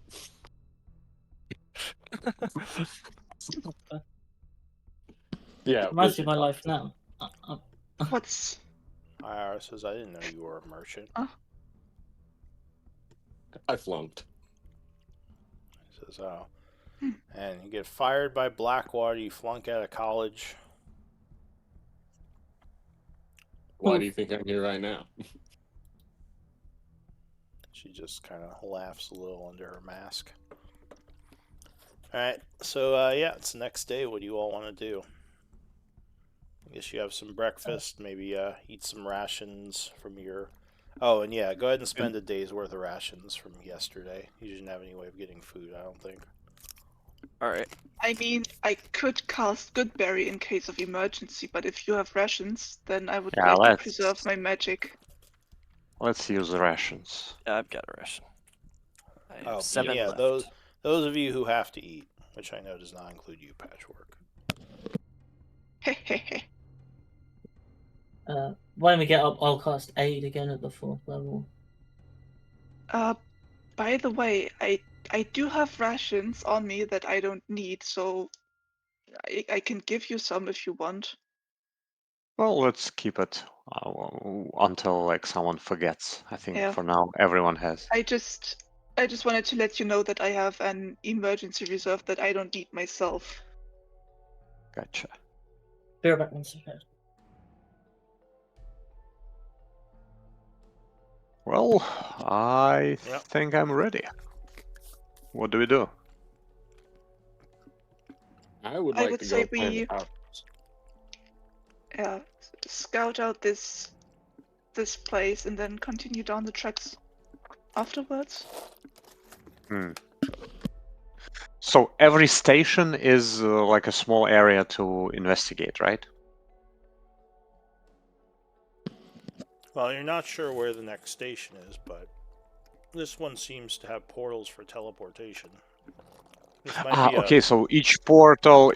Yeah, Reminds me Wizard of my College. life now. What's IR says, I didn't know you were a merchant. I flunked. He says, oh. And you get fired by Blackwater, you flunk out of college. Why do you think I'm here right now? She just kind of laughs a little under her mask. Alright, so yeah, it's the next day. What do you all want to do? I guess you have some breakfast, maybe eat some rations from your... Oh, and yeah, go ahead and spend a day's worth of rations from yesterday. You didn't have any way of getting food, I don't think. All right. I mean, I could cast Goodberry in case of emergency, but if you have rations, then I would Yeah, gladly preserve my magic. let's use the rations. Yeah, I've got a ration. I have Oh, 7 yeah, left. those of you who have to eat, which I know does not include you, Patchwork. When we get up, I'll cast Aid again at the 4th level. By the way, I do have rations on me that I don't need, so I can give you some if you want. Well, let's keep it until like someone forgets. I think Yeah. for now everyone has. I just wanted to let you know that I have an emergency reserve that I don't need myself. Gotcha. Be right back 1 second. Well, I Yep. think I'm ready. What do we do? I would I like would to say go plan we out. scout out this place and then continue down the tracks afterwards. Hmm. So every station is like a small area to investigate, right? Well, you're not sure where the next station is, but this one seems to have portals for teleportation. This might be Okay. So each portal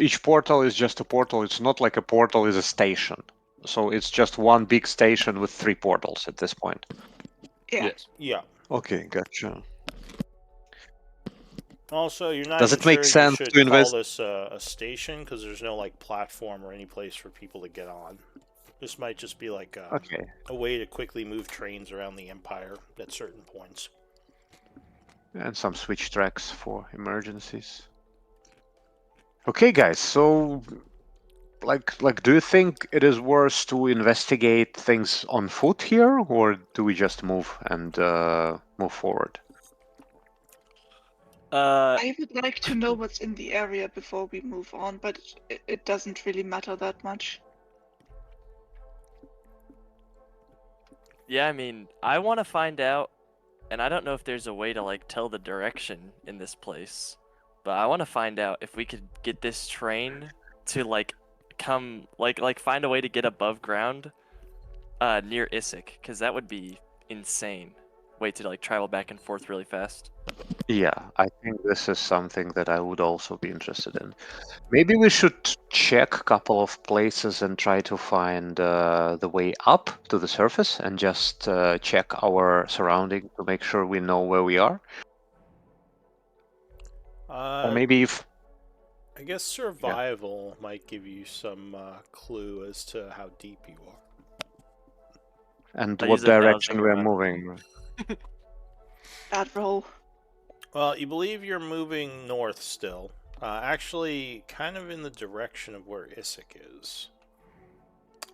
is just a portal. It's not like a portal is a station. So it's just one big station with 3 portals at this point. Yeah. Yes. Yeah. Okay, gotcha. Also, you're not Does even it make sure you sense should to call invest? this a station because there's no like platform or any place for people to get on. This might just be like Okay. a way to quickly move trains around the Empire at certain points. And some switch tracks for emergencies. Okay, guys. So, like, do you think it is worth to investigate things on foot here, or do we just move and move forward? I would like to know what's in the area before we move on, but it doesn't really matter that much. Yeah, I mean, I want to find out, and I don't know if there's a way to like tell the direction in this place, but I want to find out if we could get this train to like come like find a way to get above ground near Issyk, because that would be insane. Way to like travel back and forth really fast. Yeah, I think this is something that I would also be interested in. Maybe we should check a couple of places and try to find the way up to the surface and just check our surrounding to make sure we know where we are. Or maybe if I guess survival might give you some clue as to how deep you are. and I what use it now as direction like a we're weapon. moving. Bad roll. Well, you believe you're moving north still. Actually, kind of in the direction of where Issyk is.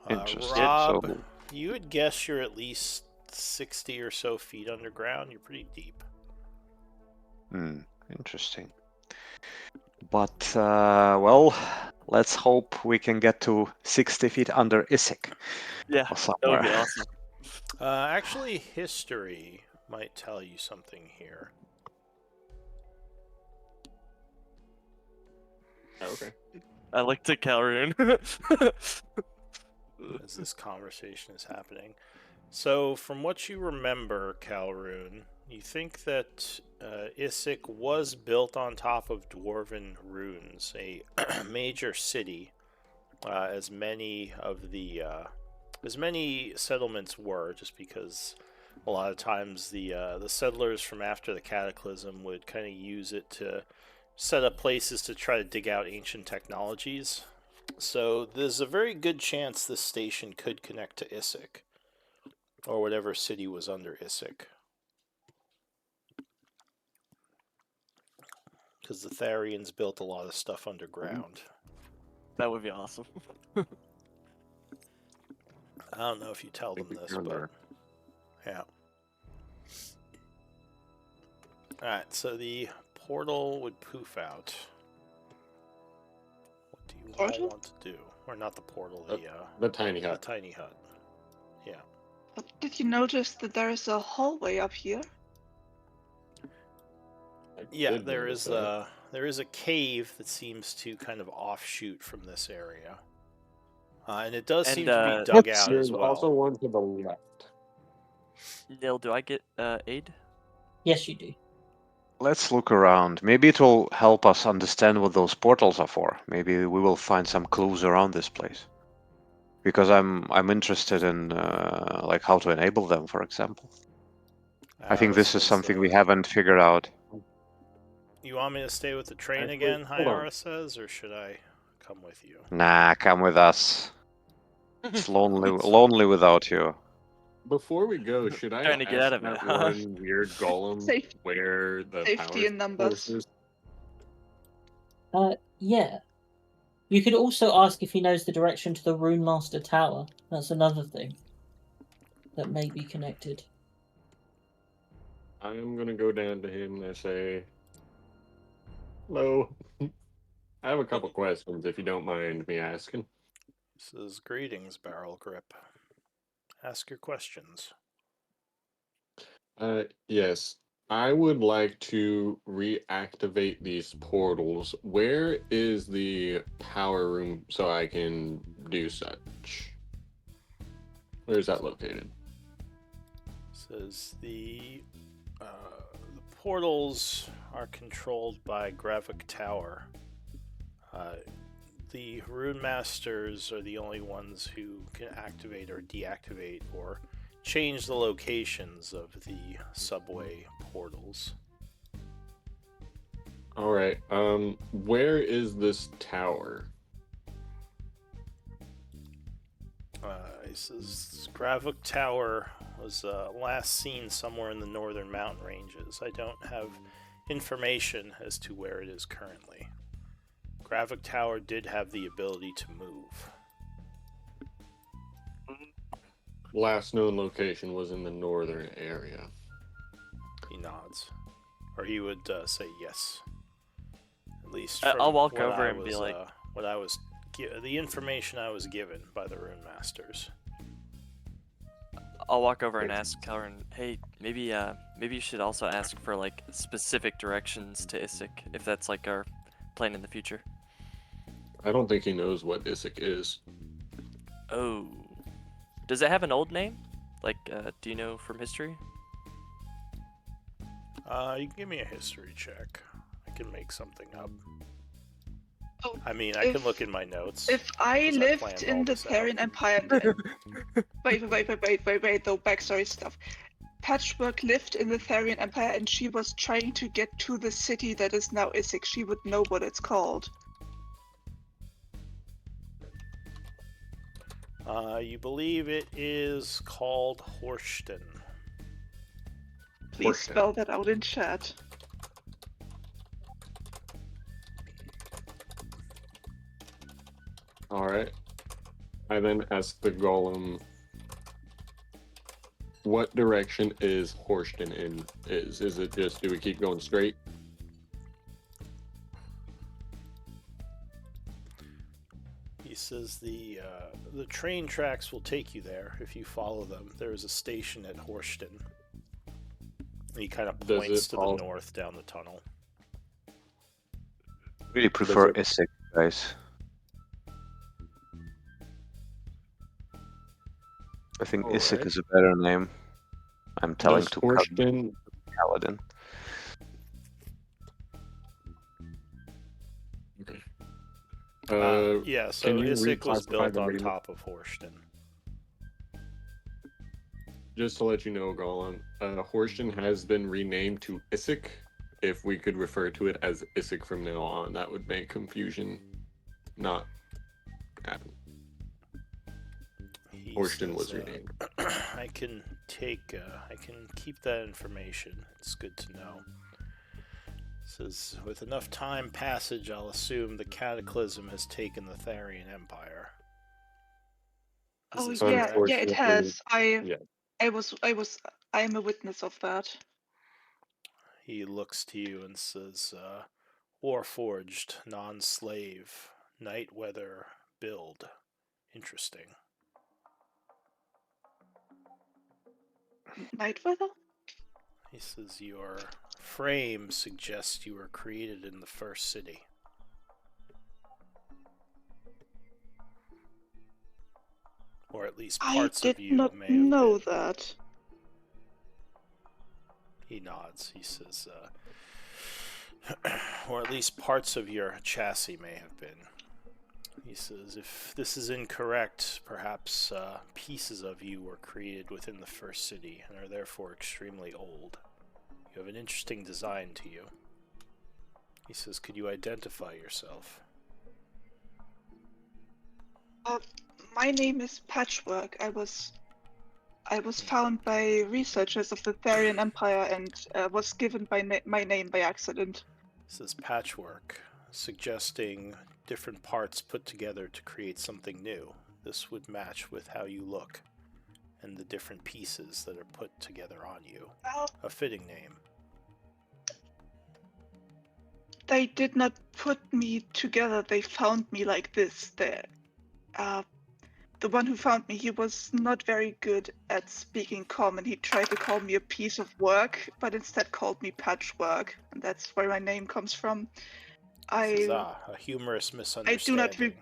Interesting. Rob, So, you would guess you're at least 60 or so feet underground. You're pretty deep. interesting. But well, let's hope we can get to 60 feet under Issyk Yeah, or that somewhere. would be awesome. Actually, history might tell you something here. Okay. I looked at Calroon. As this conversation is happening. So, from what you remember, Calroon, you think that Issyk was built on top of dwarven ruins, a major city, as many of the as many settlements were, just because a lot of times the settlers from after the cataclysm would kind of use it to set up places to try to dig out ancient technologies. So there's a very good chance this station could connect to Issyk, or whatever city was under Issyk. Because the Tharians built a lot of stuff underground. That would be awesome. I don't know if you tell them this, but yeah. Alright, so the portal would poof out. What do you all Portal? want to do? Or not the portal, The tiny the hut. tiny hut. Yeah. Did you notice that there is a hallway up here? I Yeah, did notice that. there is a cave that seems to kind of offshoot from this area. And it does And, seem to be dug let's- out as There's well. also one to the left. Neil, do I get aid? Yes, you do. Let's look around. Maybe it will help us understand what those portals are for. Maybe we will find some clues around this place. Because I'm interested in like how to enable them, for example. I think this is says, something we haven't figured out. You want me to stay with the train Actually, again, hold on. Hyara says, or should I come with you? Nah, come with us. It's lonely, That's lonely without you. Before we go, should I Trying to get ask out of it, that huh? one weird golem Safe, where the safety power in numbers. source is? Yeah. You could also ask if he knows the direction to the Rune Master Tower. That's another thing that may be connected. I'm gonna go down to him and say, "Hello, I have a couple questions if you don't mind me asking." Says, Greetings, Barrel Grip. Ask your questions. Yes, I would like to reactivate these portals. Where is the power room so I can do such? Where is that located? Says the portals are controlled by Gravik Tower. The Rune Masters are the only ones who can activate or deactivate or change the locations of the subway portals. All right. Where is this tower? He says Gravik Tower was last seen somewhere in the northern mountain ranges. I don't have information as to where it is currently. Gravik Tower did have the ability to move. Last known location was in the northern area. He nods, or he would say yes. At least I'll from walk what over I and be was, like, the information I was given by the Rune Masters. I'll walk over and ask Calren, hey, maybe you should also ask for like specific directions to Isik, if that's like our plan in the future. I don't think he knows what Isik is. Oh, does it have an old name? Like, do you know from history? You can give me a history check. I can make something up. Oh, I mean, I can look in my notes. If I 'cause I lived planned in all the this out. Therian Empire, wait, though, backstory stuff. Patchwork lived in the Therian Empire and she was trying to get to the city that is now Isik. She would know what it's called. You believe it is called Horston. Please Horston. spell that out in chat. All right. I then asked the golem, what direction is Horston in? Is it just, do we keep going straight? He says the train tracks will take you there if you follow them. There is a station at Horston. He kind of Does points it to all- the north down the tunnel. Really prefer it- Isik, guys. I think Isik Alright. is a better name. I'm telling Does to Horston Paladin. Yeah, so can you Isik was reclassify built the on name? top of Horston. Just to let you know, Golan, Horston has been renamed to Isik. If we could refer to it as Isik from now on, that would make confusion not happen. He Horston was says, renamed. I can keep that information. It's good to know. Says, with enough time passage, I'll assume the cataclysm has taken the Therian Empire. Is Oh this yeah, correct? yeah, it has. Yeah. I am a witness of that. He looks to you and says, Warforged, non-slave, night weather, build. Interesting. Night weather? He says, your frame suggests you were created in the first city. Or at least I parts did of you not may have know been. that. He nods. He says, Or at least parts of your chassis may have been. He says, if this is incorrect, perhaps pieces of you were created within the first city and are therefore extremely old. You have an interesting design to you. He says, could you identify yourself? My name is Patchwork. I was found by researchers of the Therian Empire and was given my name by accident. He says, patchwork, suggesting different parts put together to create something new. This would match with how you look and the different pieces that are put together on you. Well, A fitting name. they did not put me together. They found me like this. The one who found me, he was not very good at speaking common. He tried to call me a piece of work, but instead called me Patchwork, and that's where my name comes from. Says, I a humorous do not misunderstanding.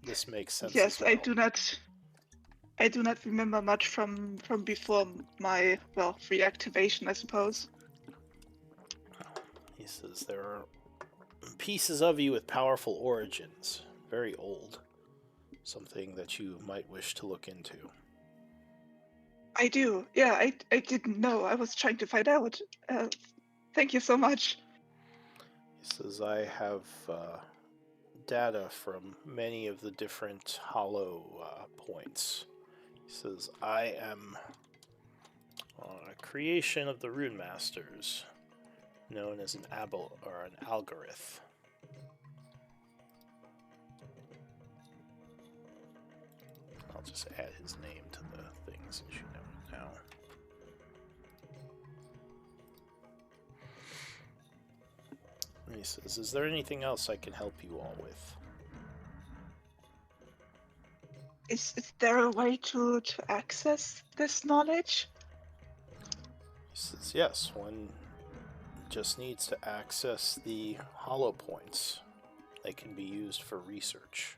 This makes sense yes, as well. I do not remember much from before my reactivation, I suppose. He says there are pieces of you with powerful origins, very old. Something that you might wish to look into. I do. Yeah, I didn't know. I was trying to find out. Thank you so much. He says, I have data from many of the different hollow points. He says, I am a creation of the Rune Masters, known as an algorithm. I'll just add his name to the thing since you know it now. And he says, is there anything else I can help you all with? Is there a way to access this knowledge? He says, yes, one just needs to access the hollow points. They can be used for research.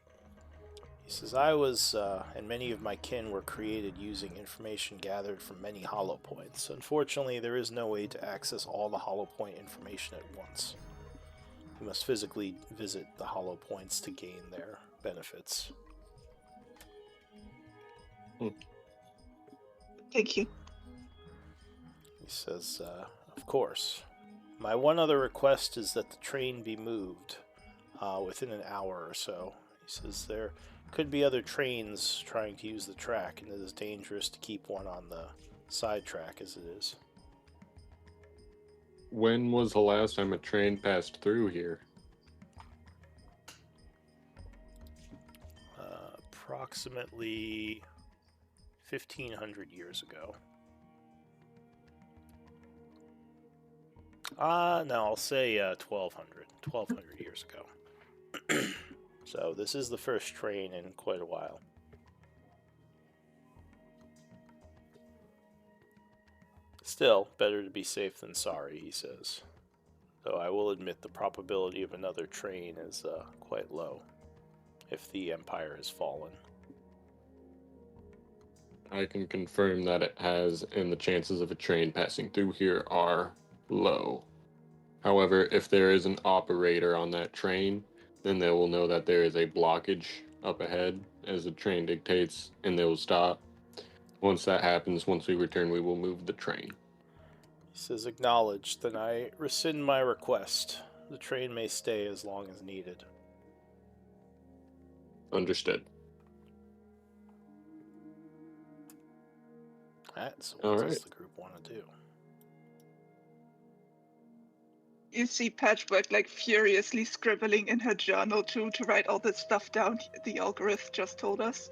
He says, I was, and many of my kin were created using information gathered from many hollow points. Unfortunately, there is no way to access all the hollow point information at once. You must physically visit the hollow points to gain their benefits. Thank you. He says, of course. My one other request is that the train be moved within an hour or so. He says there could be other trains trying to use the track, and it is dangerous to keep one on the side track as it is. When was the last time a train passed through here? Approximately 1,500 years ago. No, I'll say 1,200 years ago. So this is the first train in quite a while. Still, better to be safe than sorry, he says. Though I will admit the probability of another train is quite low, if the Empire has fallen. I can confirm that it has, and the chances of a train passing through here are low. However, if there is an operator on that train, then they will know that there is a blockage up ahead as the train dictates, and they will stop. Once that happens, once we return, we will move the train. He says, acknowledged, then I rescind my request. The train may stay as long as needed. Understood. Alright, so All what right. does the group want to do? You see Patchwork like furiously scribbling in her journal to write all this stuff down the algorithm just told us.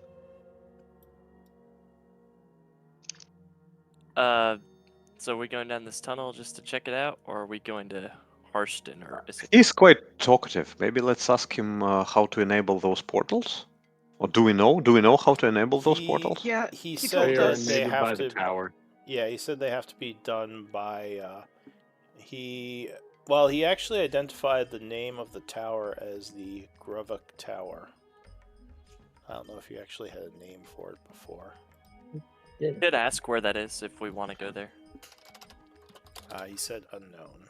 So are we going down this tunnel just to check it out, or are we going to Harston or Issac? He's quite talkative. Maybe let's ask him how to enable those portals. Or do we know? Do we know how to enable those portals? Yeah, He he said told They are that us. they enabled have by to. the tower. Yeah, he said they have to be done by. Well, he actually identified the name of the tower as the Gruvuk Tower. I don't know if you actually had a name for it before. Did. Did ask where that is if we want to go there. He said unknown.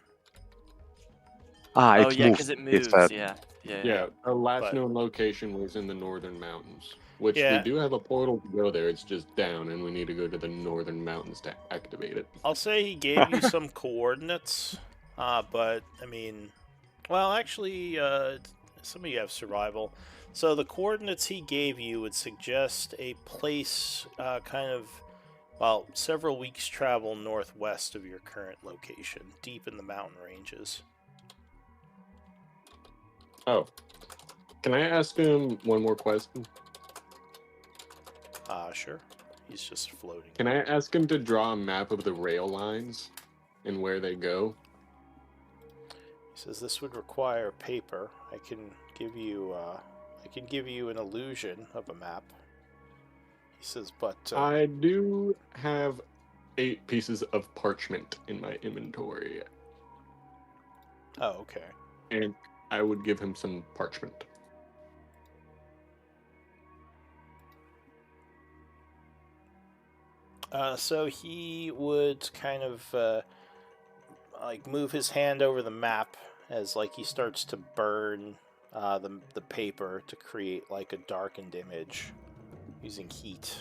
Ah, Oh it yeah, moved. because it He moves. said. Yeah. Our last But- known location was in the northern mountains, which we Yeah. do have a portal to go there. It's just down, and we need to go to the northern mountains to activate it. I'll say he gave you some coordinates, but I mean, well, actually, some of you have survival. So the coordinates he gave you would suggest a place kind of, well, several weeks' travel northwest of your current location, deep in the mountain ranges. Oh, can I ask him one more question? Sure. He's just floating. Can I ask him to draw a map of the rail lines and where they go? He says this would require paper. I can give you an illusion of a map. He says, but I do have 8 pieces of parchment in my inventory, oh, okay. and I would give him some parchment. So he would kind of like move his hand over the map as like he starts to burn the paper to create like a darkened image using heat.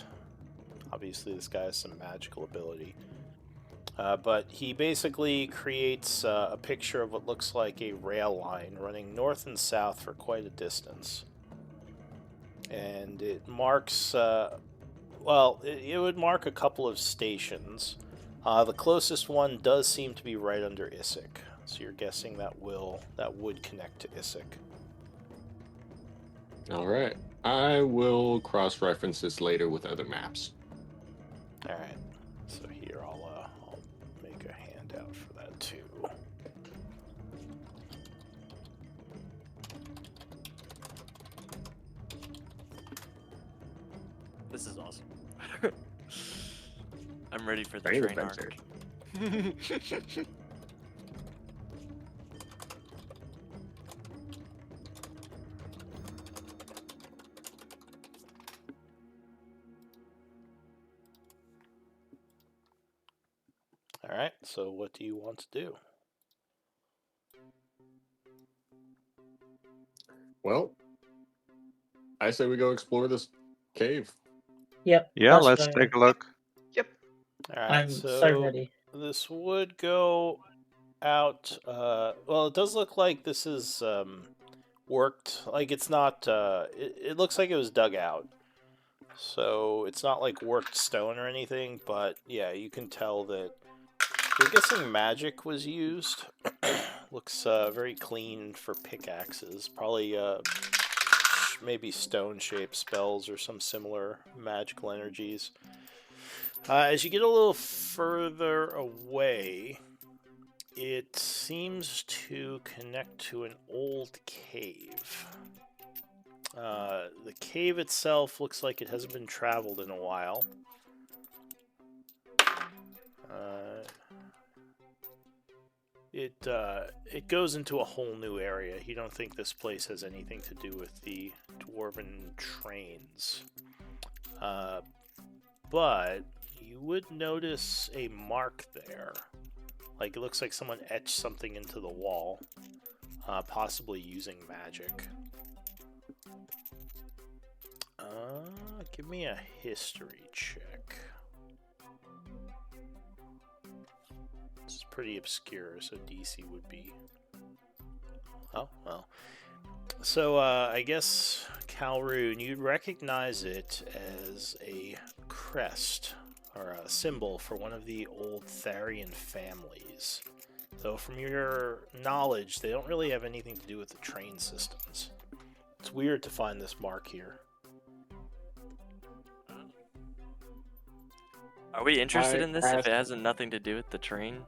Obviously, this guy has some magical ability. But he basically creates a picture of what looks like a rail line running north and south for quite a distance. And it marks, well, it would mark a couple of stations. The closest one does seem to be right under Issyk. So you're guessing that would connect to Issyk. All right. I will cross-reference this later with other maps. All right. So here I'll make a handout for that too. This is awesome. I'm ready for the Train train adventure. arc. All right. So what do you want to do? Well, I say we go explore this cave. Yep. Yeah, that's let's fine. take a look. Yep. All right. I'm so ready. This would go out. Well, it does look like this is worked. Like it's not. It looks like it was dug out. So it's not like worked stone or anything. But yeah, you can tell that. You're guessing magic was used. Looks very clean for pickaxes. Probably maybe stone-shaped spells or some similar magical energies. As you get a little further away, it seems to connect to an old cave. The cave itself looks like it hasn't been traveled in a while. It goes into a whole new area. You don't think this place has anything to do with the dwarven trains. But you would notice a mark there. Like it looks like someone etched something into the wall, possibly using magic. Give me a history check. This is pretty obscure, so DC would be... Oh, well. So, I guess, Calroon, you'd recognize it as a crest, or a symbol for one of the old Tharian families. Though, from your knowledge, they don't really have anything to do with the train systems. It's weird to find this mark here. Are we interested in this if asked- it has nothing to do with the train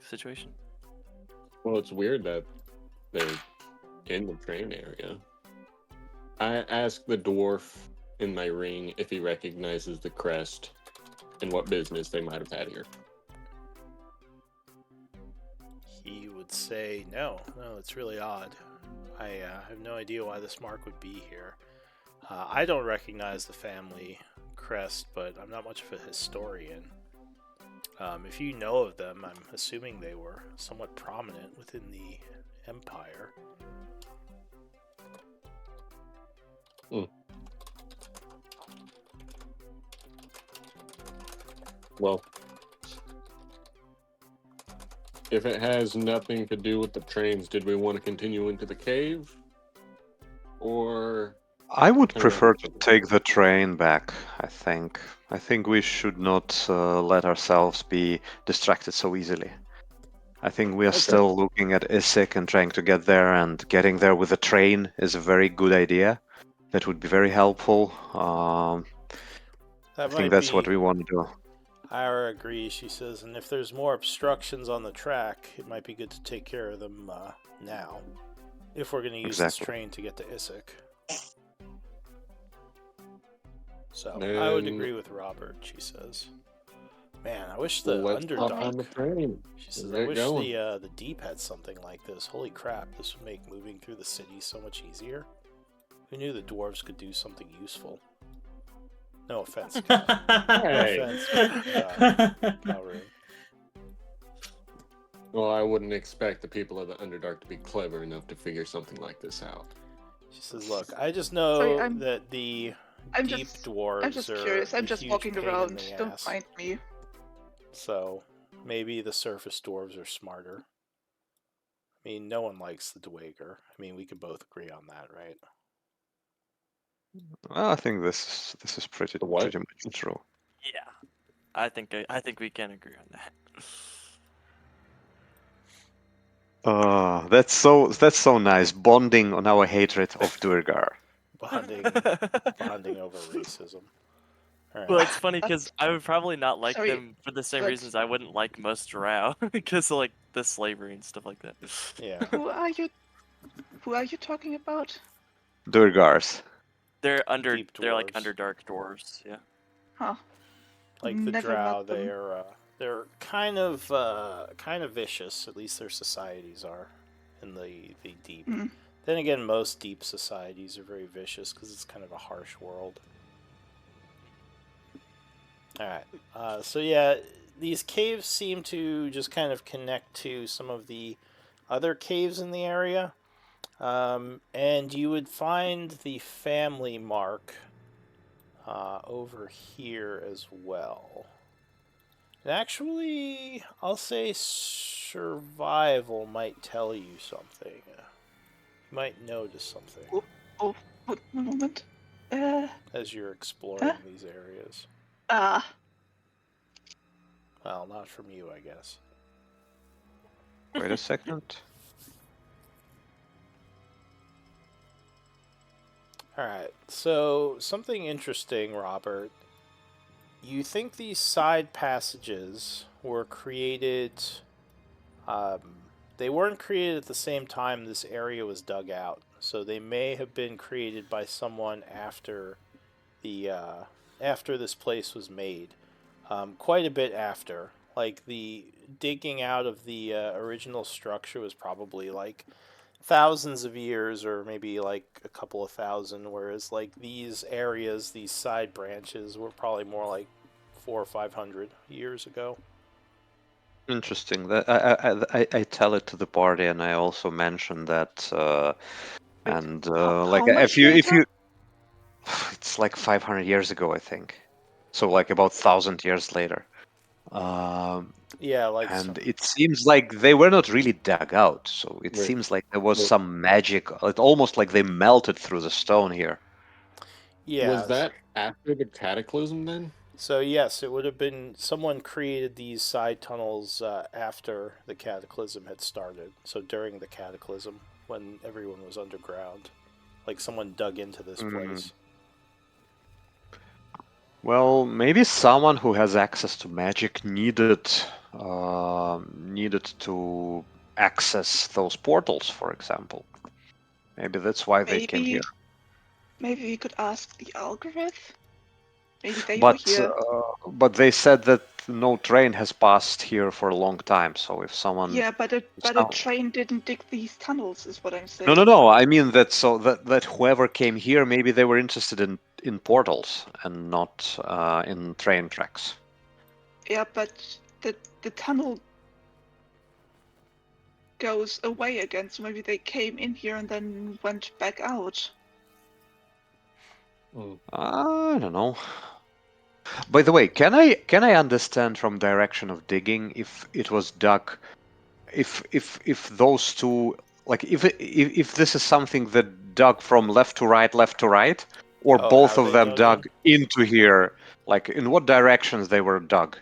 situation? Well, it's weird that they're in the train area. I asked the dwarf in my ring if he recognizes the crest and what business they might have had here. He would say, no, it's really odd. I have no idea why this mark would be here. I don't recognize the family crest, but I'm not much of a historian. If you know of them, I'm assuming they were somewhat prominent within the Empire. Well, if it has nothing to do with the trains, did we want to continue into the cave? Or I would Can we prefer to have- take the train back, I think. I think we should not let ourselves be distracted so easily. I think we are Okay. still looking at Issyk and trying to get there, and getting there with a train is a very good idea. That would be very helpful. I That think might that's what be. we want to do. Ira agrees, she says, and if there's more obstructions on the track, it might be good to take care of them now. If we're going to use this Exactly. train to get to Issyk. So, I Then would agree with Robert, she says. Man, I wish the let's hop on the Underdark. train. She says, and I get wish going. the Deep had something like this. Holy crap, this would make moving through the city so much easier. Who knew the dwarves could do something useful? No offense, Hey. Calroon. Well, I wouldn't expect the people of the Underdark to be clever enough to figure something like this out. She says, "Look, I just know Sorry, that the I'm deep just dwarves are curious. I'm a just huge walking pain around. in the Don't ass. mind me. So maybe the surface dwarves are smarter. I mean, no one likes the Dweger. I mean, we could both agree on that, right? Well, I think this is pretty The what? much true. Yeah, I think we can agree on that. That's so nice. Bonding on our hatred of Durgar. Bonding over racism. All right. Well, it's funny because I would probably not like Sorry, them for the same but- reasons I wouldn't like most drow because of like the slavery and stuff like that. Yeah. Who are you? Who are you talking about? Durgars. They're Deep like dwarves. underdark dwarves. Yeah. Huh. Like the Never drow, met them. they're kind of vicious. At least their societies are in the deep. Hmm. Then again, most deep societies are very vicious because it's kind of a harsh world. All right. So yeah, these caves seem to just kind of connect to some of the other caves in the area, and you would find the family mark over here as well. And actually, I'll say survival might tell you something. You might notice something Oh, one moment. as you're exploring these areas. Well, not from you, I guess. Wait a second. Alright, so something interesting, Robert. You think these side passages were created. They weren't created at the same time this area was dug out, so they may have been created by someone after this place was made. Quite a bit after. Like the digging out of the original structure was probably like thousands of years or maybe like a couple of thousand, whereas like these areas, these side branches were probably more like 400 or 500 years ago. Interesting. That I tell it to the party, and I also mention that. Wait, And how like much if later? you, it's like 500 years ago, I think. So like about 1,000 years later. Yeah, like And it seems like they were not really dug out. So it Wait, seems like there was wait. some magic. It almost like they melted through the stone here. yeah. Was that after the cataclysm then? So yes, it would have been someone created these side tunnels after the cataclysm had started. So during the cataclysm, when everyone was underground, like someone dug into this Mm. place. Well, maybe someone who has access to magic needed to access those portals, for example. Maybe that's why they came here. Maybe we could ask the algorithm. Maybe they were But here. but they said that no train has passed here for a long time. So if someone, Yeah, but a some- train didn't dig these tunnels, is what I'm no, saying. no, no. I mean that that whoever came here, maybe they were interested in portals and not in train tracks. Yeah, but the tunnel goes away again. So maybe they came in here and then went back out. I don't know. By the way, can I understand from direction of digging if it was dug, if those two, like if this is something that dug from left to right, or Oh, both how of they them dug in? into here, like in what directions they were dug?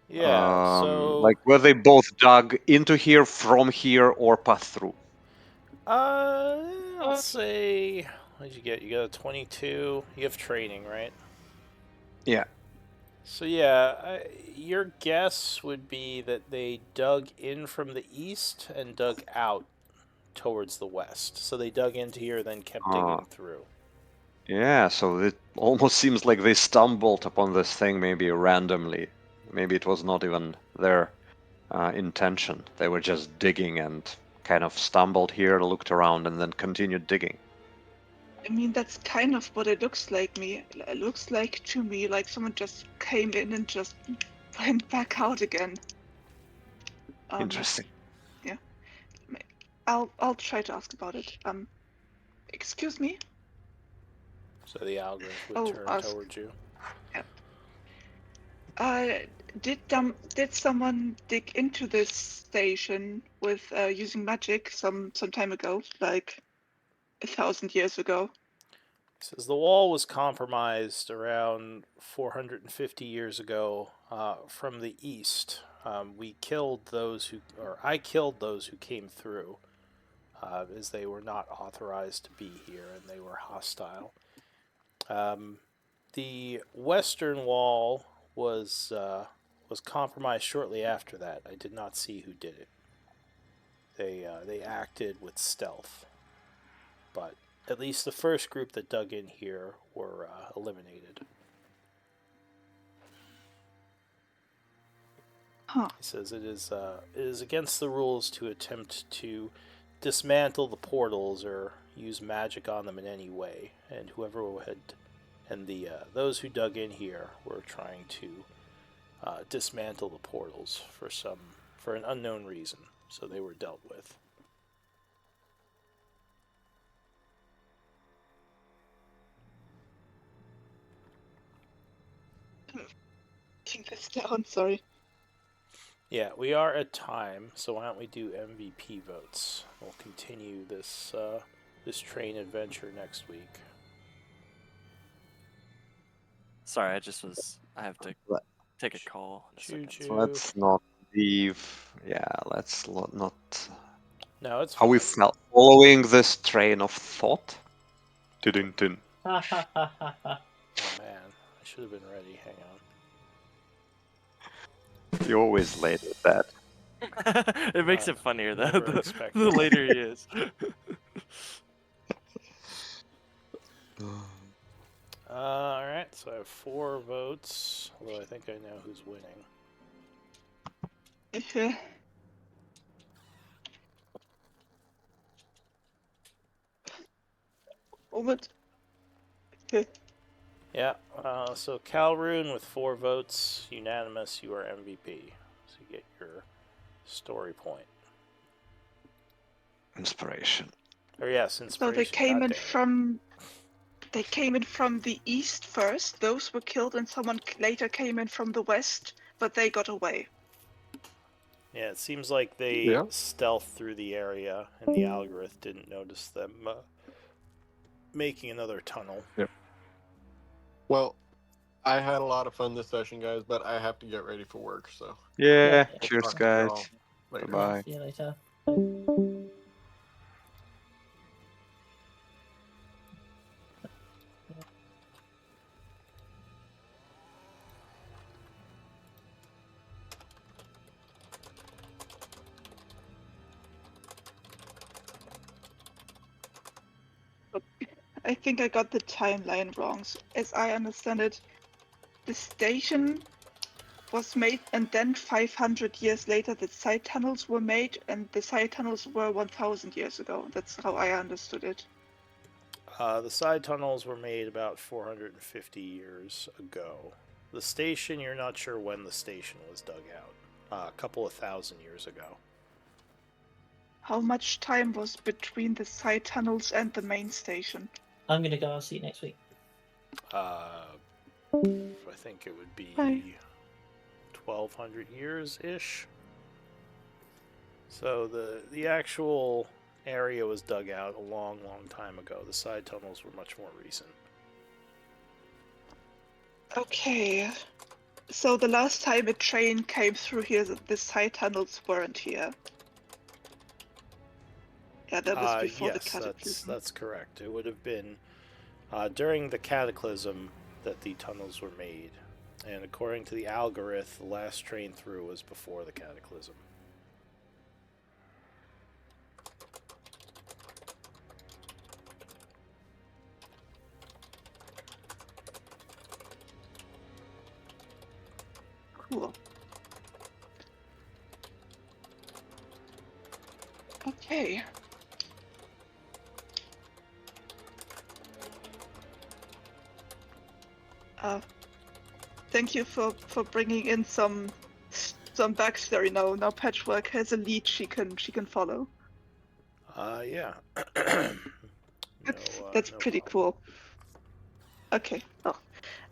Yeah, so Like were they both dug into here from here or passed through? I'll say, what did you get? You got a 22. You have training, right? Yeah. So yeah, your guess would be that they dug in from the east and dug out towards the west. So they dug into here, then kept Uh, digging through. yeah, so it almost seems like they stumbled upon this thing maybe randomly. Maybe it was not even their intention. They were just digging and kind of stumbled here, looked around, and then continued digging. I mean, that's kind of what it looks like It looks like to me like someone just came in and just went back out again. Interesting. Yeah. I'll try to ask about it. Excuse me. So the algorithm would Oh, turn ask. towards you. Yeah. Did someone dig into this station with using magic some time ago, like 1,000 years ago? Says the wall was compromised around 450 years ago from the east. We killed those who, or I killed those who came through, as they were not authorized to be here and they were hostile. Um, the western wall was compromised shortly after that. I did not see who did it. They acted with stealth, but at least the first group that dug in here were eliminated. Huh. He says it is against the rules to attempt to dismantle the portals or use magic on them in any way, and whoever had and the those who dug in here were trying to dismantle the portals for an unknown reason, so they were dealt with. Keep this down. Sorry. Yeah, we are at time, so why don't we do MVP votes? We'll continue this train adventure next week. Sorry, I have to Let- take a call in a Choo second. choo. Let's not leave. Yeah, let's not. No, it's Are fine. we following this train of thought? Dun-dun-dun. Oh man, I should have been ready. Hang on. You're always late with that. It makes it funnier though. Never The expected. later he is. All right, so I have 4 votes, although I think I know who's winning. Moment. Yeah, so Calroon with 4 votes, unanimous, you are MVP. So you get your story point. Inspiration. Or yes, So inspiration. they came in goddamn it. from the east first. Those were killed, and someone later came in from the west, but they got away. Yeah, it seems like they stealthed through the area, and the algorithm didn't notice them making another tunnel. Yep. Well, I had a lot of fun this session, guys, but I have to get ready for work, so. Yeah, Yeah. cheers, Talk to you guys. all later. Bye-bye. See you later. I think I got the timeline wrong. So as I understand it, the station was made, and then 500 years later, the side tunnels were made, and the side tunnels were 1,000 years ago. That's how I understood it. The side tunnels were made about 450 years ago. The station, you're not sure when the station was dug out. A couple of thousand years ago. How much time was between the side tunnels and the main station? I'm gonna go. I'll see you next week. I think it would be Bye. 1,200 years ish. So the actual area was dug out a long time ago. The side tunnels were much more recent. Okay. So the last time a train came through here, the side tunnels weren't here. Yeah, that was before the Yes, cataclysm. that's correct. It would have been during the cataclysm that the tunnels were made, and according to the algorithm, the last train through was before the cataclysm. Cool. Okay. Thank you for bringing in some backstory. Now Patchwork has a lead she can follow. Yeah. That's No pretty problem. cool. Okay. Oh,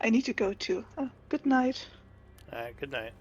I need to go too. Good night. Good night.